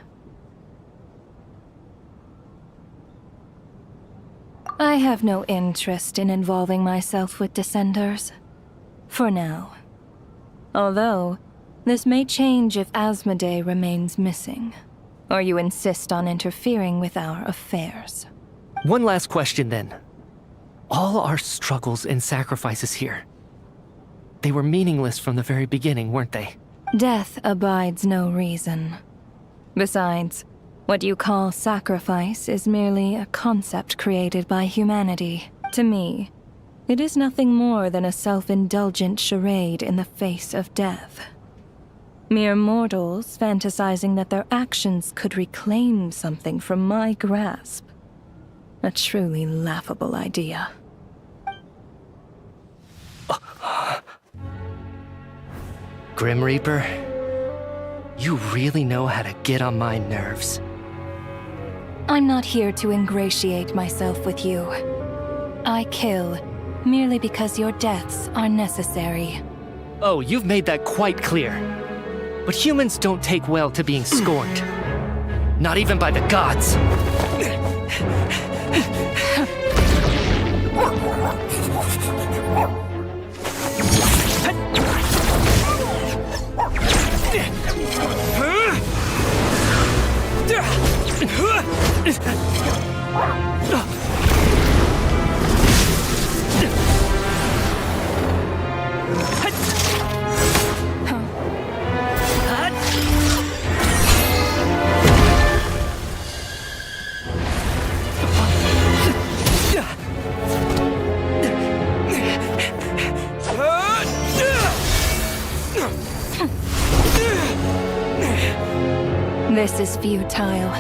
[SPEAKER 10] I have no interest in involving myself with Descenders. For now. Although, this may change if Asmodee remains missing, or you insist on interfering with our affairs.
[SPEAKER 4] One last question then. All our struggles and sacrifices here, they were meaningless from the very beginning, weren't they?
[SPEAKER 10] Death abides no reason. Besides, what you call sacrifice is merely a concept created by humanity. To me, it is nothing more than a self-indulgent charade in the face of death. Mere mortals fantasizing that their actions could reclaim something from my grasp. A truly laughable idea.
[SPEAKER 4] Grim Reaper, you really know how to get on my nerves.
[SPEAKER 10] I'm not here to ingratiate myself with you. I kill merely because your deaths are necessary.
[SPEAKER 4] Oh, you've made that quite clear. But humans don't take well to being scorned. Not even by the gods.
[SPEAKER 10] This is futile.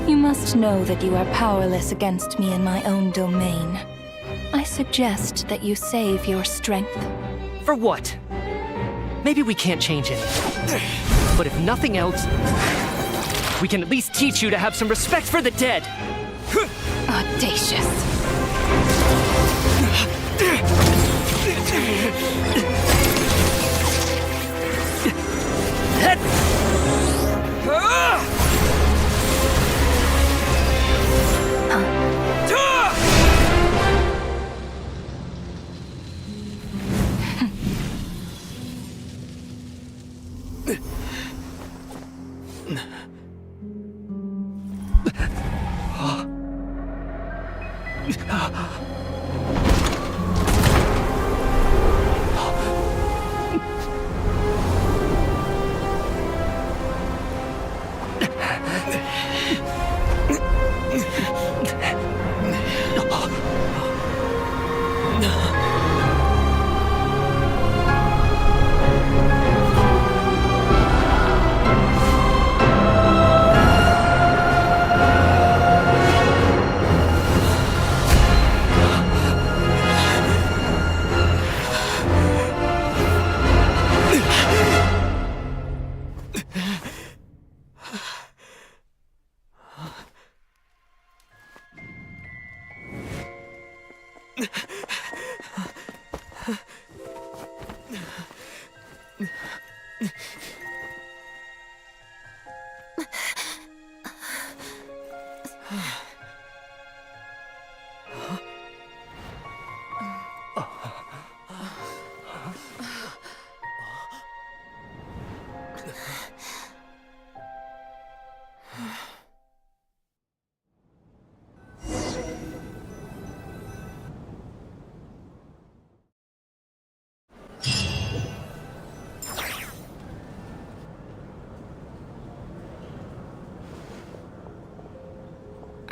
[SPEAKER 10] You must know that you are powerless against me in my own domain. I suggest that you save your strength.
[SPEAKER 4] For what? Maybe we can't change it. But if nothing else, we can at least teach you to have some respect for the dead.
[SPEAKER 10] Audacious.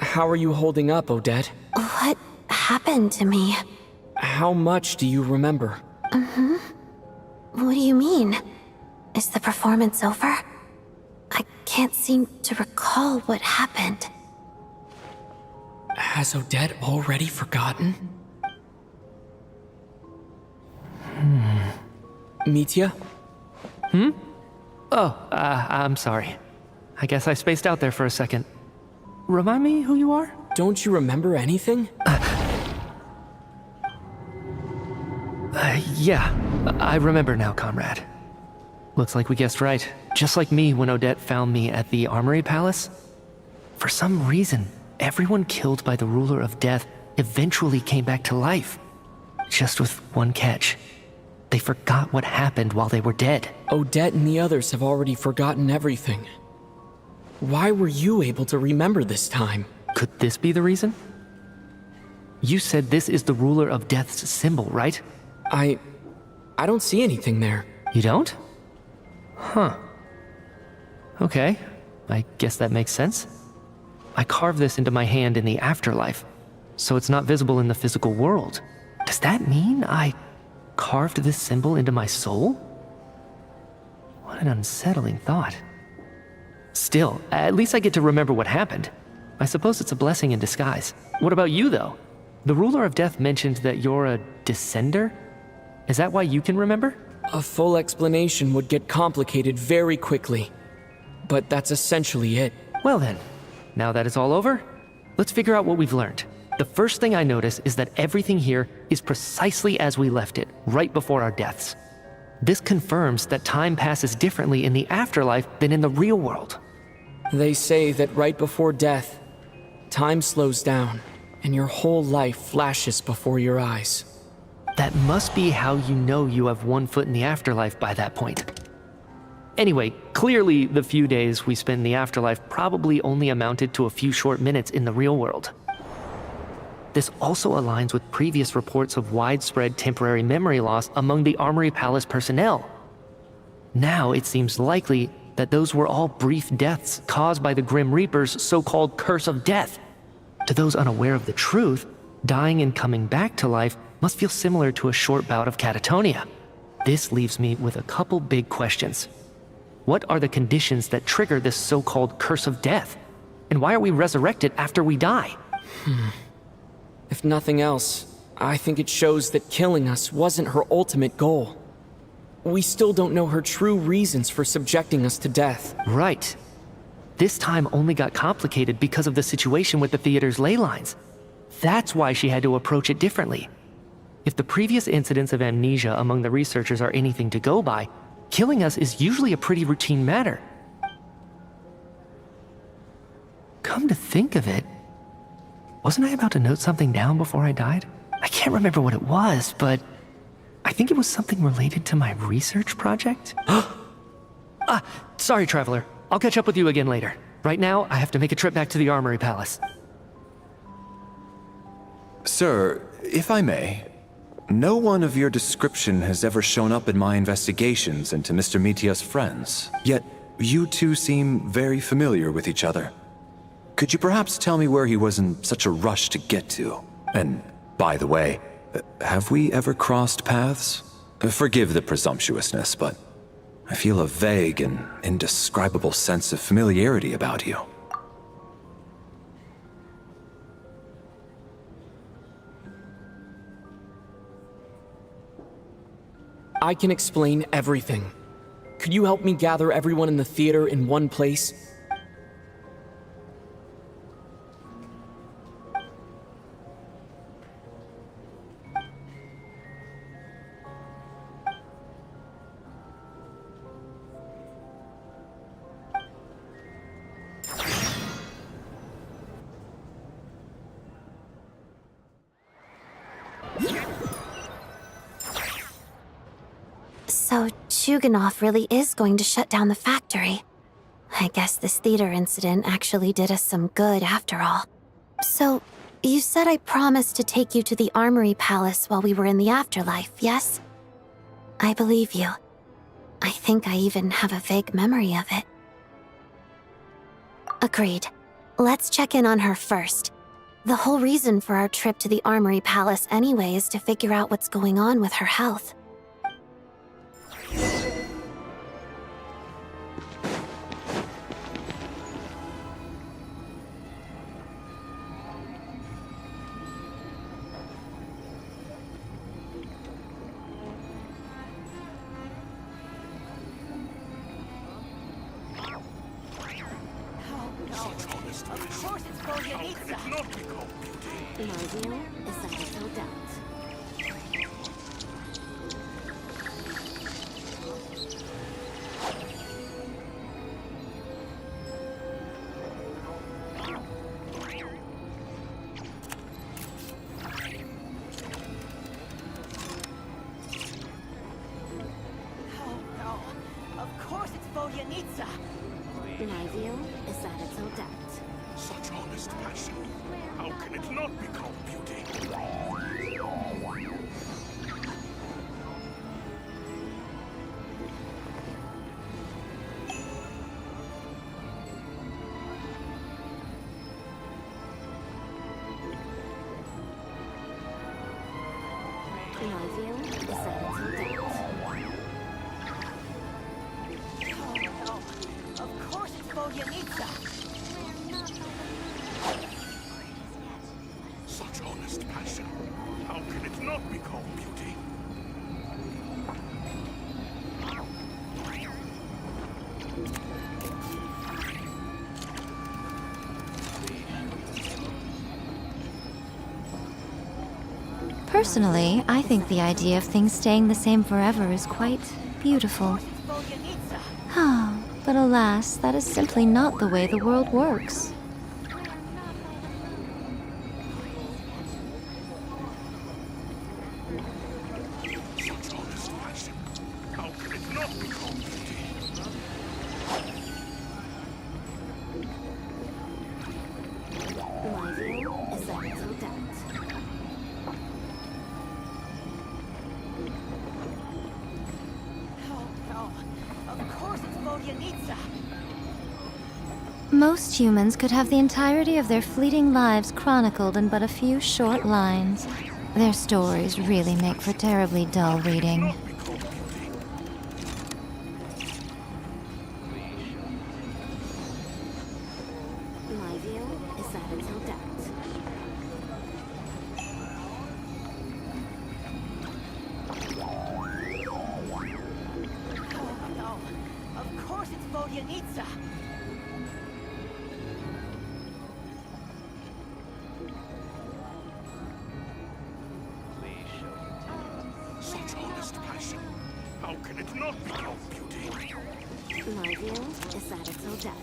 [SPEAKER 9] How are you holding up, Odette?
[SPEAKER 6] What happened to me?
[SPEAKER 9] How much do you remember?
[SPEAKER 6] What do you mean? Is the performance over? I can't seem to recall what happened.
[SPEAKER 9] Has Odette already forgotten? Mitya?
[SPEAKER 4] I'm sorry. I guess I spaced out there for a second. Remind me who you are?
[SPEAKER 9] Don't you remember anything?
[SPEAKER 4] Yeah, I remember now, comrade. Looks like we guessed right. Just like me when Odette found me at the Armory Palace. For some reason, everyone killed by the Ruler of Death eventually came back to life. Just with one catch. They forgot what happened while they were dead.
[SPEAKER 9] Odette and the others have already forgotten everything. Why were you able to remember this time?
[SPEAKER 4] Could this be the reason? You said this is the Ruler of Death's symbol, right?
[SPEAKER 9] I don't see anything there.
[SPEAKER 4] You don't? Huh. Okay, I guess that makes sense. I carved this into my hand in the afterlife, so it's not visible in the physical world. Does that mean I carved this symbol into my soul? What an unsettling thought. Still, at least I get to remember what happened. I suppose it's a blessing in disguise. What about you, though? The Ruler of Death mentioned that you're a descender? Is that why you can remember?
[SPEAKER 9] A full explanation would get complicated very quickly. But that's essentially it.
[SPEAKER 4] Well then, now that it's all over, let's figure out what we've learned. The first thing I notice is that everything here is precisely as we left it, right before our deaths. This confirms that time passes differently in the afterlife than in the real world.
[SPEAKER 9] They say that right before death, time slows down, and your whole life flashes before your eyes.
[SPEAKER 4] That must be how you know you have one foot in the afterlife by that point. Anyway, clearly the few days we spend in the afterlife probably only amounted to a few short minutes in the real world. This also aligns with previous reports of widespread temporary memory loss among the Armory Palace personnel. Now it seems likely that those were all brief deaths caused by the Grim Reaper's so-called curse of death. To those unaware of the truth, dying and coming back to life must feel similar to a short bout of catatonia. This leaves me with a couple big questions. What are the conditions that trigger this so-called curse of death? And why are we resurrected after we die?
[SPEAKER 9] If nothing else, I think it shows that killing us wasn't her ultimate goal. We still don't know her true reasons for subjecting us to death.
[SPEAKER 4] Right. This time only got complicated because of the situation with the theater's ley lines. That's why she had to approach it differently. If the previous incidents of amnesia among the researchers are anything to go by, killing us is usually a pretty routine matter. Come to think of it, wasn't I about to note something down before I died? I can't remember what it was, but I think it was something related to my research project. Sorry, Traveler. I'll catch up with you again later. Right now, I have to make a trip back to the Armory Palace.
[SPEAKER 3] Sir, if I may, no one of your description has ever shown up in my investigations into Mr. Mitia's friends. Yet, you two seem very familiar with each other. Could you perhaps tell me where he was in such a rush to get to? And, by the way, have we ever crossed paths? Forgive the presumptuousness, but I feel a vague and indescribable sense of familiarity about you.
[SPEAKER 9] I can explain everything. Could you help me gather everyone in the theater in one place?
[SPEAKER 6] So, Chuganov really is going to shut down the factory. I guess this theater incident actually did us some good after all. So, you said I promised to take you to the Armory Palace while we were in the afterlife, yes? I believe you. I think I even have a vague memory of it. Agreed. Let's check in on her first. The whole reason for our trip to the Armory Palace anyway is to figure out what's going on with her health.
[SPEAKER 11] My view is that it's all doubt.
[SPEAKER 12] Such honest passion. How can it not be called beauty?
[SPEAKER 11] My view is that it's all doubt.
[SPEAKER 13] Of course it's Volyanitsa!
[SPEAKER 12] Such honest passion. How can it not be called beauty?
[SPEAKER 14] Personally, I think the idea of things staying the same forever is quite beautiful. But alas, that is simply not the way the world works.
[SPEAKER 12] Such honest passion. How can it not be called beauty?
[SPEAKER 11] My view is that it's all doubt.
[SPEAKER 14] Most humans could have the entirety of their fleeting lives chronicled in but a few short lines. Their stories really make for terribly dull reading.
[SPEAKER 11] My view is that it's all doubt.
[SPEAKER 13] Of course it's Volyanitsa!
[SPEAKER 12] Such honest passion. How can it not be called beauty?
[SPEAKER 11] My view is that it's all doubt.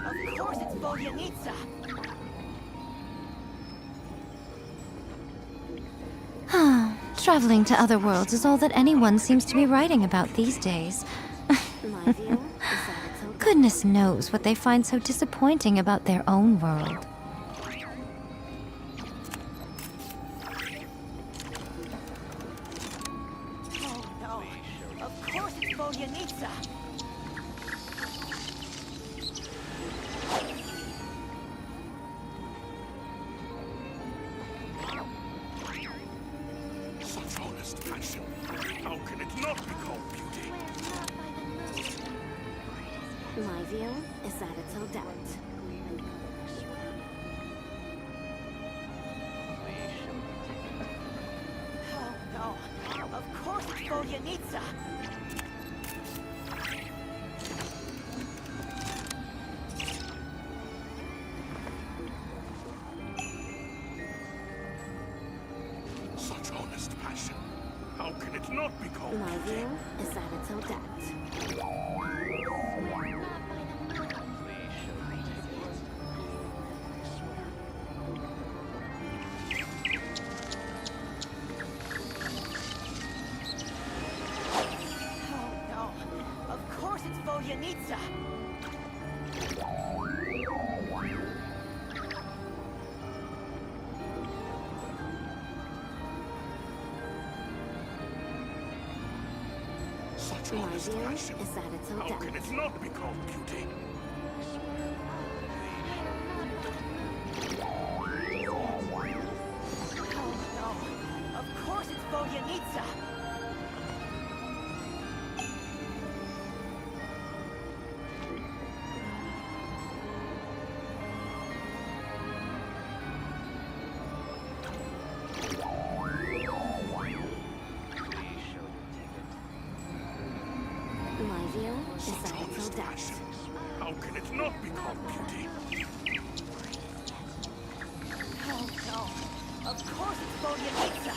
[SPEAKER 13] Of course it's Volyanitsa!
[SPEAKER 14] Traveling to other worlds is all that anyone seems to be writing about these days.
[SPEAKER 11] My view is that it's okay.
[SPEAKER 14] Goodness knows what they find so disappointing about their own world.
[SPEAKER 13] Oh no. Of course it's Vodyanitsa.
[SPEAKER 12] Such honest passion. How can it not be called beauty?
[SPEAKER 11] My view is that it's Odette.
[SPEAKER 13] Oh no. Of course it's Vodyanitsa.
[SPEAKER 12] Such honest passion. How can it not be called
[SPEAKER 11] My
[SPEAKER 12] beauty?
[SPEAKER 11] view is that it's Odette.
[SPEAKER 13] Oh no. Of course it's Vodyanitsa.
[SPEAKER 12] Such
[SPEAKER 11] My
[SPEAKER 12] honest
[SPEAKER 11] view
[SPEAKER 12] passion.
[SPEAKER 11] is that it's
[SPEAKER 12] How can
[SPEAKER 11] Odette.
[SPEAKER 12] it not be called beauty?
[SPEAKER 13] Oh no. Of course it's Vodyanitsa.
[SPEAKER 11] My view is
[SPEAKER 12] Such
[SPEAKER 11] that it's
[SPEAKER 12] honest
[SPEAKER 11] Odette.
[SPEAKER 12] passion. How can it not be called beauty?
[SPEAKER 13] Oh no. Of course it's Vodyanitsa.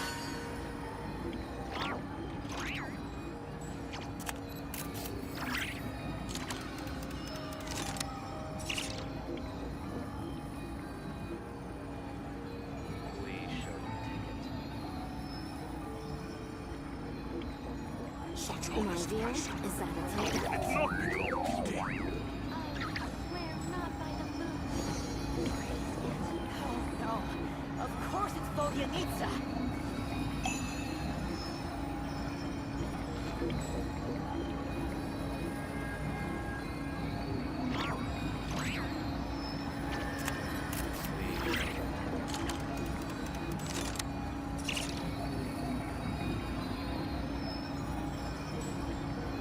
[SPEAKER 12] Such
[SPEAKER 11] My
[SPEAKER 12] honest
[SPEAKER 11] view
[SPEAKER 12] passion.
[SPEAKER 11] is that it's
[SPEAKER 12] How
[SPEAKER 11] Odette.
[SPEAKER 12] can it not be called beauty?
[SPEAKER 13] Oh no. Of course it's Vodyanitsa.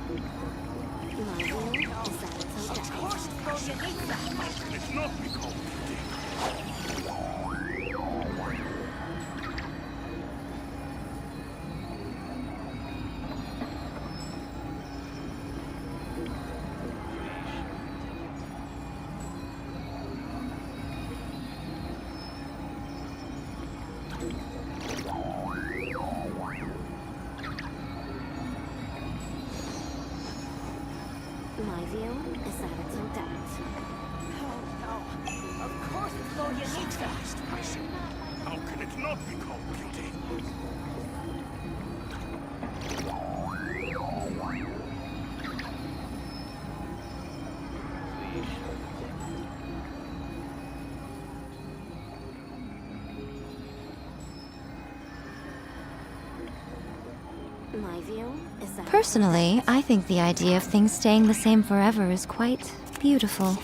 [SPEAKER 11] My view is that it's
[SPEAKER 12] Such
[SPEAKER 11] Odette.
[SPEAKER 12] honest passion. How can it not be called beauty?
[SPEAKER 11] My view is that it's Odette.
[SPEAKER 13] Oh no. Of course it's Vodyanitsa.
[SPEAKER 12] Honest passion. How can it not be called beauty?
[SPEAKER 11] My view is that
[SPEAKER 14] Personally, I think the idea of things staying the same forever is quite beautiful.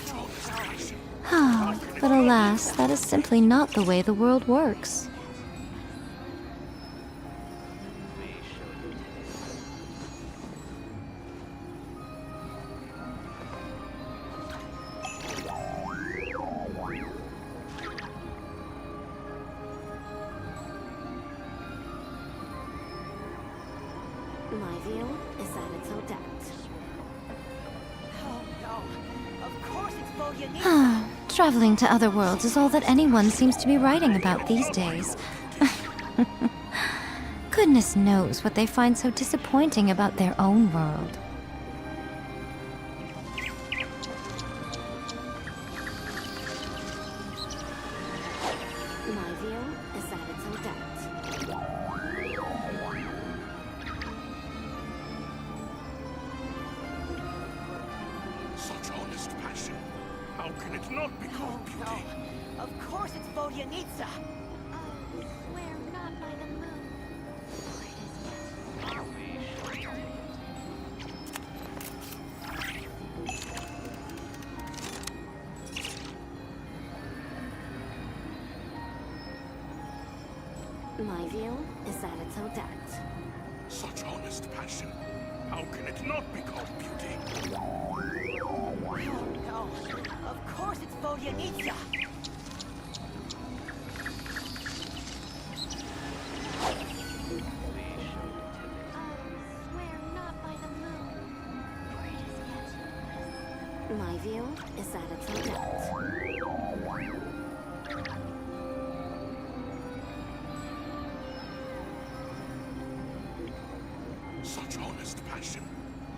[SPEAKER 14] But alas, that is simply not the way the world works.
[SPEAKER 11] My view is that it's Odette.
[SPEAKER 13] Oh no. Of course it's Vodyanitsa.
[SPEAKER 14] Traveling to other worlds is all that anyone seems to be writing about these days. Goodness knows what they find so disappointing about their own world.
[SPEAKER 11] My view is that it's Odette.
[SPEAKER 12] How can it not be called beauty?
[SPEAKER 13] No, of course it's Vodyanitsa.
[SPEAKER 11] Swear not by the moon. For it is yet. My view is that it's Odette.
[SPEAKER 12] Such honest passion. How can it not be called beauty?
[SPEAKER 13] No, of course it's Vodyanitsa.
[SPEAKER 11] Swear not by the moon. For it is yet.
[SPEAKER 6] My view is that it's Odette.
[SPEAKER 12] Such honest passion.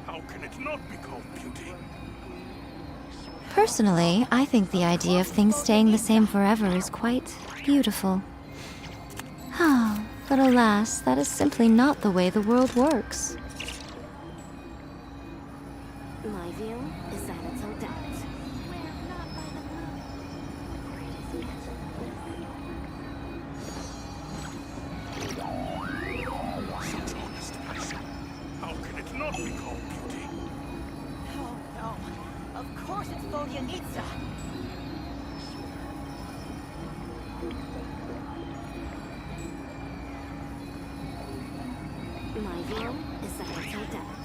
[SPEAKER 12] How can it not be called beauty?
[SPEAKER 14] Personally, I think the idea of things staying the same forever is quite beautiful. But alas, that is simply not the way the world works.
[SPEAKER 6] My view is that it's Odette.
[SPEAKER 11] Swear not by the moon. For it is yet.
[SPEAKER 12] Such honest passion. How can it not be called beauty?
[SPEAKER 13] No, of course it's Vodyanitsa.
[SPEAKER 6] My view is that it's Odette.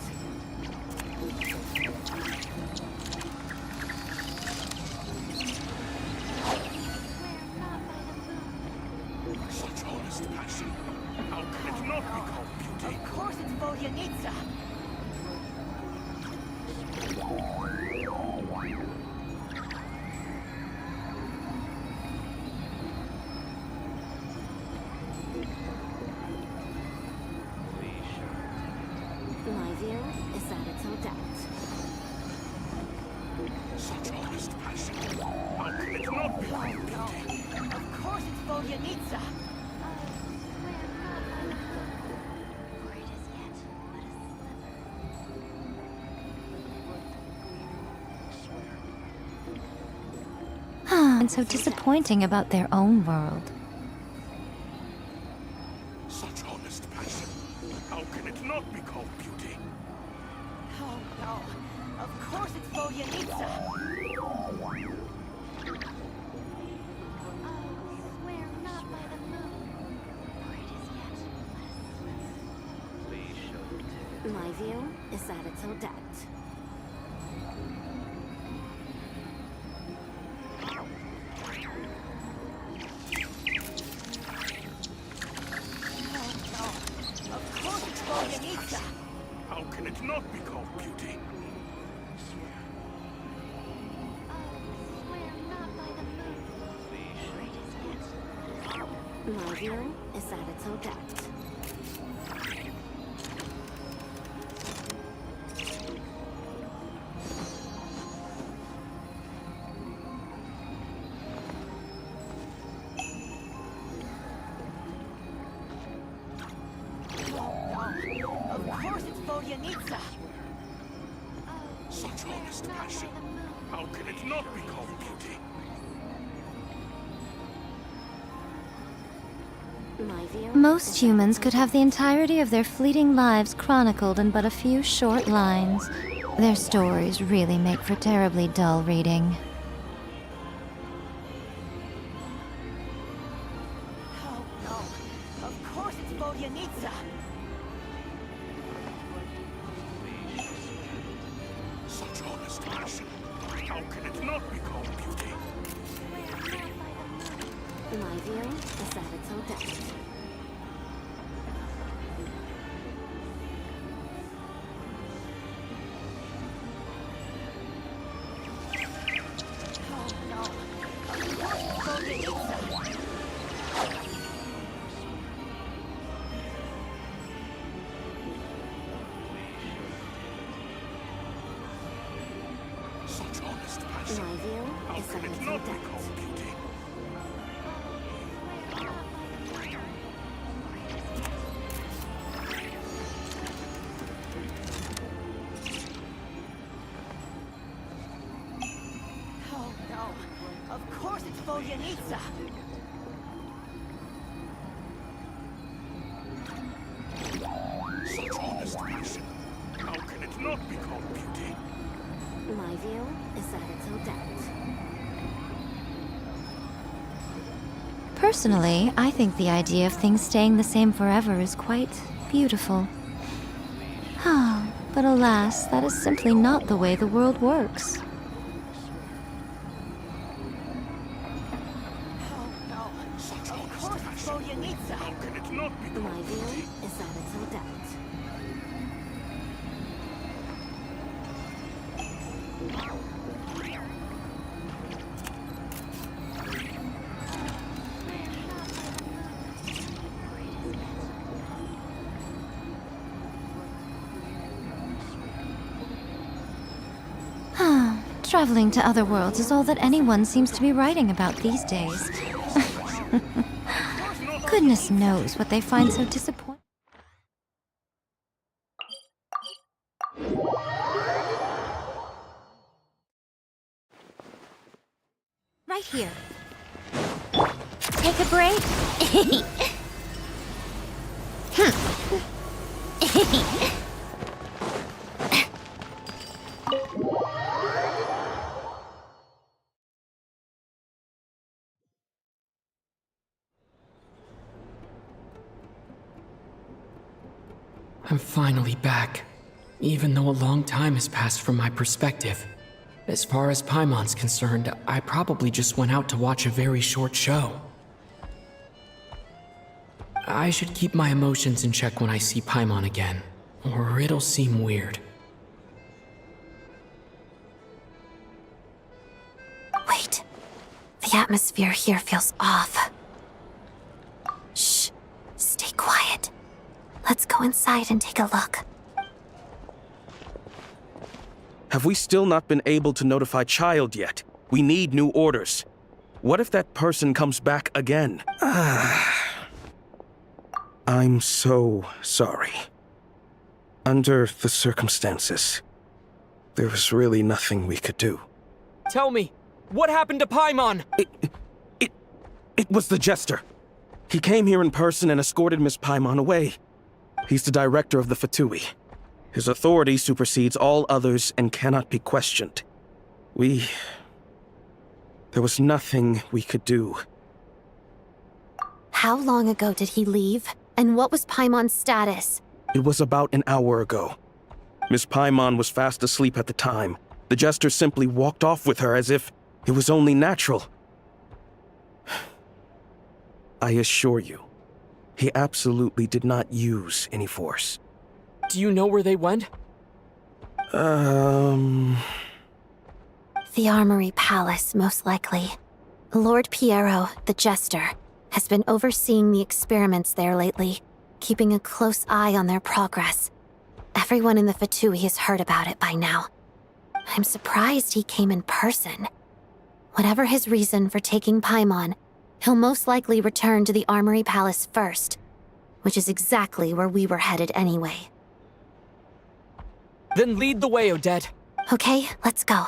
[SPEAKER 12] Such honest passion. How can it not be called beauty?
[SPEAKER 13] Of course it's Vodyanitsa.
[SPEAKER 6] My view is that it's Odette.
[SPEAKER 12] Such honest passion. How can it not be called beauty?
[SPEAKER 13] Of course it's Vodyanitsa.
[SPEAKER 11] Swear not by the moon. For it is yet but a slither.
[SPEAKER 14] And so disappointing about their own world.
[SPEAKER 12] Such honest passion. How can it not be called beauty?
[SPEAKER 13] No, of course it's Vodyanitsa.
[SPEAKER 11] Swear not by the moon. For it is yet but a
[SPEAKER 6] My view is that it's Odette.
[SPEAKER 13] Of course it's Vodyanitsa.
[SPEAKER 12] How can it not be called beauty?
[SPEAKER 11] Swear not by the moon. For it is yet.
[SPEAKER 6] My view is that it's Odette.
[SPEAKER 13] Of course it's Vodyanitsa.
[SPEAKER 12] Such honest passion. How can it not be called beauty?
[SPEAKER 6] My view
[SPEAKER 14] Most humans could have the entirety of their fleeting lives chronicled in but a few short lines. Their stories really make for terribly dull reading.
[SPEAKER 13] No, of course it's Vodyanitsa.
[SPEAKER 12] Such honest passion. How can it not be called beauty?
[SPEAKER 6] My view is that it's Odette.
[SPEAKER 12] Such honest passion.
[SPEAKER 6] My view
[SPEAKER 12] How
[SPEAKER 6] is
[SPEAKER 12] can
[SPEAKER 6] that
[SPEAKER 12] it
[SPEAKER 6] it's
[SPEAKER 12] not be
[SPEAKER 6] Odette.
[SPEAKER 12] called beauty?
[SPEAKER 13] no. Of course it's Volyanitsa.
[SPEAKER 12] Such honest passion. How can it not be called beauty?
[SPEAKER 6] My view is that it's Odette.
[SPEAKER 14] Personally, I think the idea of things staying the same forever is quite beautiful. Ah, but alas, that is simply not the way the world works.
[SPEAKER 12] Such honest passion. How can it not be
[SPEAKER 6] My
[SPEAKER 12] called
[SPEAKER 6] view
[SPEAKER 12] beauty?
[SPEAKER 6] is that it's Odette.
[SPEAKER 14] Traveling to other worlds is all that anyone seems to be writing about these days. Goodness knows what they find so disappointing.
[SPEAKER 6] Right here. Take a break?
[SPEAKER 2] I'm finally back, even though a long time has passed from my perspective. As far as Paimon's concerned, I probably just went out to watch a very short show. I should keep my emotions in check when I see Paimon again, or it'll seem weird.
[SPEAKER 6] Wait. The atmosphere here feels off. Shh. Stay quiet. Let's go inside and take a look.
[SPEAKER 15] Have we still not been able to notify Child yet? We need new orders. What if that person comes back again? I'm so sorry. Under the circumstances, there was really nothing we could do.
[SPEAKER 9] Tell me, what happened to Paimon?
[SPEAKER 15] It was the Jester. He came here in person and escorted Miss Paimon away. He's the director of the Fatui. His authority supersedes all others and cannot be questioned. There was nothing we could do.
[SPEAKER 6] How long ago did he leave? And what was Paimon's status?
[SPEAKER 15] It was about an hour ago. Miss Paimon was fast asleep at the time. The Jester simply walked off with her as if it was only natural. I assure you, he absolutely did not use any force.
[SPEAKER 9] Do you know where they went?
[SPEAKER 6] The Armory Palace, most likely. Lord Piero, the Jester, has been overseeing the experiments there lately, keeping a close eye on their progress. Everyone in the Fatui has heard about it by now. I'm surprised he came in person. Whatever his reason for taking Paimon, he'll most likely return to the Armory Palace first, which is exactly where we were headed anyway.
[SPEAKER 9] Then lead the way, Odette.
[SPEAKER 6] Okay, let's go.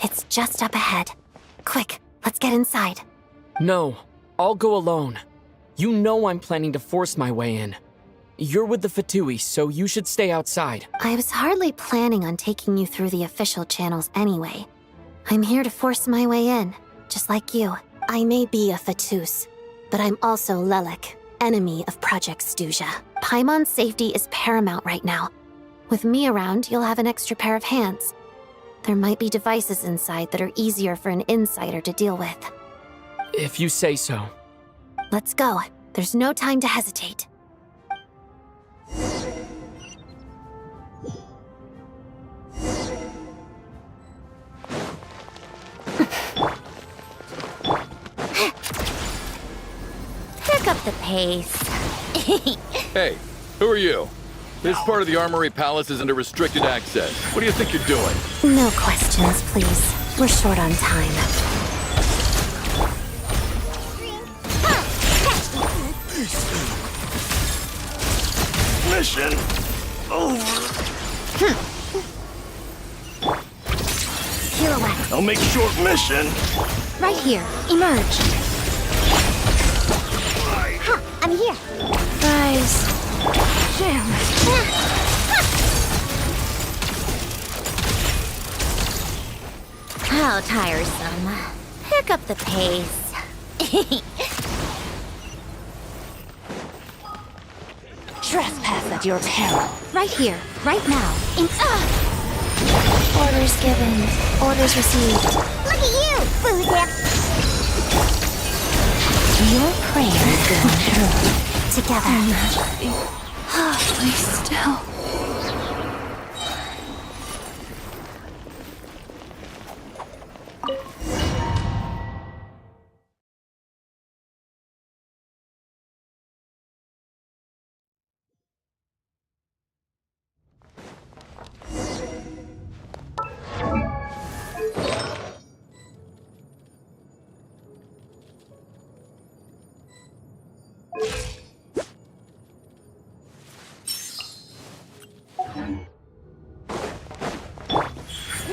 [SPEAKER 6] It's just up ahead. Quick, let's get inside.
[SPEAKER 9] No, I'll go alone. You know I'm planning to force my way in. You're with the Fatui, so you should stay outside.
[SPEAKER 6] I was hardly planning on taking you through the official channels anyway. I'm here to force my way in, just like you. I may be a Fatus, but I'm also Lelik, enemy of Project Stuja. Paimon's safety is paramount right now. With me around, you'll have an extra pair of hands. There might be devices inside that are easier for an insider to deal with.
[SPEAKER 9] If you say so.
[SPEAKER 6] Let's go. There's no time to hesitate. Pick up the pace.
[SPEAKER 7] Hey, who are you? This part of the Armory Palace is under restricted access. What do you think you're doing?
[SPEAKER 6] No questions, please. We're short on time.
[SPEAKER 15] mission over.
[SPEAKER 14] Pirouette.
[SPEAKER 15] I'll make short mission.
[SPEAKER 14] Right here. Emerge.
[SPEAKER 1] Ha! I'm here.
[SPEAKER 14] Guys. Damn it. How tiresome. Pick up the pace. Trespass at your peril. Right here, right now. Orders given. Orders received.
[SPEAKER 1] Look at you, Boozer!
[SPEAKER 14] Your prayers going through. Together. Please still.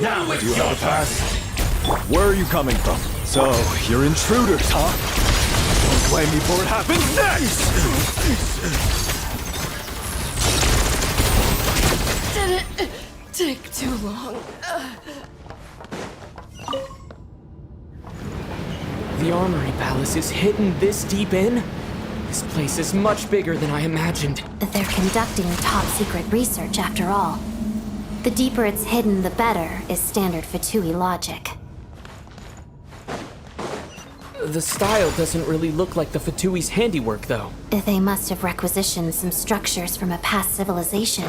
[SPEAKER 12] Now it's your turn.
[SPEAKER 3] Where are you coming from? So, you're intruders, huh? Don't blame me for what happens next!
[SPEAKER 8] Didn't take too long.
[SPEAKER 2] The Armory Palace is hidden this deep in? This place is much bigger than I imagined.
[SPEAKER 14] They're conducting top-secret research after all. The deeper it's hidden, the better, is standard Fatui logic.
[SPEAKER 2] The style doesn't really look like the Fatui's handiwork, though.
[SPEAKER 14] They must have requisitioned some structures from a past civilization.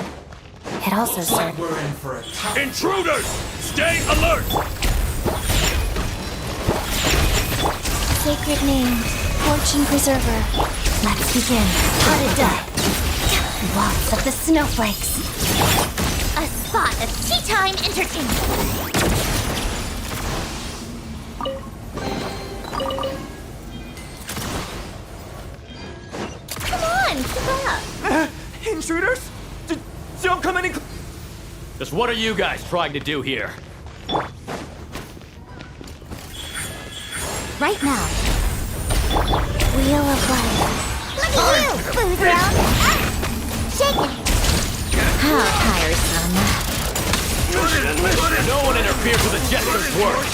[SPEAKER 14] It also served...
[SPEAKER 12] We're in for a tough... Intruders! Stay alert!
[SPEAKER 14] Sacred name, Fortune Preserver. Let's begin. How-to-die. Lots of the snowflakes.
[SPEAKER 1] A spot of tea time entertainment. Come on, keep up.
[SPEAKER 5] Intruders? Don't come any... Just what are you guys trying to do here?
[SPEAKER 14] Right now. Wheel of Life.
[SPEAKER 1] Look at you, Boozer! Shake it.
[SPEAKER 14] How tiresome.
[SPEAKER 5] No one interferes with the Jester's work!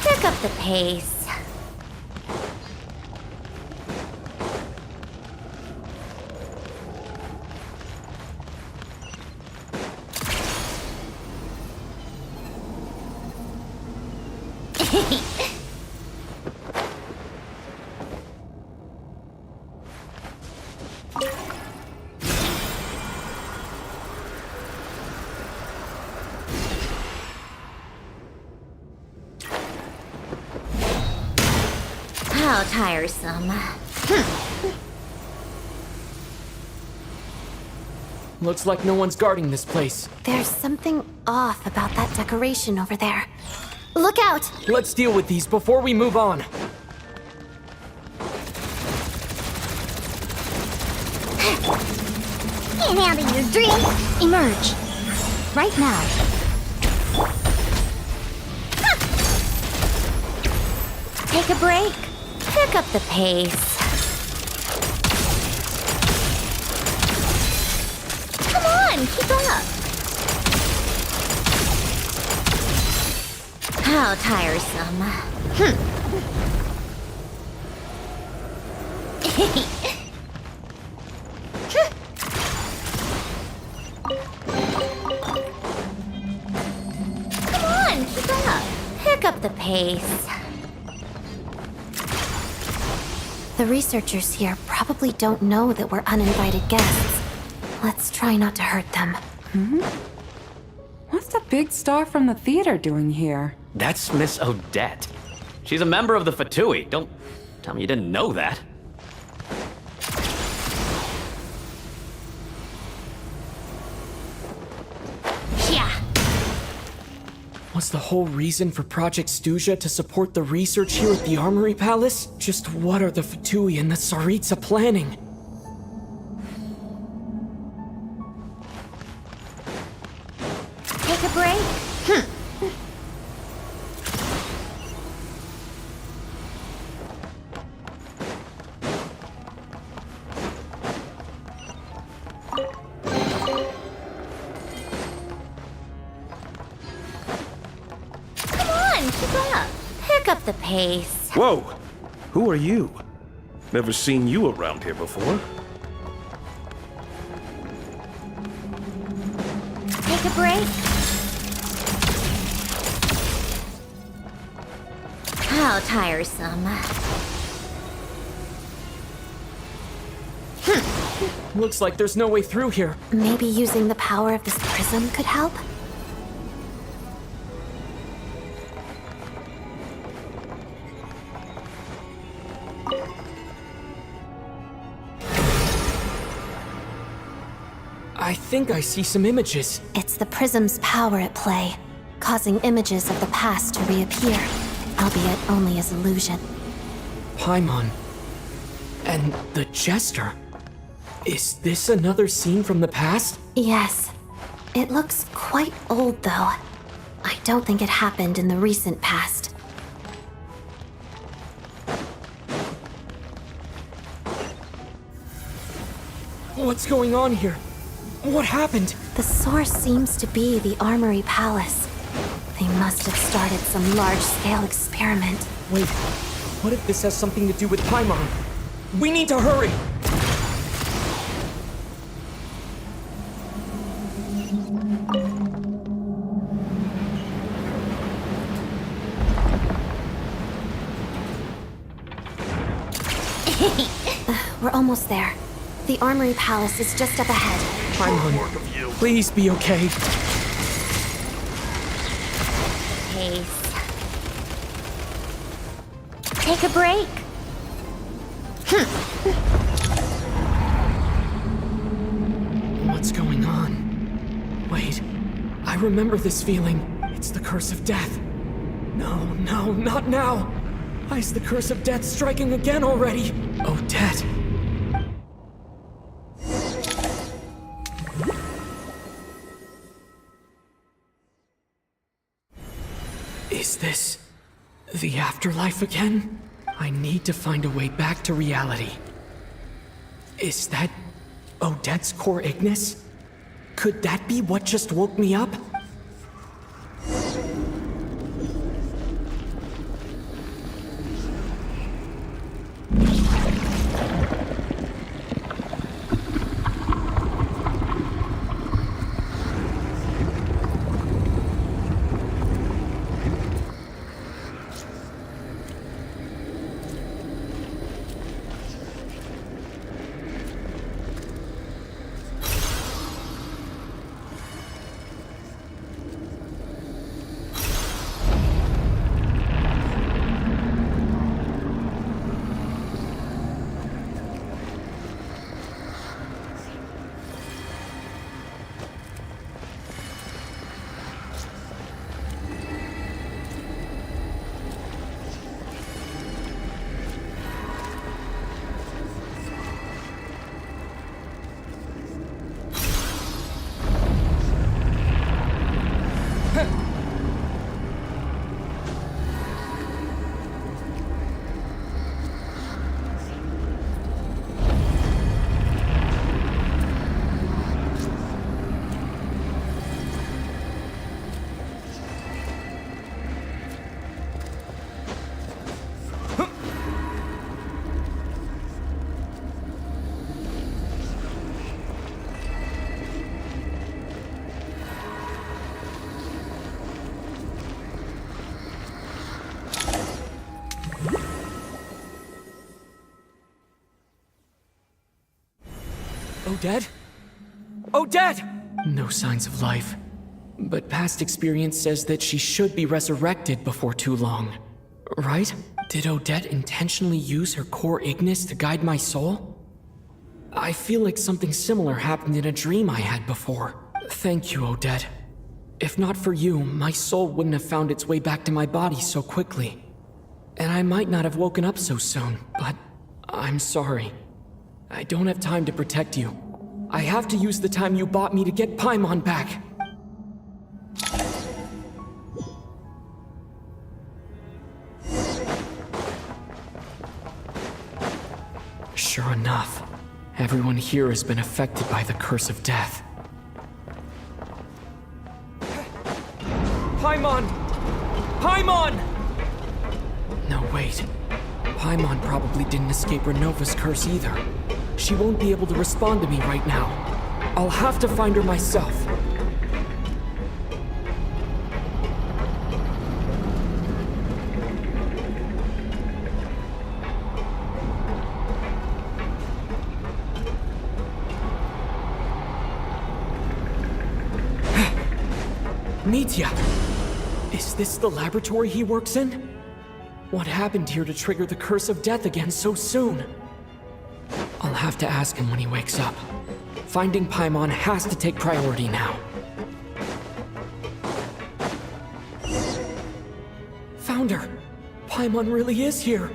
[SPEAKER 14] Pick up the pace. How tiresome.
[SPEAKER 2] Looks like no one's guarding this place.
[SPEAKER 14] There's something off about that decoration over there. Look out!
[SPEAKER 2] Let's deal with these before we move on.
[SPEAKER 1] Can't handle your drink.
[SPEAKER 14] Emerge. Right now. Take a break. Pick up the pace.
[SPEAKER 1] Come on, keep up.
[SPEAKER 14] How tiresome.
[SPEAKER 1] Come on, keep up.
[SPEAKER 14] Pick up the pace. The researchers here probably don't know that we're uninvited guests. Let's try not to hurt them.
[SPEAKER 16] What's the big star from the theater doing here?
[SPEAKER 5] That's Miss Odette. She's a member of the Fatui. Don't tell me you didn't know that.
[SPEAKER 1] Yeah.
[SPEAKER 2] Was the whole reason for Project Stuja to support the research here at the Armory Palace? Just what are the Fatui and the Tsaritsa planning?
[SPEAKER 1] Take a break? Come on, keep up. Pick up the pace.
[SPEAKER 15] Whoa! Who are you? Never seen you around here before.
[SPEAKER 1] Take a break? How tiresome.
[SPEAKER 2] Looks like there's no way through here.
[SPEAKER 6] Maybe using the power of this prism could help?
[SPEAKER 2] I think I see some images.
[SPEAKER 6] It's the prism's power at play, causing images of the past to reappear, albeit only as illusion.
[SPEAKER 2] Paimon. And the Jester. Is this another scene from the past?
[SPEAKER 6] Yes. It looks quite old, though. I don't think it happened in the recent past.
[SPEAKER 2] What's going on here? What happened?
[SPEAKER 6] The source seems to be the Armory Palace. They must have started some large-scale experiment.
[SPEAKER 2] Wait, what if this has something to do with Paimon? We need to hurry!
[SPEAKER 6] We're almost there. The Armory Palace is just up ahead.
[SPEAKER 2] Paimon, please be okay.
[SPEAKER 1] Pace. Take a break?
[SPEAKER 2] What's going on? Wait, I remember this feeling. It's the curse of death. No, not now. Why is the curse of death striking again already? Odette. Is this the afterlife again? I need to find a way back to reality. Is that Odette's core Ignis? Could that be what just woke me up? Odette? Odette! No signs of life. But past experience says that she should be resurrected before too long. Right? Did Odette intentionally use her core Ignis to guide my soul? I feel like something similar happened in a dream I had before. Thank you, Odette. If not for you, my soul wouldn't have found its way back to my body so quickly. And I might not have woken up so soon, but I'm sorry. I don't have time to protect you. I have to use the time you bought me to get Paimon back. Sure enough, everyone here has been affected by the curse of death. Paimon! Paimon! No, wait. Paimon probably didn't escape Renova's curse either. She won't be able to respond to me right now. I'll have to find her myself. Nitya! Is this the laboratory he works in? What happened here to trigger the curse of death again so soon? I'll have to ask him when he wakes up. Finding Paimon has to take priority now. Found her! Paimon really is here!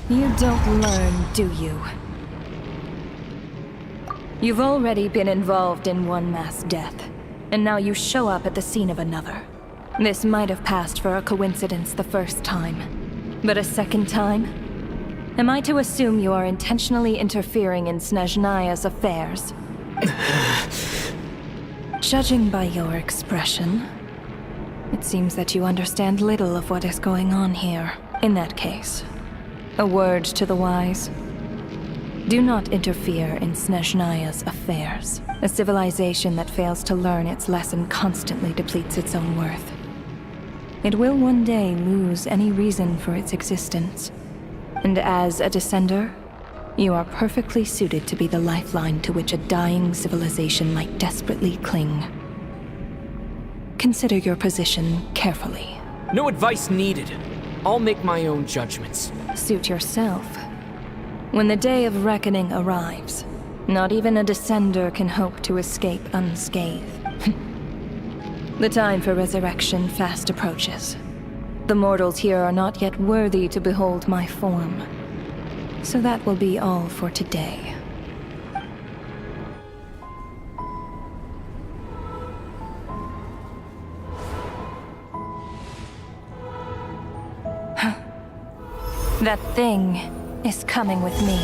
[SPEAKER 10] You don't learn, do you? You've already been involved in one mass death, and now you show up at the scene of another. This might have passed for a coincidence the first time, but a second time? Am I to assume you are intentionally interfering in Snezhnaya's affairs? Judging by your expression, it seems that you understand little of what is going on here. In that case, a word to the wise. Do not interfere in Snezhnaya's affairs. A civilization that fails to learn its lesson constantly depletes its own worth. It will one day lose any reason for its existence. And as a descender, you are perfectly suited to be the lifeline to which a dying civilization might desperately cling. Consider your position carefully.
[SPEAKER 2] No advice needed. I'll make my own judgments.
[SPEAKER 10] Suit yourself. When the day of reckoning arrives, not even a descender can hope to escape unscathed. The time for resurrection fast approaches. The mortals here are not yet worthy to behold my form. So that will be all for today. That thing is coming with me.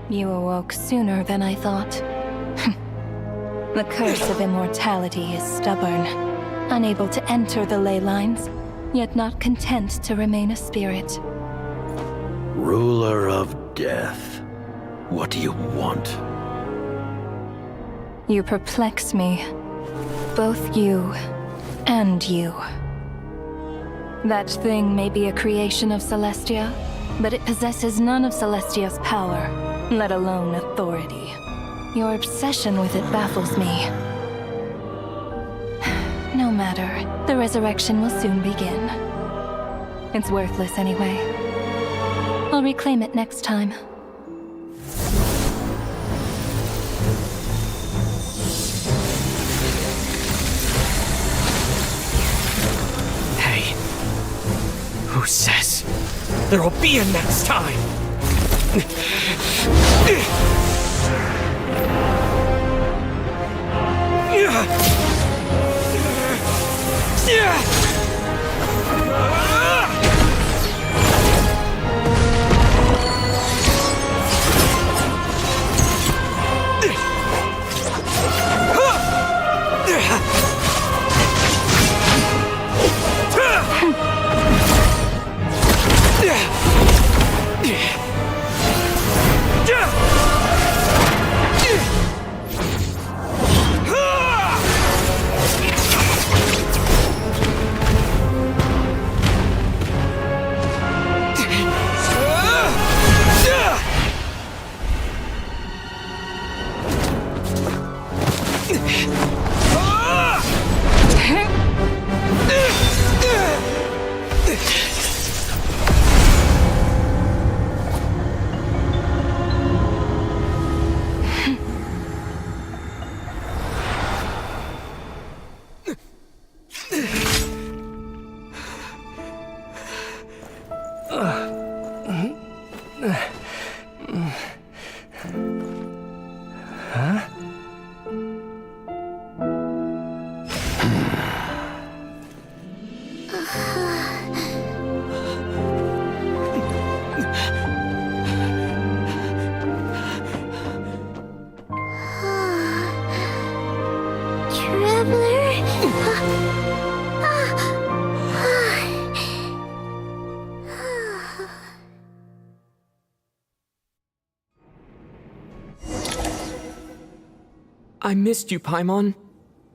[SPEAKER 10] You awoke sooner than I thought. The curse of immortality is stubborn, unable to enter the ley lines, yet not content to remain a spirit.
[SPEAKER 17] Ruler of death, what do you want?
[SPEAKER 10] You perplex me. Both you and you. That thing may be a creation of Celestia, but it possesses none of Celestia's power, let alone authority. Your obsession with it baffles me. No matter, the resurrection will soon begin. It's worthless anyway. I'll reclaim it next time.
[SPEAKER 2] Hey, who says there'll be a next time? I missed you, Paimon.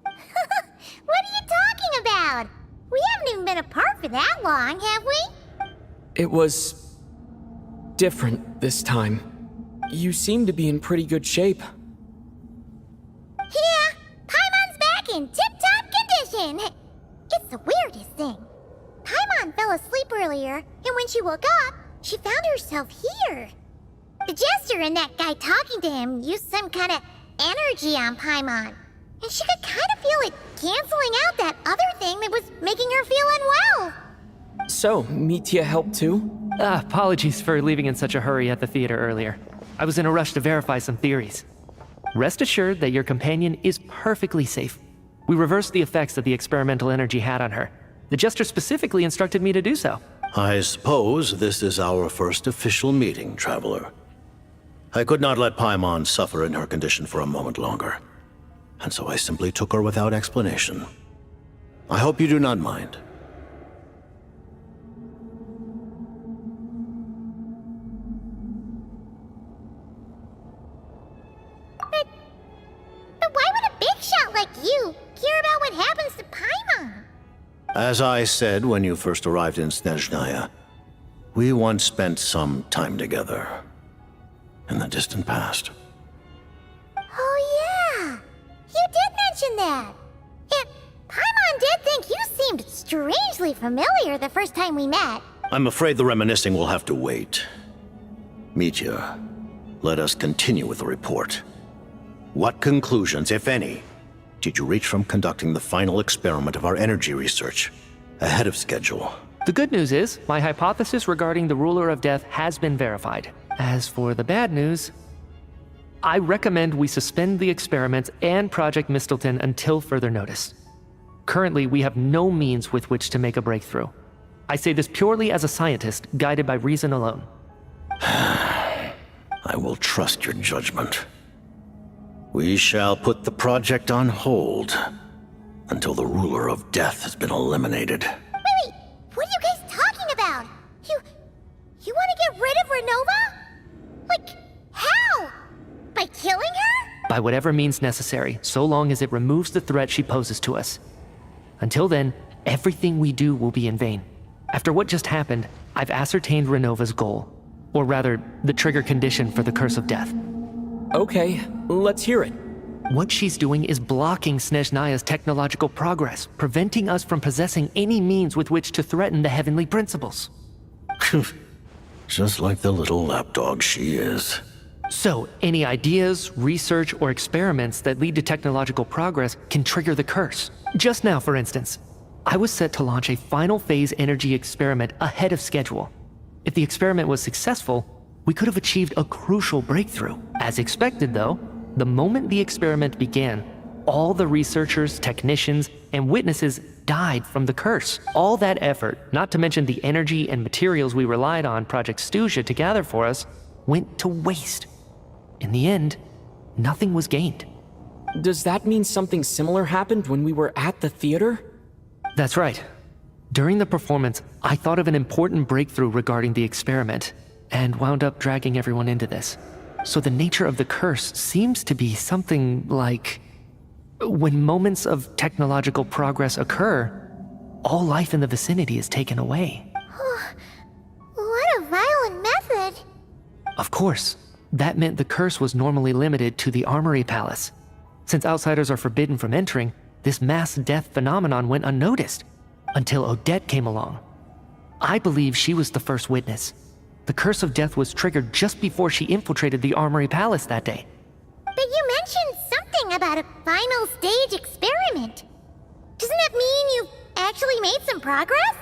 [SPEAKER 11] What are you talking about? We haven't even been apart for that long, have we?
[SPEAKER 2] It was different this time. You seem to be in pretty good shape.
[SPEAKER 11] Yeah, Paimon's back in tip-top condition. It's the weirdest thing. Paimon fell asleep earlier, and when she woke up, she found herself here. The Jester and that guy talking to him used some kind of energy on Paimon, and she could kind of feel it canceling out that other thing that was making her feel unwell.
[SPEAKER 2] So, Mitya helped too?
[SPEAKER 4] Apologies for leaving in such a hurry at the theater earlier. I was in a rush to verify some theories. Rest assured that your companion is perfectly safe. We reversed the effects that the experimental energy had on her. The Jester specifically instructed me to do so.
[SPEAKER 17] I suppose this is our first official meeting, Traveler. I could not let Paimon suffer in her condition for a moment longer, and so I simply took her without explanation. I hope you do not mind.
[SPEAKER 11] But why would a big shot like you care about what happens to Paimon?
[SPEAKER 17] As I said when you first arrived in Snezhnaya, we once spent some time together. In the distant past.
[SPEAKER 11] Oh yeah, you did mention that. And Paimon did think you seemed strangely familiar the first time we met.
[SPEAKER 17] I'm afraid the reminiscing will have to wait. Mitya, let us continue with the report. What conclusions, if any, did you reach from conducting the final experiment of our energy research ahead of schedule?
[SPEAKER 4] The good news is, my hypothesis regarding the Ruler of Death has been verified. As for the bad news, I recommend we suspend the experiments and Project Mistleton until further notice. Currently, we have no means with which to make a breakthrough. I say this purely as a scientist, guided by reason alone.
[SPEAKER 17] I will trust your judgment. We shall put the project on hold until the Ruler of Death has been eliminated.
[SPEAKER 11] Wait, what are you guys talking about? You want to get rid of Renova? Like, how? By killing her?
[SPEAKER 4] By whatever means necessary, so long as it removes the threat she poses to us. Until then, everything we do will be in vain. After what just happened, I've ascertained Renova's goal. Or rather, the trigger condition for the Curse of Death.
[SPEAKER 2] Okay, let's hear it.
[SPEAKER 4] What she's doing is blocking Snezhnaya's technological progress, preventing us from possessing any means with which to threaten the heavenly principles.
[SPEAKER 17] Just like the little lapdog she is.
[SPEAKER 4] So, any ideas, research, or experiments that lead to technological progress can trigger the curse. Just now, for instance, I was set to launch a final phase energy experiment ahead of schedule. If the experiment was successful, We could have achieved a crucial breakthrough. As expected, though, the moment the experiment began, all the researchers, technicians, and witnesses died from the curse. All that effort, not to mention the energy and materials we relied on Project Stuja to gather for us, went to waste. In the end, nothing was gained.
[SPEAKER 9] Does that mean something similar happened when we were at the theater?
[SPEAKER 4] That's right. During the performance, I thought of an important breakthrough regarding the experiment, and wound up dragging everyone into this. So the nature of the curse seems to be something like, when moments of technological progress occur, all life in the vicinity is taken away.
[SPEAKER 11] What a violent method.
[SPEAKER 4] Of course, that meant the curse was normally limited to the Armory Palace. Since outsiders are forbidden from entering, this mass death phenomenon went unnoticed, until Odette came along. I believe she was the first witness. The curse of death was triggered just before she infiltrated the Armory Palace that day.
[SPEAKER 11] But you mentioned something about a final stage experiment. Doesn't that mean you've actually made some progress?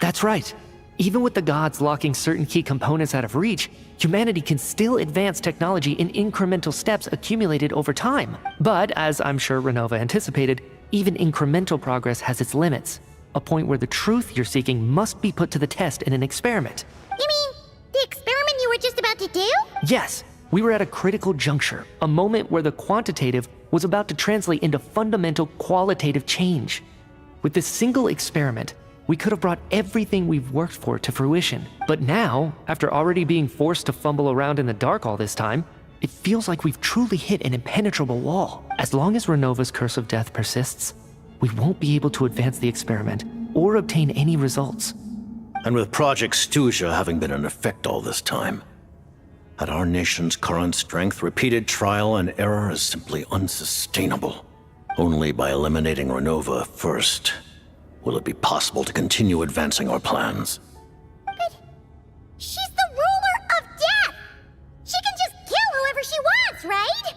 [SPEAKER 4] That's right. Even with the gods locking certain key components out of reach, humanity can still advance technology in incremental steps accumulated over time. But, as I'm sure Renova anticipated, even incremental progress has its limits. A point where the truth you're seeking must be put to the test in an experiment.
[SPEAKER 11] You mean the experiment you were just about to do?
[SPEAKER 4] Yes, we were at a critical juncture, a moment where the quantitative was about to translate into fundamental qualitative change. With this single experiment, we could have brought everything we've worked for to fruition. But now, after already being forced to fumble around in the dark all this time, it feels like we've truly hit an impenetrable wall. As long as Renova's curse of death persists, we won't be able to advance the experiment or obtain any results.
[SPEAKER 17] And with Project Stuja having been in effect all this time, at our nation's current strength, repeated trial and error is simply unsustainable. Only by eliminating Renova first will it be possible to continue advancing our plans.
[SPEAKER 11] But she's the ruler of death! She can just kill whoever she wants, right?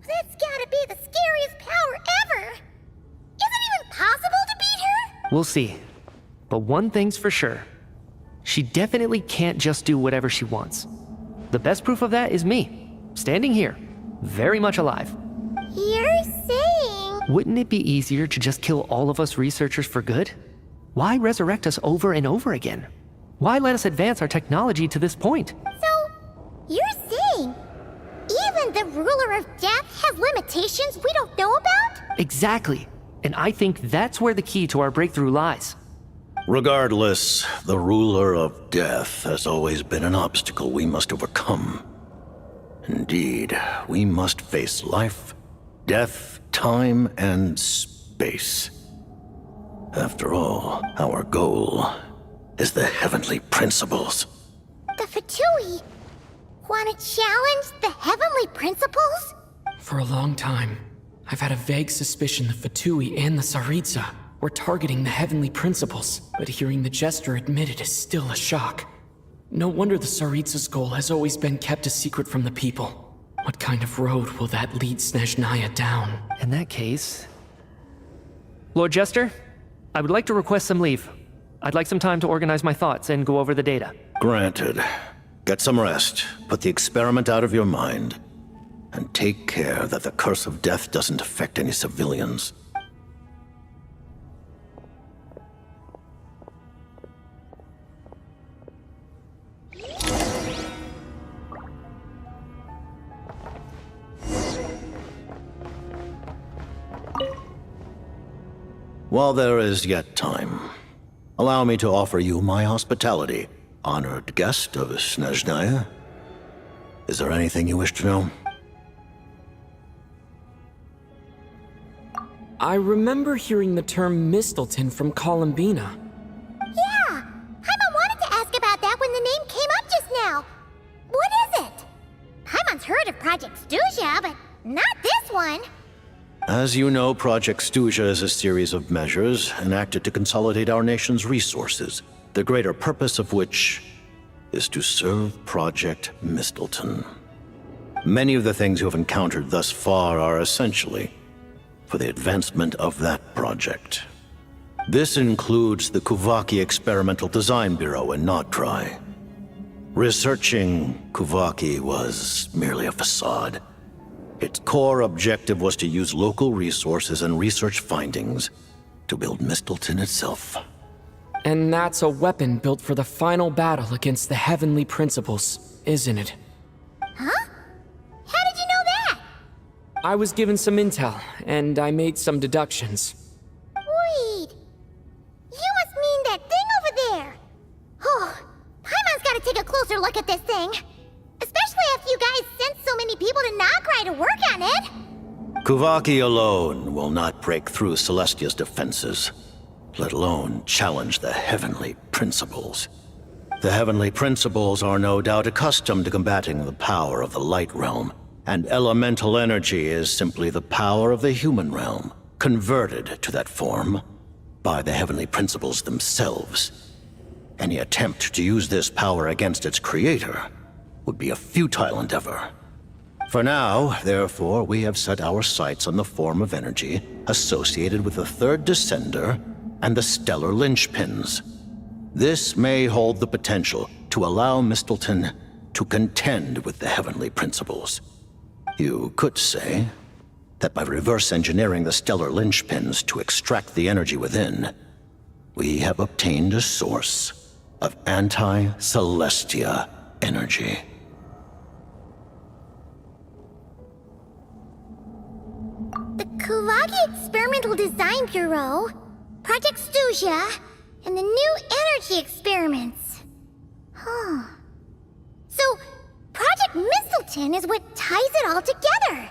[SPEAKER 11] That's gotta be the scariest power ever! Is it even possible to beat her?
[SPEAKER 4] We'll see. But one thing's for sure. She definitely can't just do whatever she wants. The best proof of that is me, standing here, very much alive.
[SPEAKER 11] You're saying...
[SPEAKER 4] Wouldn't it be easier to just kill all of us researchers for good? Why resurrect us over and over again? Why let us advance our technology to this point?
[SPEAKER 11] So, you're saying even the ruler of death has limitations we don't know about?
[SPEAKER 4] Exactly. And I think that's where the key to our breakthrough lies.
[SPEAKER 17] Regardless, the ruler of death has always been an obstacle we must overcome. Indeed, we must face life, death, time, and space. After all, our goal is the heavenly principles.
[SPEAKER 11] The Fatui want to challenge the heavenly principles?
[SPEAKER 2] For a long time, I've had a vague suspicion the Fatui and the Tsaritsa were targeting the heavenly principles, but hearing the Jester admit it is still a shock. No wonder the Tsaritsa's goal has always been kept a secret from the people. What kind of road will that lead Snezhnaya down?
[SPEAKER 4] In that case... Lord Jester, I would like to request some leave. I'd like some time to organize my thoughts and go over the data.
[SPEAKER 17] Granted. Get some rest, put the experiment out of your mind, and take care that the curse of death doesn't affect any civilians. While there is yet time, allow me to offer you my hospitality, honored guest of Snezhnaya. Is there anything you wish to know?
[SPEAKER 2] I remember hearing the term Mistleton from Columbina.
[SPEAKER 11] Yeah! Paimon wanted to ask about that when the name came up just now. What is it? Paimon's heard of Project Stuja, but not this one.
[SPEAKER 17] As you know, Project Stuja is a series of measures enacted to consolidate our nation's resources, the greater purpose of which is to serve Project Mistleton. Many of the things you have encountered thus far are essentially for the advancement of that project. This includes the Kuvaki Experimental Design Bureau in Notdry. Researching Kuvaki was merely a facade. Its core objective was to use local resources and research findings to build Mistleton itself.
[SPEAKER 9] And that's a weapon built for the final battle against the Heavenly Principles, isn't it?
[SPEAKER 11] Huh? How did you know that?
[SPEAKER 9] I was given some intel, and I made some deductions.
[SPEAKER 11] Wait. You must mean that thing over there. Oh, Paimon's gotta take a closer look at this thing. Especially after you guys sent so many people to Nagrai to work on it.
[SPEAKER 17] Kuvaki alone will not break through Celestia's defenses, let alone challenge the Heavenly Principles. The Heavenly Principles are no doubt accustomed to combating the power of the Light Realm, and elemental energy is simply the power of the human realm, converted to that form by the Heavenly Principles themselves. Any attempt to use this power against its creator would be a futile endeavor. For now, therefore, we have set our sights on the form of energy associated with the Third Descender and the Stellar Linchpins. This may hold the potential to allow Mistleton to contend with the Heavenly Principles. You could say that by reverse engineering the Stellar Linchpins to extract the energy within, we have obtained a source of anti-Celestia energy.
[SPEAKER 11] The Kuvaki Experimental Design Bureau, Project Stusia, and the new energy experiments. Huh. So, Project Mistleton is what ties it all together.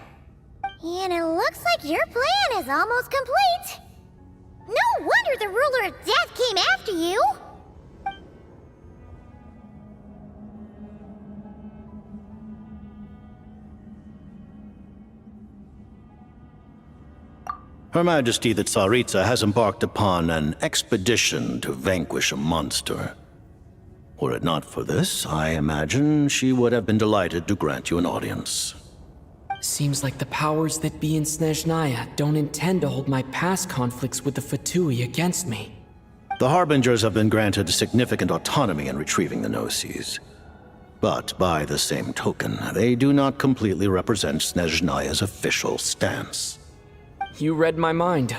[SPEAKER 11] And it looks like your plan is almost complete. No wonder the Ruler of Death came after you.
[SPEAKER 17] Her Majesty the Tsaritsa has embarked upon an expedition to vanquish a monster. Were it not for this, I imagine she would have been delighted to grant you an audience.
[SPEAKER 9] Seems like the powers that be in Snezhnaya don't intend to hold my past conflicts with the Fatui against me.
[SPEAKER 17] The Harbingers have been granted significant autonomy in retrieving the Gnosis. But by the same token, they do not completely represent Snezhnaya's official stance.
[SPEAKER 9] You read my mind.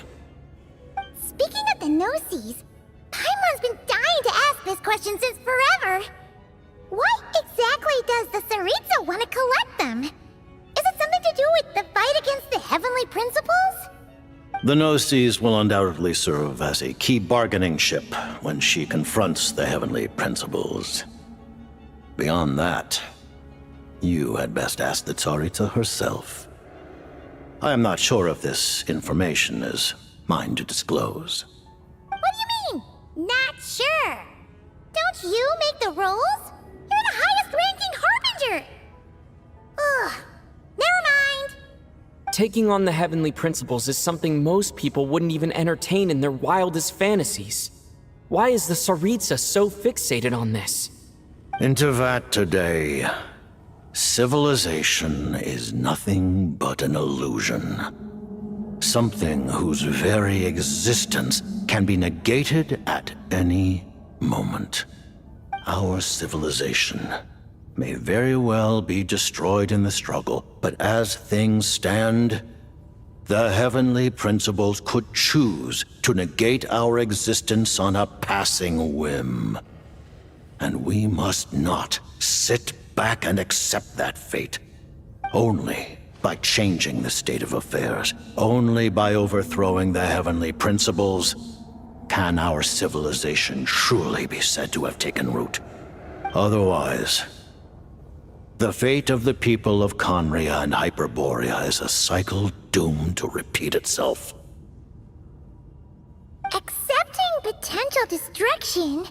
[SPEAKER 11] Speaking of the Gnosis, Paimon's been dying to ask this question since forever. Why exactly does the Tsaritsa want to collect them? Is it something to do with the fight against the Heavenly Principles?
[SPEAKER 17] The Gnosis will undoubtedly serve as a key bargaining chip when she confronts the Heavenly Principles. Beyond that, you had best ask the Tsaritsa herself. I am not sure if this information is mine to disclose.
[SPEAKER 11] What do you mean, not sure? Don't you make the rules? You're the highest-ranking Harbinger! Ugh, never mind.
[SPEAKER 9] Taking on the Heavenly Principles is something most people wouldn't even entertain in their wildest fantasies. Why is the Tsaritsa so fixated on this?
[SPEAKER 17] In Tevat today, civilization is nothing but an illusion. Something whose very existence can be negated at any moment. Our civilization may very well be destroyed in the struggle, but as things stand, the Heavenly Principles could choose to negate our existence on a passing whim. And we must not sit back and accept that fate. Only by changing the state of affairs, only by overthrowing the Heavenly Principles, can our civilization truly be said to have taken root. Otherwise, the fate of the people of Conria and Hyperborea is a cycle doomed to repeat itself.
[SPEAKER 11] Accepting potential destruction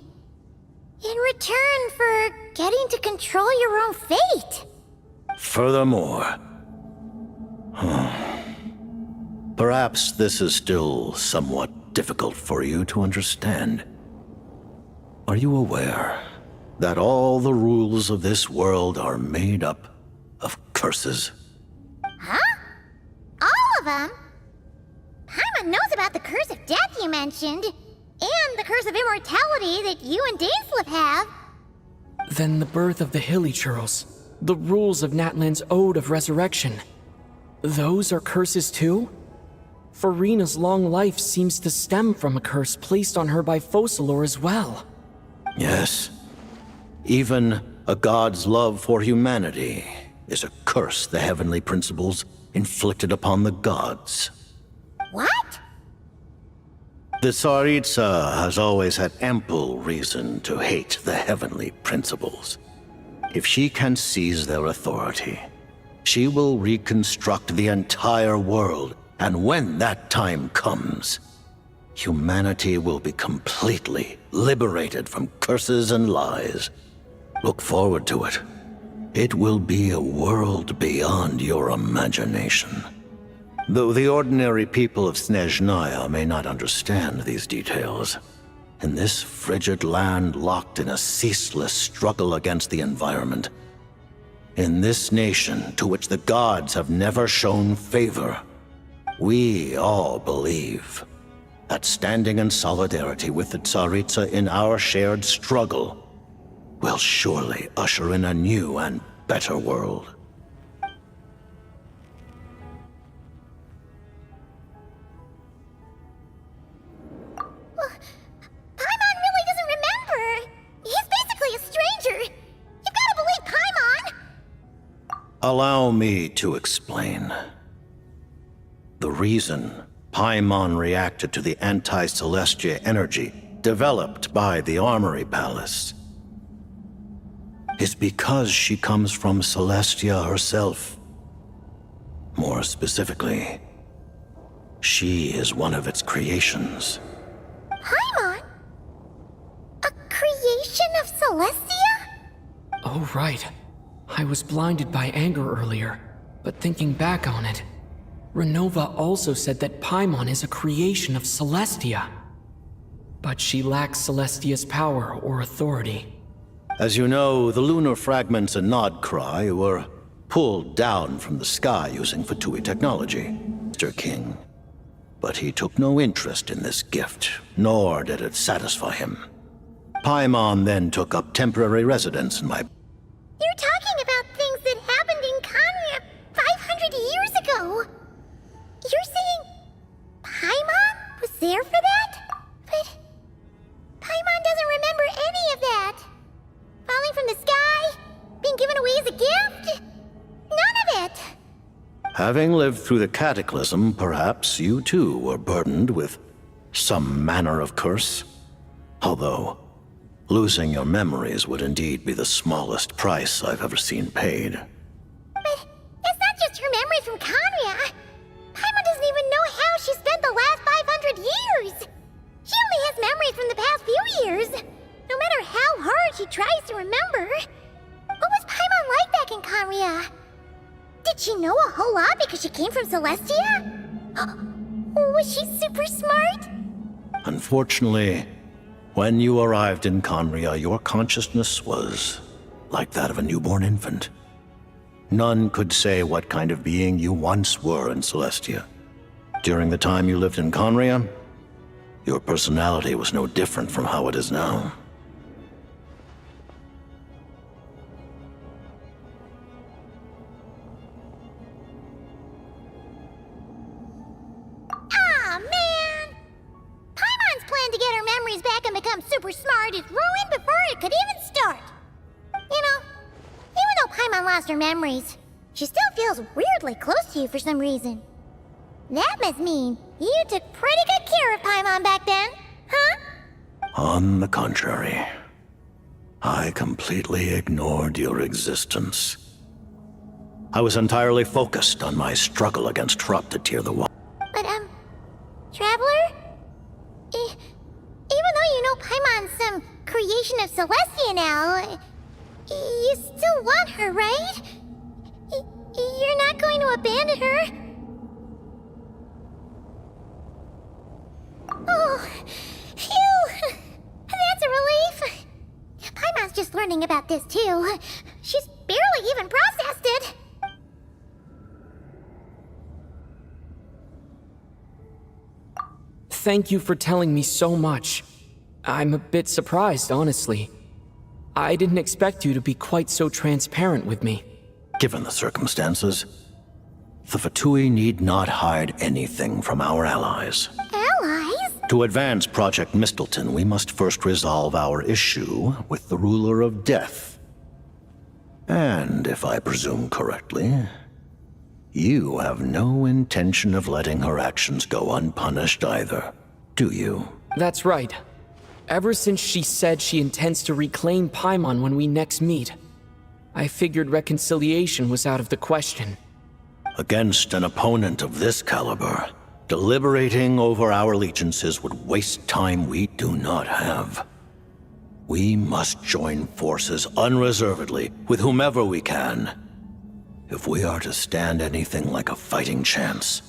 [SPEAKER 11] in return for getting to control your own fate.
[SPEAKER 17] Furthermore, perhaps this is still somewhat difficult for you to understand. Are you aware that all the rules of this world are made up of curses?
[SPEAKER 11] Huh? All of them? Paimon knows about the curse of death you mentioned, and the curse of immortality that you and Dainsleif have.
[SPEAKER 9] Then the birth of the Hilly-Churls, the rules of Natlan's Ode of Resurrection. Those are curses too? Farina's long life seems to stem from a curse placed on her by Focalor as well.
[SPEAKER 17] Yes. Even a god's love for humanity is a curse the heavenly principles inflicted upon the gods.
[SPEAKER 11] What?
[SPEAKER 17] The Tsaritsa has always had ample reason to hate the heavenly principles. If she can seize their authority, she will reconstruct the entire world, and when that time comes, humanity will be completely liberated from curses and lies. Look forward to it. It will be a world beyond your imagination. Though the ordinary people of Snezhnaya may not understand these details, in this frigid land locked in a ceaseless struggle against the environment, in this nation to which the gods have never shown favor, we all believe that standing in solidarity with the Tsaritsa in our shared struggle will surely usher in a new and better world.
[SPEAKER 11] Paimon really doesn't remember. He's basically a stranger. You've got to believe Paimon.
[SPEAKER 17] Allow me to explain. The reason Paimon reacted to the anti-Celestia energy developed by the Armory Palace is because she comes from Celestia herself. More specifically, she is one of its creations.
[SPEAKER 11] Paimon? A creation of Celestia?
[SPEAKER 9] Oh, right. I was blinded by anger earlier, but thinking back on it, Renova also said that Paimon is a creation of Celestia. But she lacks Celestia's power or authority.
[SPEAKER 17] As you know, the lunar fragments in Nodcry were pulled down from the sky using Fatui technology, Mr. King. But he took no interest in this gift, nor did it satisfy him. Paimon then took up temporary residence in my...
[SPEAKER 11] You're talking about things that happened in Conria 500 years ago. You're saying Paimon was there for that? But Paimon doesn't remember any of that. Falling from the sky? Being given away as a gift? None of it.
[SPEAKER 17] Having lived through the cataclysm, perhaps you too were burdened with some manner of curse. Although, losing your memories would indeed be the smallest price I've ever seen paid.
[SPEAKER 11] But it's not just her memories from Conria. Paimon doesn't even know how she spent the last 500 years. She only has memories from the past few years. No matter how hard she tries to remember. What was Paimon like back in Conria? Did she know a whole lot because she came from Celestia? Was she super smart?
[SPEAKER 17] Unfortunately, when you arrived in Conria, your consciousness was like that of a newborn infant. None could say what kind of being you once were in Celestia. During the time you lived in Conria, your personality was no different from how it is now.
[SPEAKER 11] Aw, man! Paimon's plan to get her memories back and become super smart is ruined before it could even start. You know, even though Paimon lost her memories, she still feels weirdly close to you for some reason. That must mean you took pretty good care of Paimon back then, huh?
[SPEAKER 17] On the contrary, I completely ignored your existence. I was entirely focused on my struggle against Trupp to tear the wall.
[SPEAKER 11] But, Traveler? Even though you know Paimon's some creation of Celestia now, you still want her, right? You're not going to abandon her? Oh, phew! That's a relief. Paimon's just learning about this, too. She's barely even processed it.
[SPEAKER 9] Thank you for telling me so much. I'm a bit surprised, honestly. I didn't expect you to be quite so transparent with me.
[SPEAKER 17] Given the circumstances, the Fatui need not hide anything from our allies.
[SPEAKER 11] Allies?
[SPEAKER 17] To advance Project Mistleton, we must first resolve our issue with the Ruler of Death. And if I presume correctly, you have no intention of letting her actions go unpunished either, do you?
[SPEAKER 9] That's right. Ever since she said she intends to reclaim Paimon when we next meet, I figured reconciliation was out of the question.
[SPEAKER 17] Against an opponent of this caliber, deliberating over our allegiances would waste time we do not have. We must join forces unreservedly with whomever we can, if we are to stand anything like a fighting chance.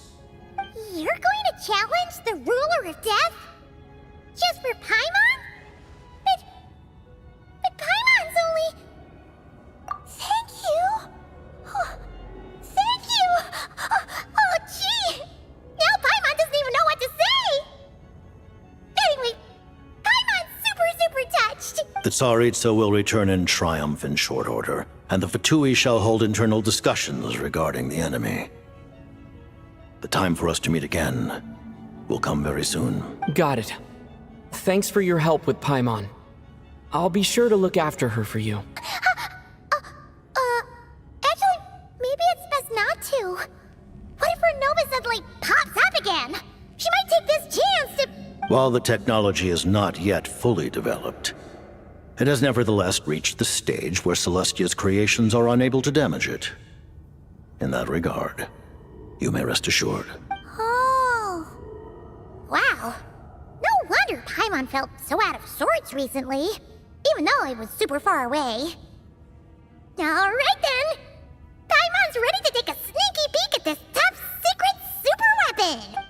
[SPEAKER 11] You're going to challenge the Ruler of Death? Just for Paimon? But Paimon's only... Thank you! Oh, thank you! Oh, gee! Now Paimon doesn't even know what to say! Anyway, Paimon's super touched!
[SPEAKER 17] The Tsaritsa will return in triumph in short order, and the Fatui shall hold internal discussions regarding the enemy. The time for us to meet again will come very soon.
[SPEAKER 9] Got it. Thanks for your help with Paimon. I'll be sure to look after her for you.
[SPEAKER 11] Actually, maybe it's best not to. What if her Nova suddenly pops up again? She might take this chance to...
[SPEAKER 17] While the technology is not yet fully developed, it has nevertheless reached the stage where Celestia's creations are unable to damage it. In that regard, you may rest assured.
[SPEAKER 11] Oh. Wow. No wonder Paimon felt so out of sorts recently, even though it was super far away. Alright then! Paimon's ready to take a sneaky peek at this top secret super weapon!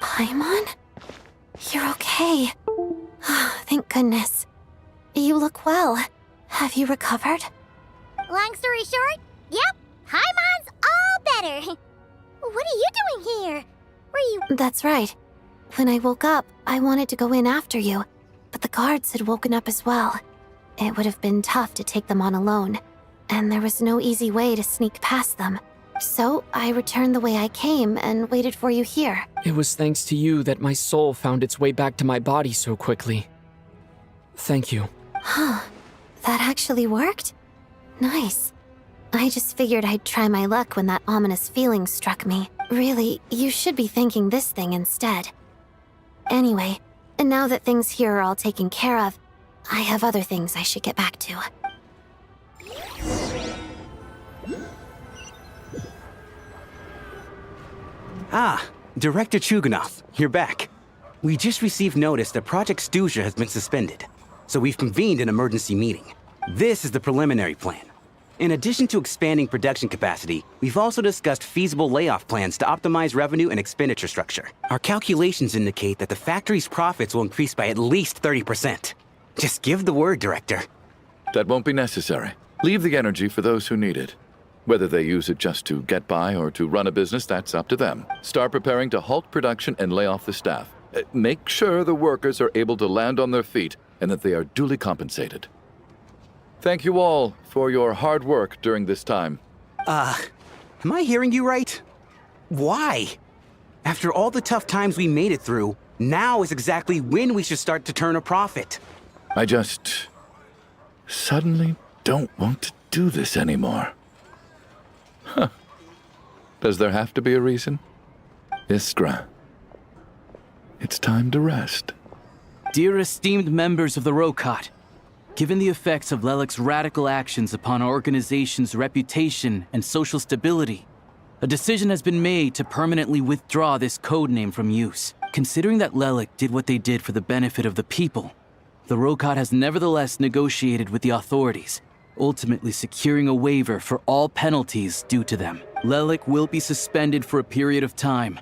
[SPEAKER 6] Paimon? You're okay. Thank goodness. You look well. Have you recovered?
[SPEAKER 11] Long story short, yep, Paimon's all better. What are you doing here? Were you...
[SPEAKER 6] That's right. When I woke up, I wanted to go in after you, but the guards had woken up as well. It would have been tough to take them on alone, and there was no easy way to sneak past them. So I returned the way I came and waited for you here.
[SPEAKER 9] It was thanks to you that my soul found its way back to my body so quickly. Thank you.
[SPEAKER 6] Huh. That actually worked? Nice. I just figured I'd try my luck when that ominous feeling struck me. Really, you should be thanking this thing instead. Anyway, now that things here are all taken care of, I have other things I should get back to.
[SPEAKER 5] Ah, Director Chuganov, you're back. We just received notice that Project Stuja has been suspended, so we've convened an emergency meeting. This is the preliminary plan. In addition to expanding production capacity, we've also discussed feasible layoff plans to optimize revenue and expenditure structure. Our calculations indicate that the factory's profits will increase by at least 30%. Just give the word, Director.
[SPEAKER 7] That won't be necessary. Leave the energy for those who need it. Whether they use it just to get by or to run a business, that's up to them. Start preparing to halt production and lay off the staff. Make sure the workers are able to land on their feet and that they are duly compensated. Thank you all for your hard work during this time.
[SPEAKER 5] Am I hearing you right? Why? After all the tough times we made it through, now is exactly when we should start to turn a profit.
[SPEAKER 7] I just suddenly don't want to do this anymore. Huh. Does there have to be a reason? Iskra, it's time to rest.
[SPEAKER 18] Dear esteemed members of the Rokot,
[SPEAKER 5] Given the effects of Lelic's radical actions upon our organization's reputation and social stability, a decision has been made to permanently withdraw this codename from use. Considering that Lelic did what they did for the benefit of the people, the Rokot has nevertheless negotiated with the authorities, ultimately securing a waiver for all penalties due to them. Lelic will be suspended for a period of time.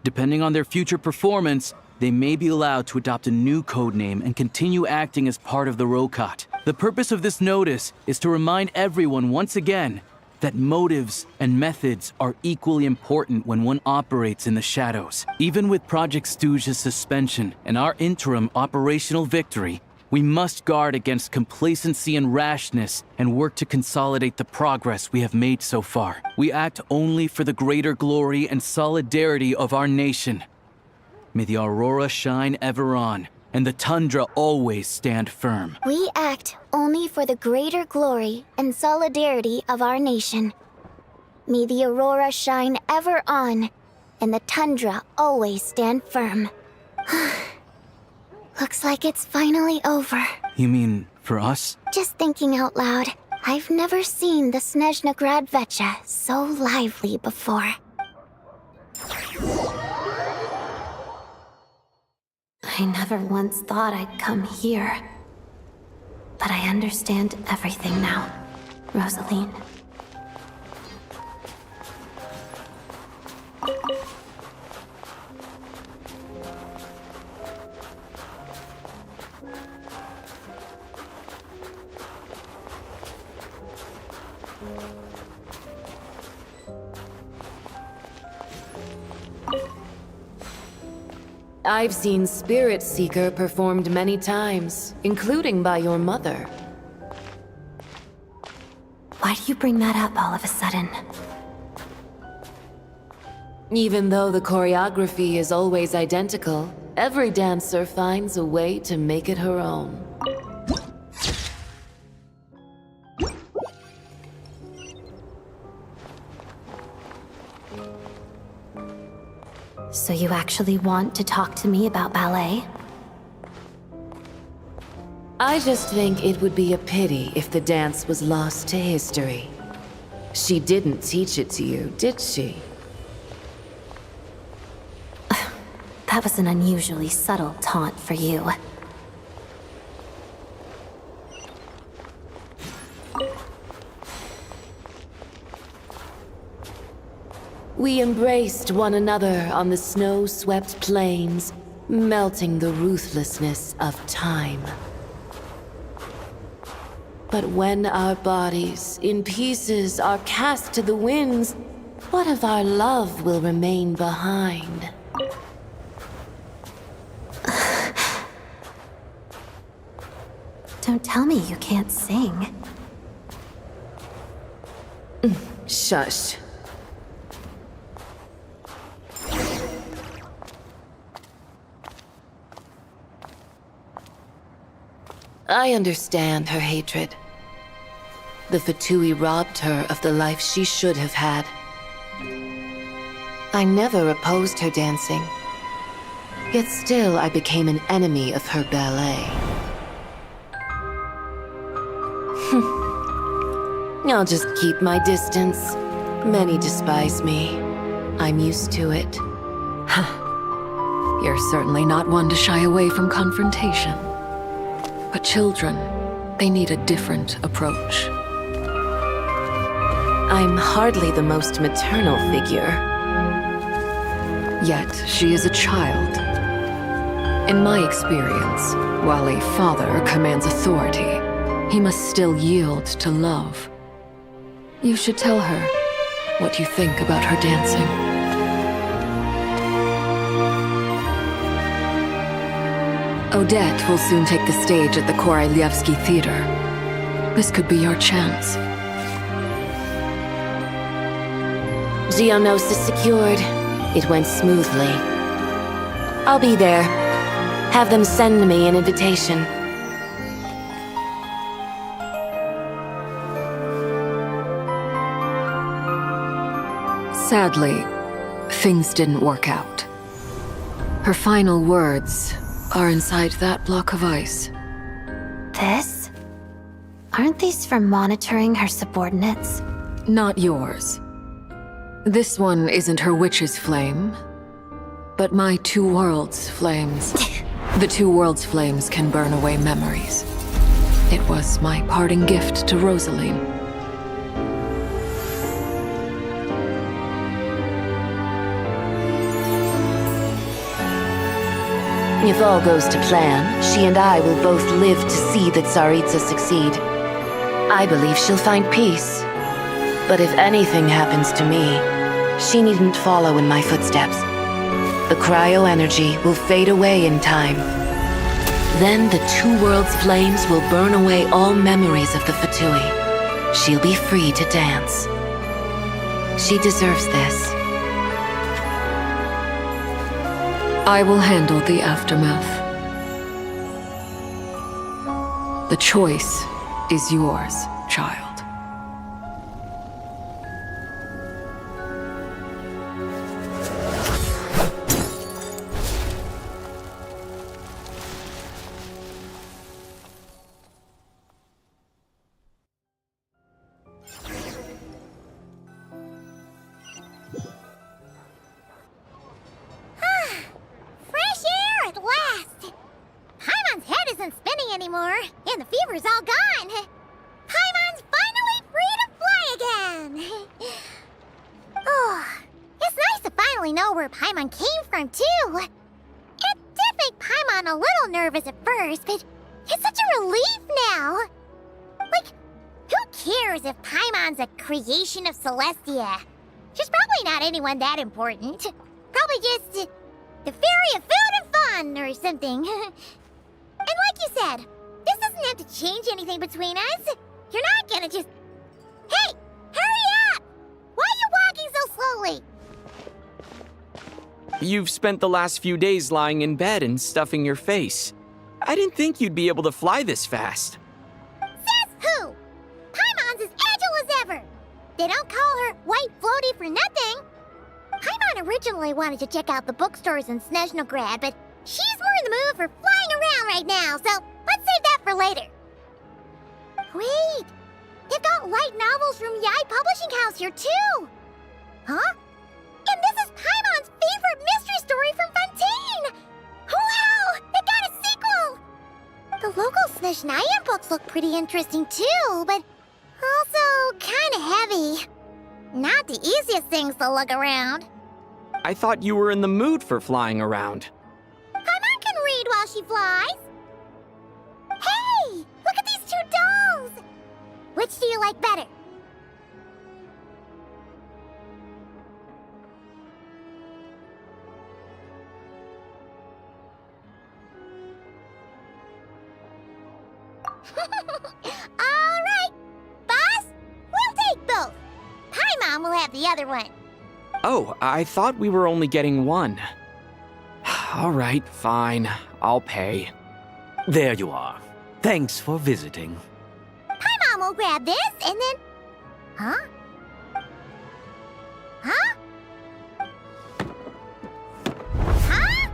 [SPEAKER 5] Depending on their future performance, they may be allowed to adopt a new codename and continue acting as part of the Rokot. The purpose of this notice is to remind everyone once again that motives and methods are equally important when one operates in the shadows. Even with Project Stooge's suspension and our interim operational victory, we must guard against complacency and rashness and work to consolidate the progress we have made so far. We act only for the greater glory and solidarity of our nation. May the aurora shine ever on, and the tundra always stand firm.
[SPEAKER 1] We act only for the greater glory and solidarity of our nation. May the aurora shine ever on, and the tundra always stand firm. Looks like it's finally over.
[SPEAKER 5] You mean for us?
[SPEAKER 1] Just thinking out loud, I've never seen the Snezhna Gradvecha so lively before. I never once thought I'd come here. But I understand everything now, Rosaline.
[SPEAKER 18] I've seen Spirit Seeker performed many times, including by your mother.
[SPEAKER 1] Why do you bring that up all of a sudden?
[SPEAKER 18] Even though the choreography is always identical, every dancer finds a way to make it her own.
[SPEAKER 1] So you actually want to talk to me about ballet?
[SPEAKER 18] I just think it would be a pity if the dance was lost to history. She didn't teach it to you, did she?
[SPEAKER 1] That was an unusually subtle taunt for you.
[SPEAKER 18] We embraced one another on the snow-swept plains, melting the ruthlessness of time. But when our bodies, in pieces, are cast to the winds, what of our love will remain behind?
[SPEAKER 1] Don't tell me you can't sing.
[SPEAKER 18] Shush. I understand her hatred. The Fatui robbed her of the life she should have had. I never opposed her dancing. Yet still I became an enemy of her ballet. I'll just keep my distance. Many despise me. I'm used to it.
[SPEAKER 19] You're certainly not one to shy away from confrontation. But children, they need a different approach.
[SPEAKER 18] I'm hardly the most maternal figure.
[SPEAKER 19] Yet, she is a child. In my experience, while a father commands authority, he must still yield to love. You should tell her what you think about her dancing. Odette will soon take the stage at the Koralyevsky Theater. This could be your chance.
[SPEAKER 18] Geonosis secured. It went smoothly. I'll be there. Have them send me an invitation.
[SPEAKER 19] Sadly, things didn't work out. Her final words are inside that block of ice.
[SPEAKER 1] This Aren't these for monitoring her subordinates?
[SPEAKER 19] Not yours. This one isn't her witch's flame, but my two worlds' flames. The two worlds' flames can burn away memories. It was my parting gift to Rosaline.
[SPEAKER 18] If all goes to plan, she and I will both live to see that Tsaritsa succeed. I believe she'll find peace. But if anything happens to me, she needn't follow in my footsteps. The cryo-energy will fade away in time. Then the two worlds' flames will burn away all memories of the Fatui. She'll be free to dance. She deserves this.
[SPEAKER 19] I will handle the aftermath. The choice is yours, child.
[SPEAKER 11] Fresh air at last! Paimon's head isn't spinning anymore, and the fever's all gone. Paimon's finally free to fly again! Oh, it's nice to finally know where Paimon came from, too. It did make Paimon a little nervous at first, but it's such a relief now. Like, who cares if Paimon's a creation of Celestia? She's probably not anyone that important. Probably just the fairy of food and fun or something. And like you said, this doesn't have to change anything between us. You're not gonna just... Hey! Hurry up! Why are you walking so slowly?
[SPEAKER 9] You've spent the last few days lying in bed and stuffing your face. I didn't think you'd be able to fly this fast.
[SPEAKER 11] Says who? Paimon's as agile as ever. They don't call her White Floaty for nothing. Paimon originally wanted to check out the bookstores in Snezhnograd, but she's more in the mood for flying around right now, so let's save that for later. Wait, they've got light novels from Yai Publishing House here too. Huh? And this is Paimon's favorite mystery story from Fontaine! Wow! It got a sequel! The local Snezhnayan books look pretty interesting too, but also kinda heavy. Not the easiest things to lug around.
[SPEAKER 9] I thought you were in the mood for flying around.
[SPEAKER 11] Paimon can read while she flies. Hey! Look at these two dolls! Which do you like better? All right, boss, we'll take both. Paimon will have the other one.
[SPEAKER 9] Oh, I thought we were only getting one. All right, fine. I'll pay.
[SPEAKER 20] There you are. Thanks for visiting.
[SPEAKER 11] Paimon will grab this and then... Huh? Huh? Huh?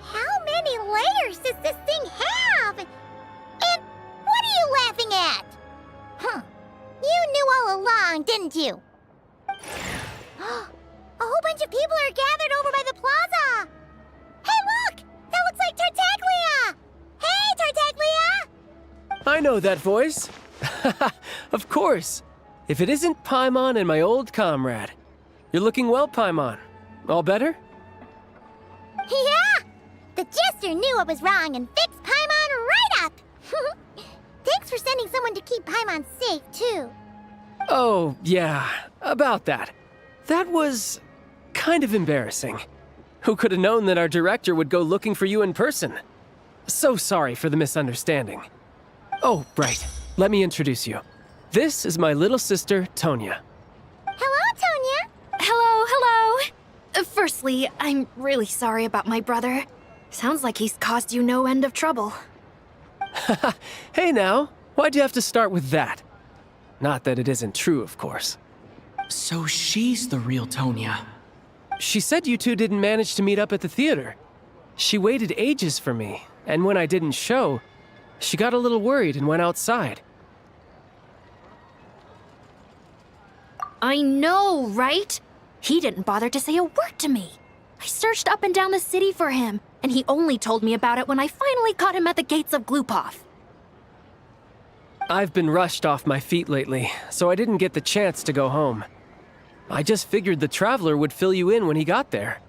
[SPEAKER 11] How many layers does this thing have? And what are you laughing at? Huh. You knew all along, didn't you? A whole bunch of people are gathered over by the plaza. Hey, look! That looks like Tartaglia! Hey, Tartaglia!
[SPEAKER 21] I know that voice. Of course. If it isn't Paimon and my old comrade. You're looking well, Paimon. All better?
[SPEAKER 11] Yeah! The Jester knew I was wrong and fixed Paimon right up! Thanks for sending someone to keep Paimon safe, too.
[SPEAKER 21] Oh, yeah. About that. That was... kind of embarrassing. Who could have known that our director would go looking for you in person? So sorry for the misunderstanding. Oh, right. Let me introduce you. This is my little sister, Tonya.
[SPEAKER 11] Hello, Tonya!
[SPEAKER 22] Hello, hello! Firstly, I'm really sorry about my brother. Sounds like he's caused you no end of trouble.
[SPEAKER 21] Hey now, why'd you have to start with that? Not that it isn't true, of course.
[SPEAKER 2] So she's the real Tonya.
[SPEAKER 21] She said you two didn't manage to meet up at the theater. She waited ages for me, And when I didn't show, she got a little worried and went outside.
[SPEAKER 22] I know, right? He didn't bother to say a word to me. I searched up and down the city for him, and he only told me about it when I finally caught him at the gates of Glupov.
[SPEAKER 21] I've been rushed off my feet lately, so I didn't get the chance to go home. I just figured the Traveler would fill you in when he got there.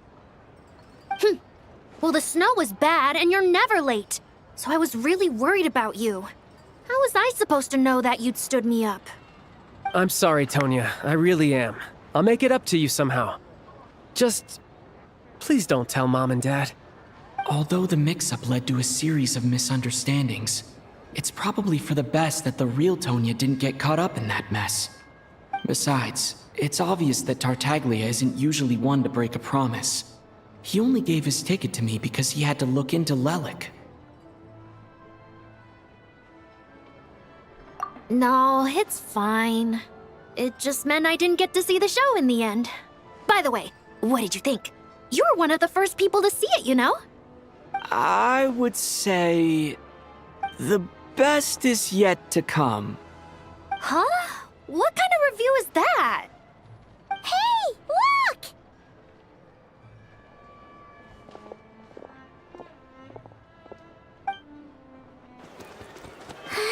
[SPEAKER 22] Well, the snow was bad, and you're never late. So I was really worried about you. How was I supposed to know that you'd stood me up?
[SPEAKER 21] I'm sorry, Tonya. I really am. I'll make it up to you somehow. Just... please don't tell Mom and Dad.
[SPEAKER 2] Although the mix-up led to a series of misunderstandings, it's probably for the best that the real Tonya didn't get caught up in that mess. Besides, it's obvious that Tartaglia isn't usually one to break a promise. He only gave his ticket to me because he had to look into Lelik.
[SPEAKER 22] No, it's fine. It just meant I didn't get to see the show in the end. By the way, what did you think? You were one of the first people to see it, you know?
[SPEAKER 9] I would say... the best is yet to come.
[SPEAKER 22] Huh? What kind of review is that?
[SPEAKER 11] Hey, look! Hi!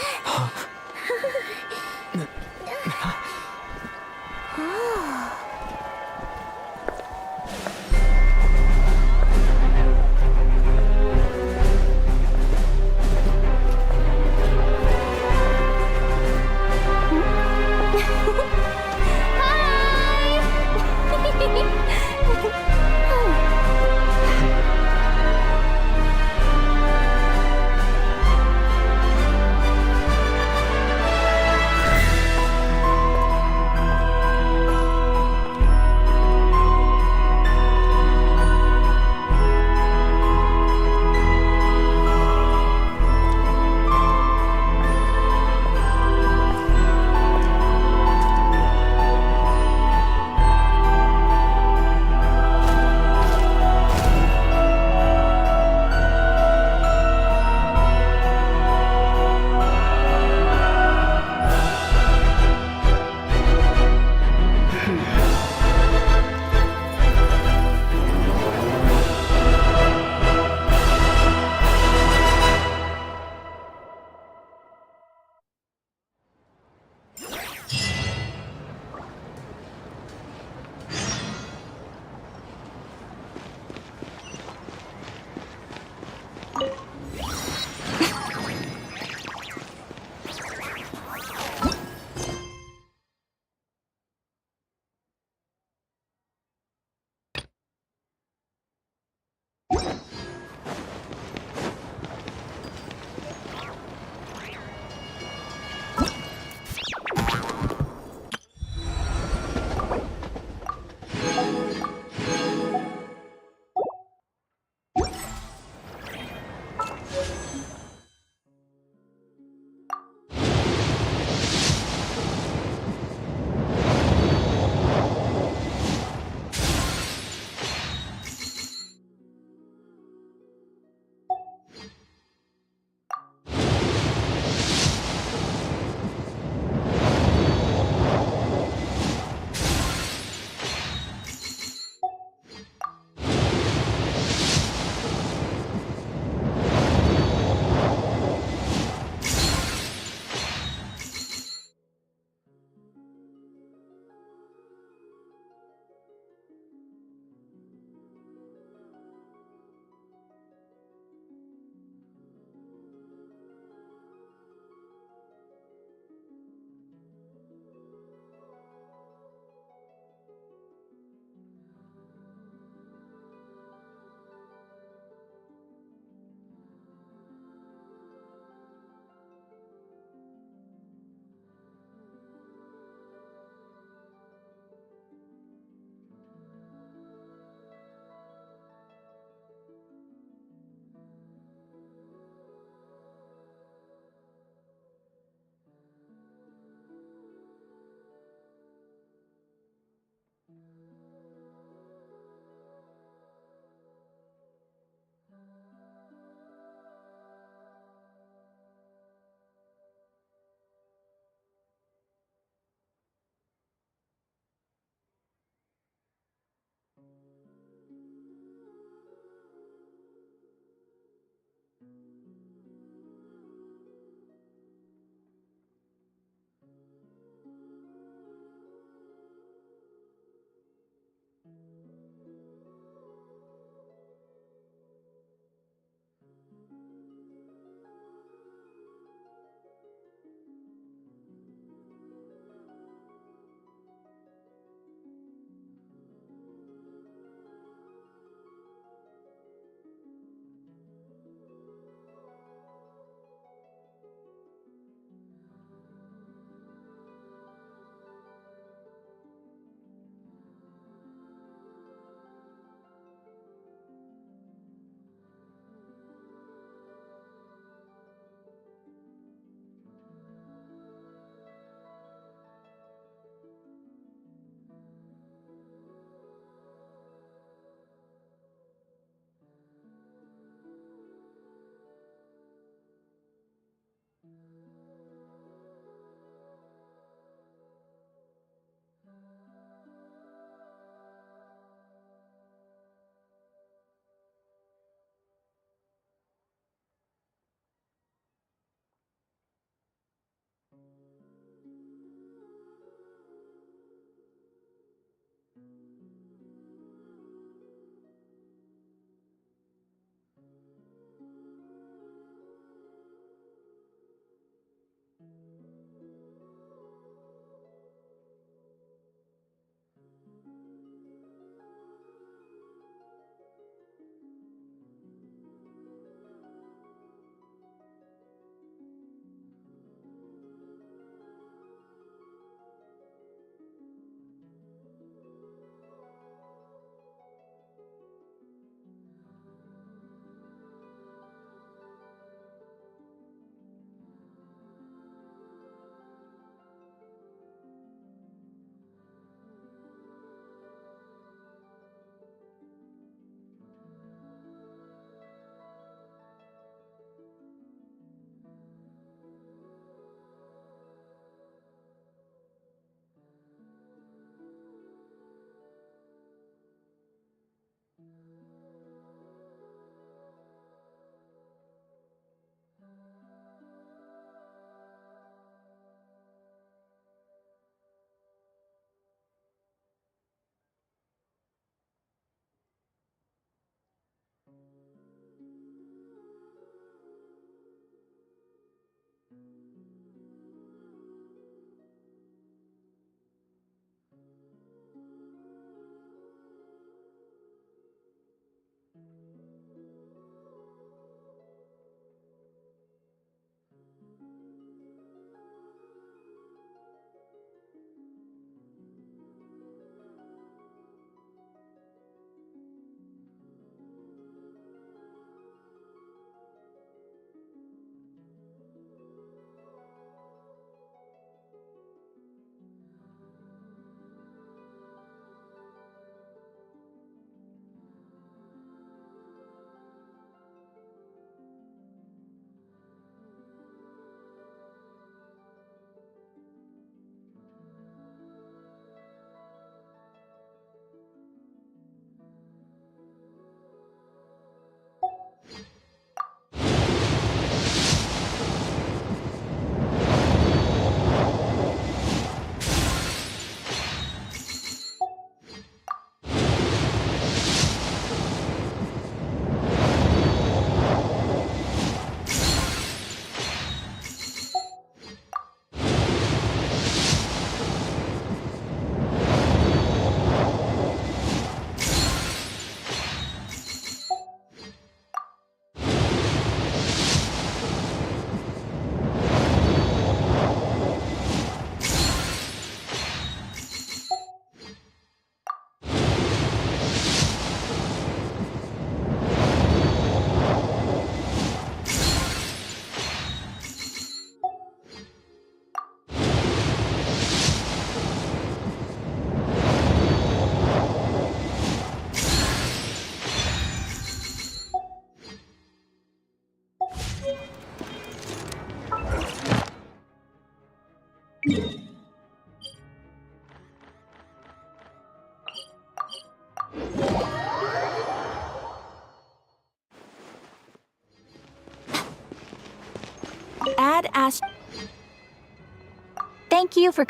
[SPEAKER 3] Thank you for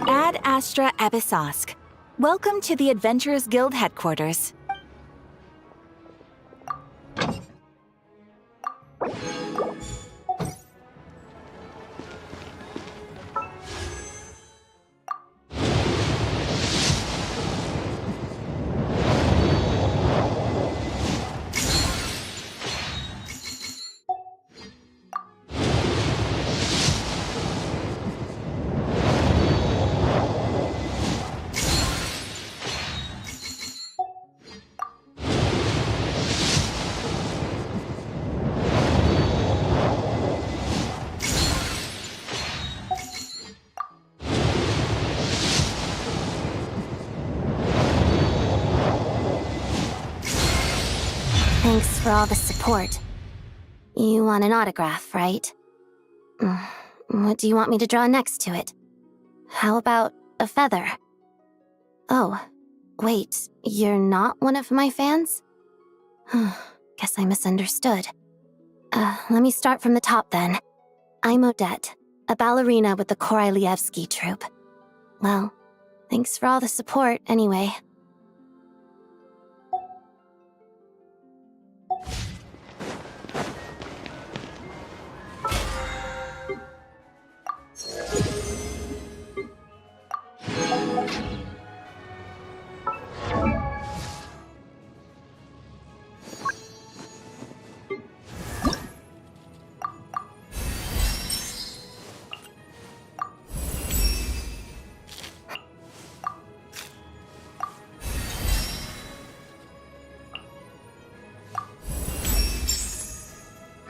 [SPEAKER 3] Ad Astra Abyssosque. Welcome to the Adventurers Guild headquarters.
[SPEAKER 1] Thanks for all the support. You want an autograph, right? What do you want me to draw next to it? How about a feather? Oh, wait, you're not one of my fans? Guess I misunderstood. Let me start from the top then. I'm Odette, a ballerina with the Korylevsky troupe. Well, thanks for all the support anyway.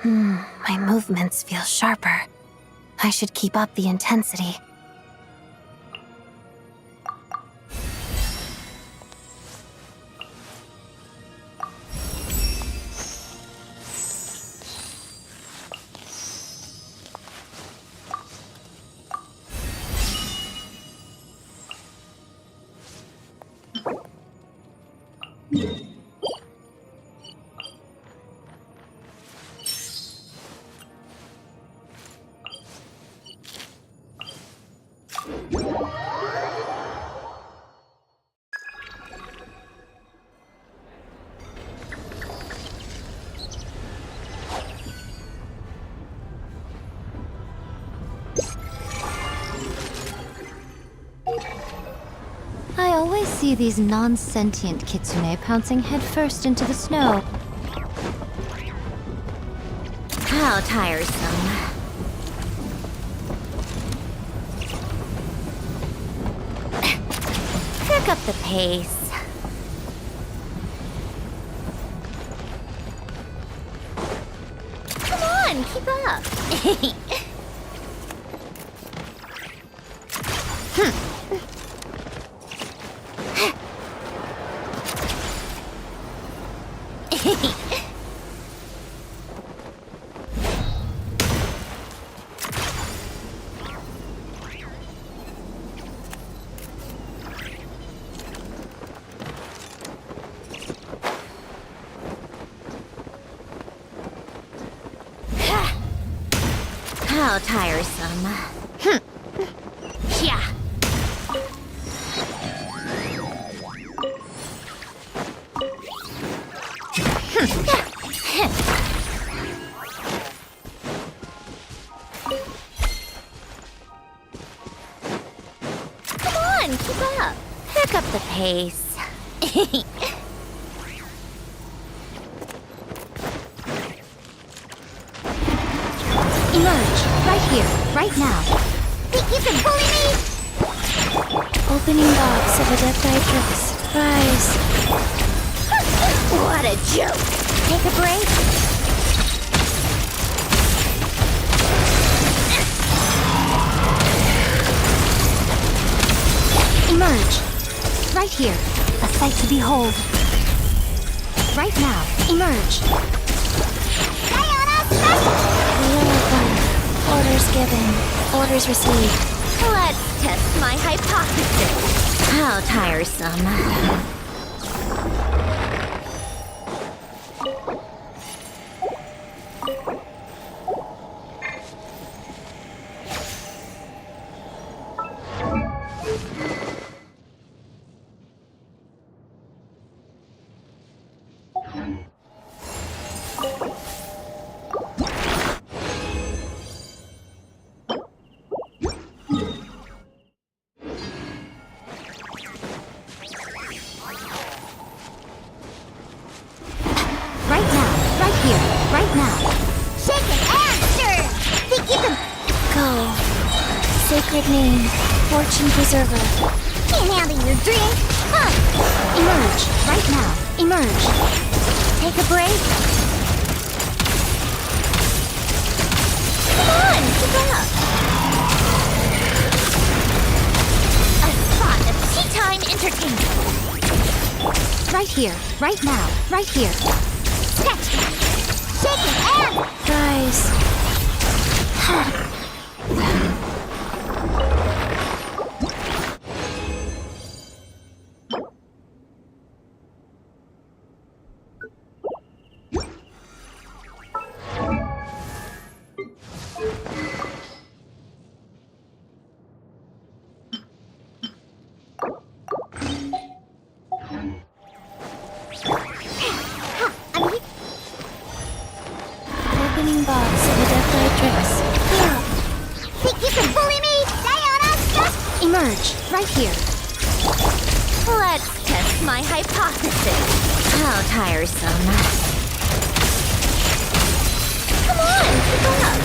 [SPEAKER 1] My movements feel sharper. I should keep up the intensity. I always see these non-sentient kitsune pouncing headfirst into the snow. How tiresome. Pick up the pace. Come on, keep up. How tiresome. Yeah. Come on, keep up. Pick up the pace. Emerge, right here, right now.
[SPEAKER 11] Think you can bully me?
[SPEAKER 1] Opening box of Adepti Rise.
[SPEAKER 11] What a joke. Take a break.
[SPEAKER 1] Emerge, right here, a sight to behold. Right now, emerge. Orders given, orders received.
[SPEAKER 11] Let's test my hypothesis.
[SPEAKER 1] How tiresome.
[SPEAKER 14] sacred name, Fortune Preserver.
[SPEAKER 11] Can't handle your drink. Huh.
[SPEAKER 14] Emerge, right now. Emerge. Take a break.
[SPEAKER 11] Come on, keep up. A spot of tea time entertainment.
[SPEAKER 14] Right here, right now, right here.
[SPEAKER 11] Sketch. Shake it and...
[SPEAKER 14] Guys. Opening box of the Death Tricks.
[SPEAKER 11] Think you can bully me? Sayonara!
[SPEAKER 14] Emerge, right here.
[SPEAKER 1] Let's test my hypothesis. How tiresome. Come on, keep up.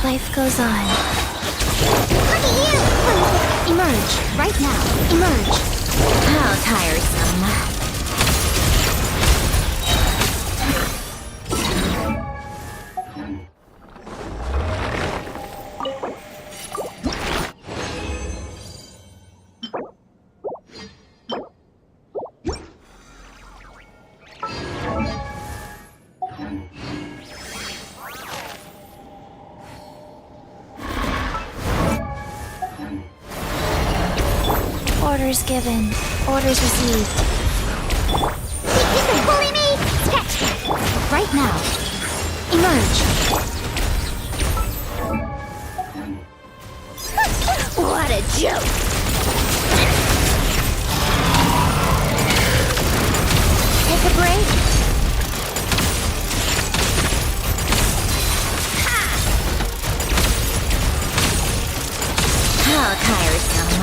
[SPEAKER 14] Life goes on.
[SPEAKER 11] Look at you!
[SPEAKER 14] Emerge, right now. Emerge.
[SPEAKER 1] How tiresome.
[SPEAKER 14] Orders given. Orders received.
[SPEAKER 11] Think you can bully me? Sketch!
[SPEAKER 14] Right now. Emerge.
[SPEAKER 1] What a joke!
[SPEAKER 14] Take a break.
[SPEAKER 1] How tiresome.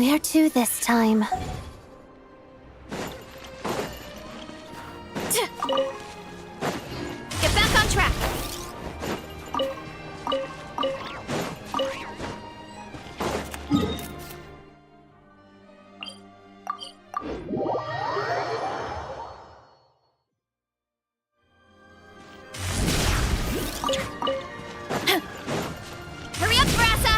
[SPEAKER 14] Where to this time?
[SPEAKER 22] Get back on track! Hurry up, Brassa!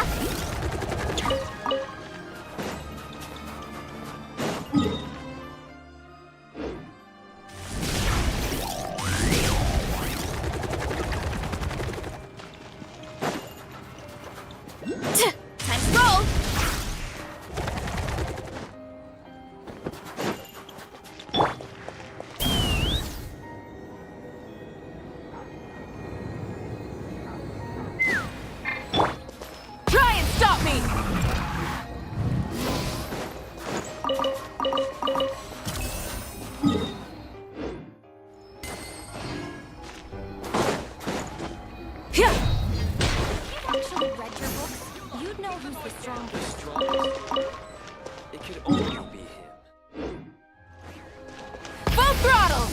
[SPEAKER 22] Time to roll! Try and stop me! Yeah.
[SPEAKER 6] Actually read your books, you'd know who's the strongest.
[SPEAKER 9] It could only be him.
[SPEAKER 22] Full throttle!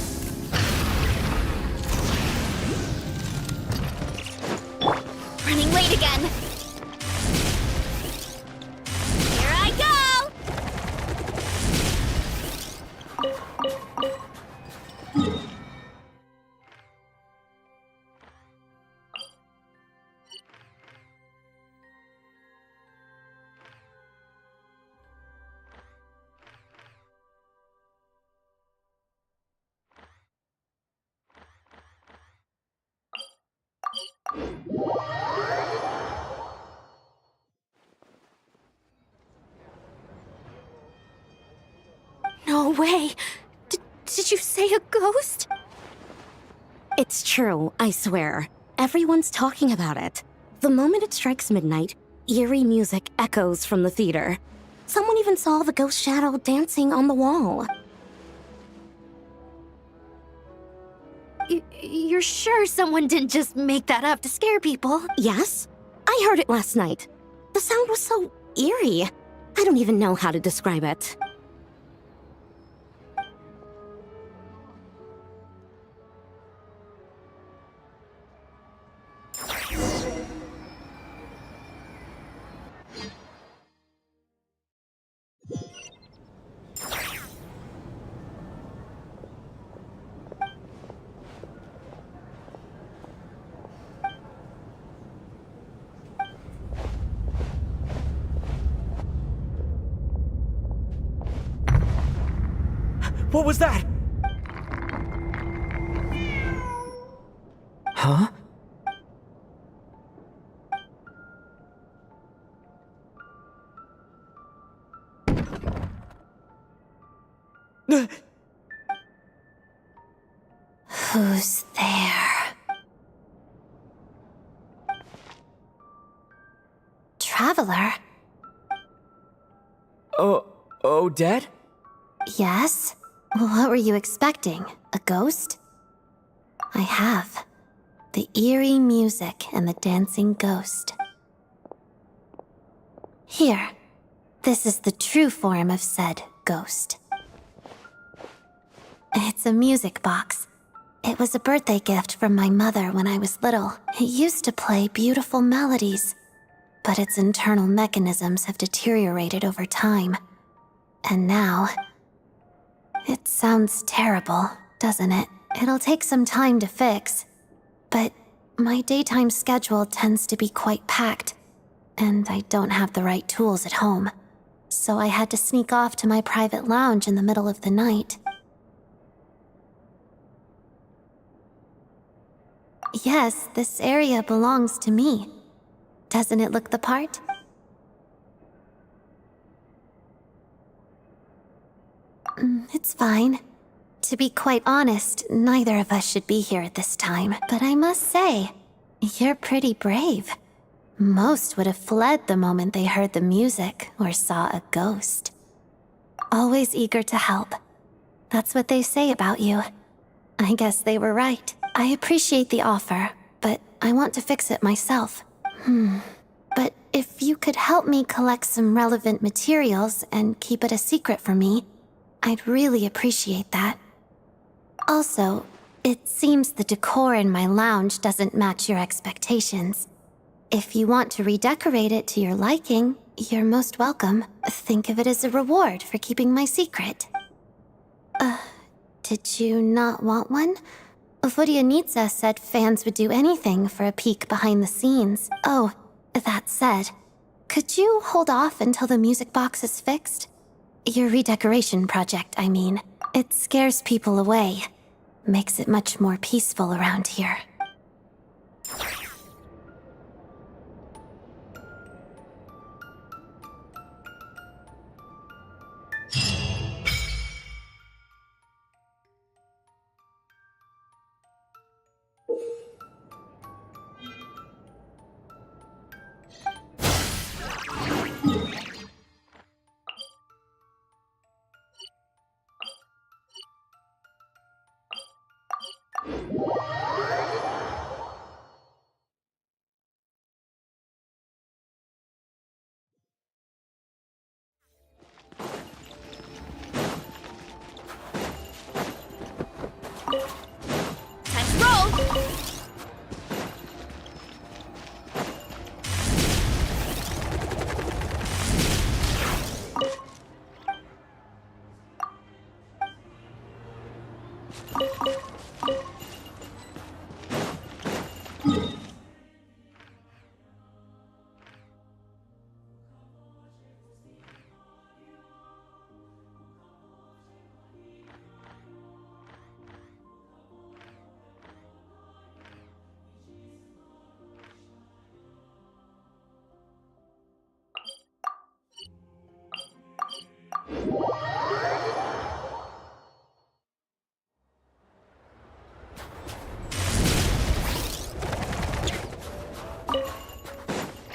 [SPEAKER 1] Running late again. Here I go!
[SPEAKER 22] No way! Did you say a ghost?
[SPEAKER 8] It's true, I swear. Everyone's talking about it. The moment it strikes midnight, eerie music echoes from the theater. Someone even saw the ghost shadow dancing on the wall.
[SPEAKER 22] You're sure someone didn't just make that up to scare people?
[SPEAKER 8] Yes? I heard it last night. The sound was so eerie. I don't even know how to describe it.
[SPEAKER 9] What was that? Huh?
[SPEAKER 14] Who's there? Traveler?
[SPEAKER 9] Odette?
[SPEAKER 14] Yes? What were you expecting? A ghost? I have. The eerie music and the dancing ghost. Here. This is the true form of said ghost. It's a music box. It was a birthday gift from my mother when I was little. It used to play beautiful melodies, but its internal mechanisms have deteriorated over time. And now... it sounds terrible, doesn't it? It'll take some time to fix, but my daytime schedule tends to be quite packed, and I don't have the right tools at home, so I had to sneak off to my private lounge in the middle of the night. Yes, this area belongs to me. Doesn't it look the part? It's fine. To be quite honest, neither of us should be here at this time. But I must say, you're pretty brave. Most would have fled the moment they heard the music or saw a ghost. Always eager to help. That's what they say about you. I guess they were right. I appreciate the offer, but I want to fix it myself. But If you could help me collect some relevant materials and keep it a secret from me, I'd really appreciate that. Also, it seems the decor in my lounge doesn't match your expectations. If you want to redecorate it to your liking, you're most welcome. Think of it as a reward for keeping my secret. Did you not want one? Vodyanitsa said fans would do anything for a peek behind the scenes. Oh, that said, could you hold off until the music box is fixed? Your redecoration project, I mean. It scares people away. Makes it much more peaceful around here.
[SPEAKER 6] Time to roll!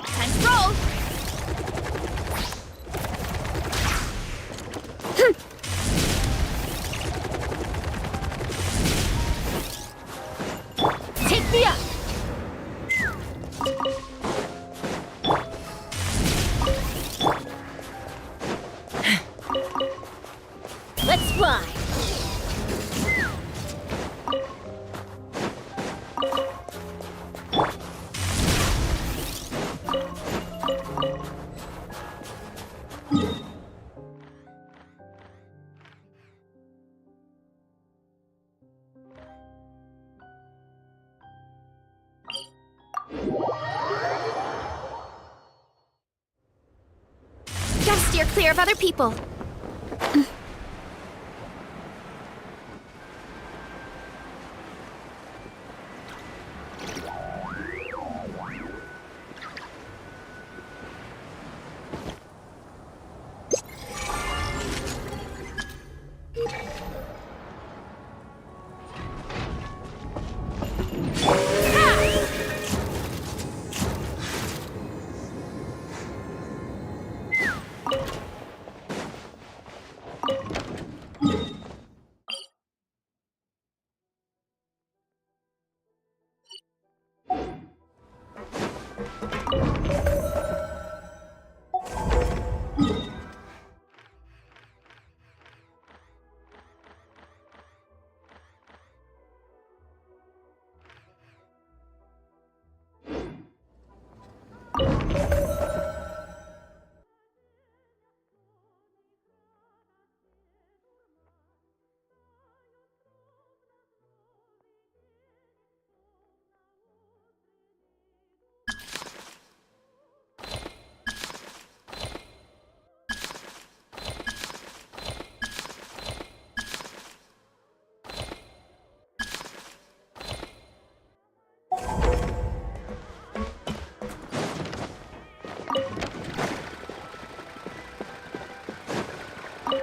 [SPEAKER 6] Time to roll! Take me up! Let's fly! Gotta steer clear of other people.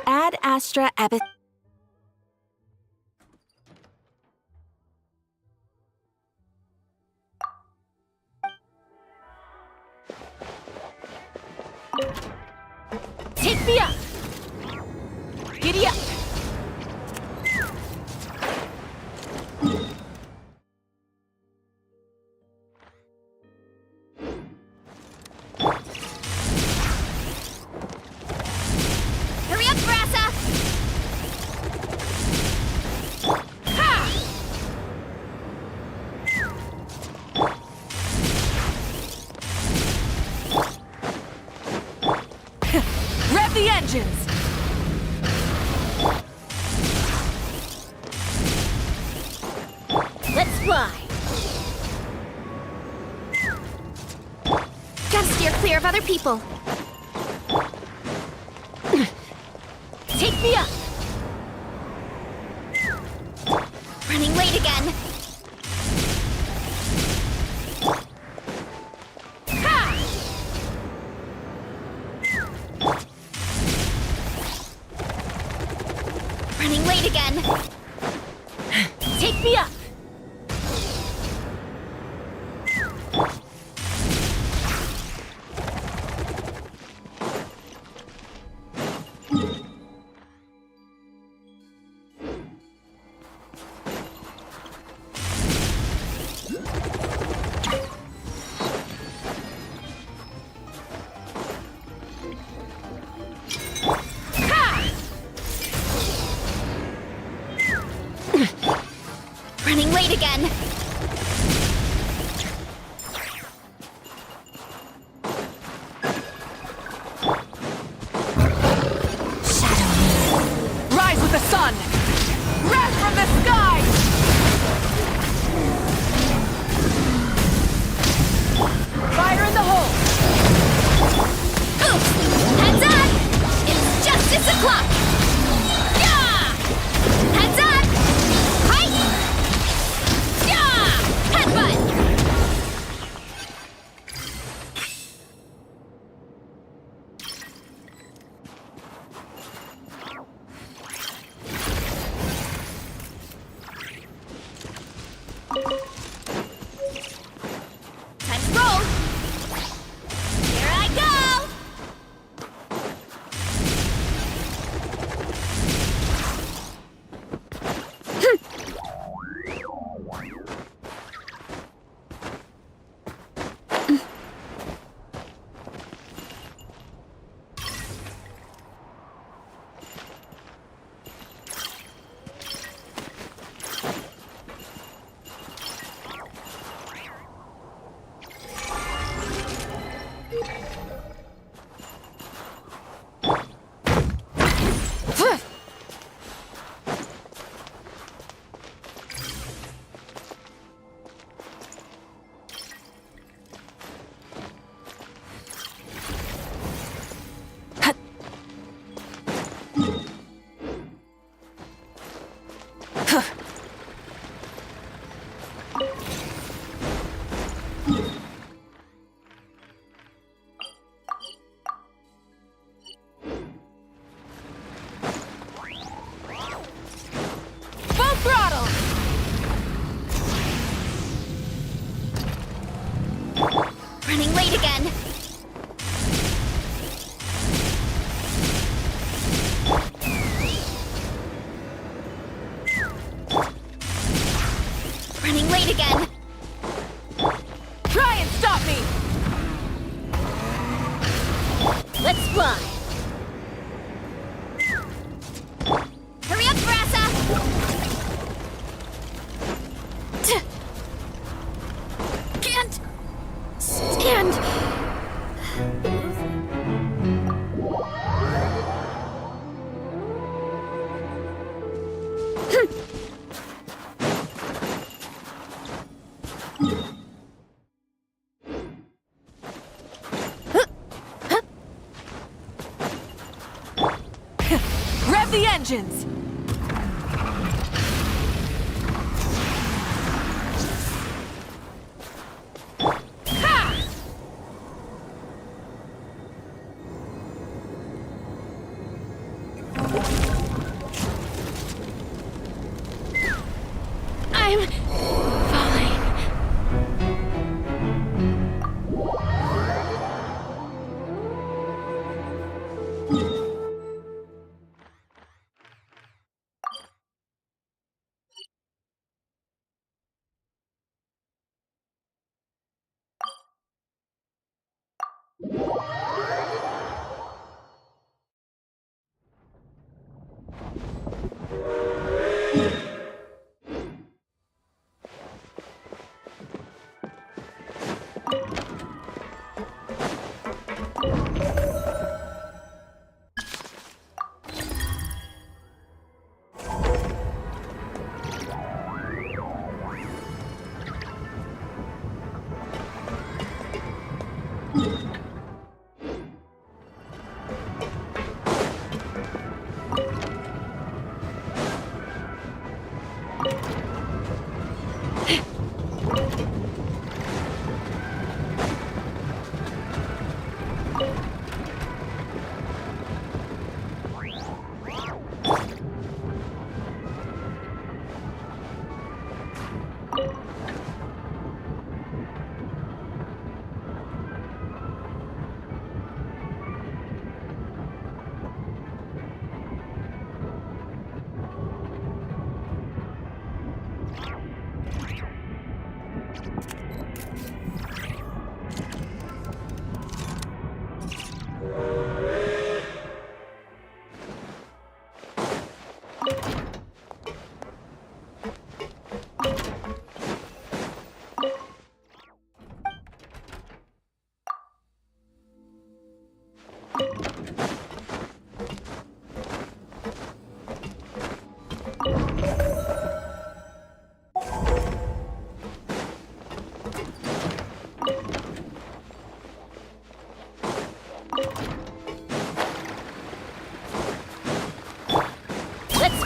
[SPEAKER 3] Ad Astra Abyss.
[SPEAKER 6] Take me up! Giddy up!
[SPEAKER 3] engines!
[SPEAKER 1] Let's fly! Gotta steer clear of other people. Take me up! Running late again. Ha! Running late again. Take me up! Running late again.
[SPEAKER 3] Rise with the sun! Wrath from the sky! Fire in the hole!
[SPEAKER 1] Oops! Heads up! It's justice o'clock! Yeah! Heads up! Hike! Yeah! Headbutt! Time to roll! Here I go!
[SPEAKER 3] Full throttle!
[SPEAKER 1] Running late again. Running late again.
[SPEAKER 3] Try and stop me!
[SPEAKER 1] Let's fly. Hurry up, Brassa! Can't stand.
[SPEAKER 3] Rev the engines!
[SPEAKER 1] I'm falling.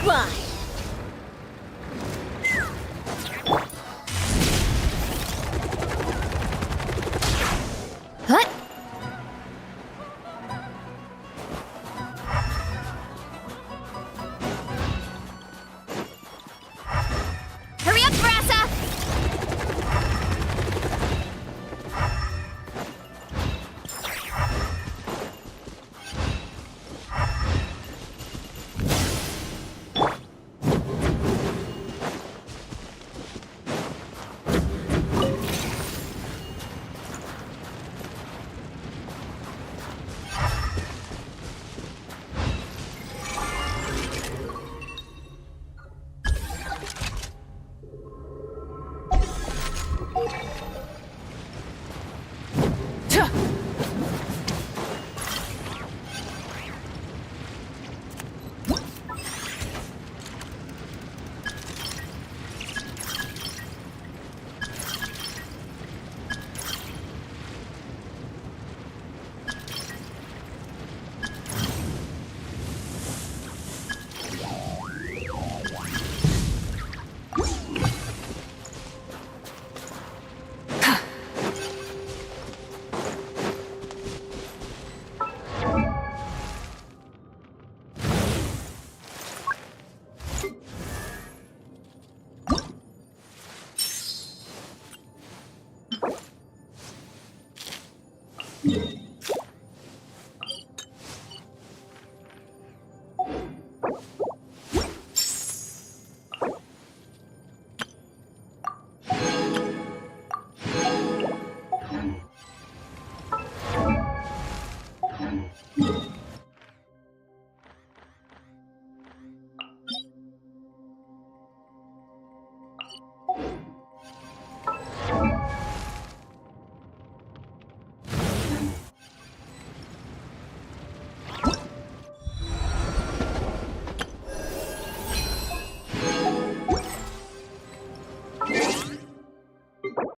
[SPEAKER 11] crime.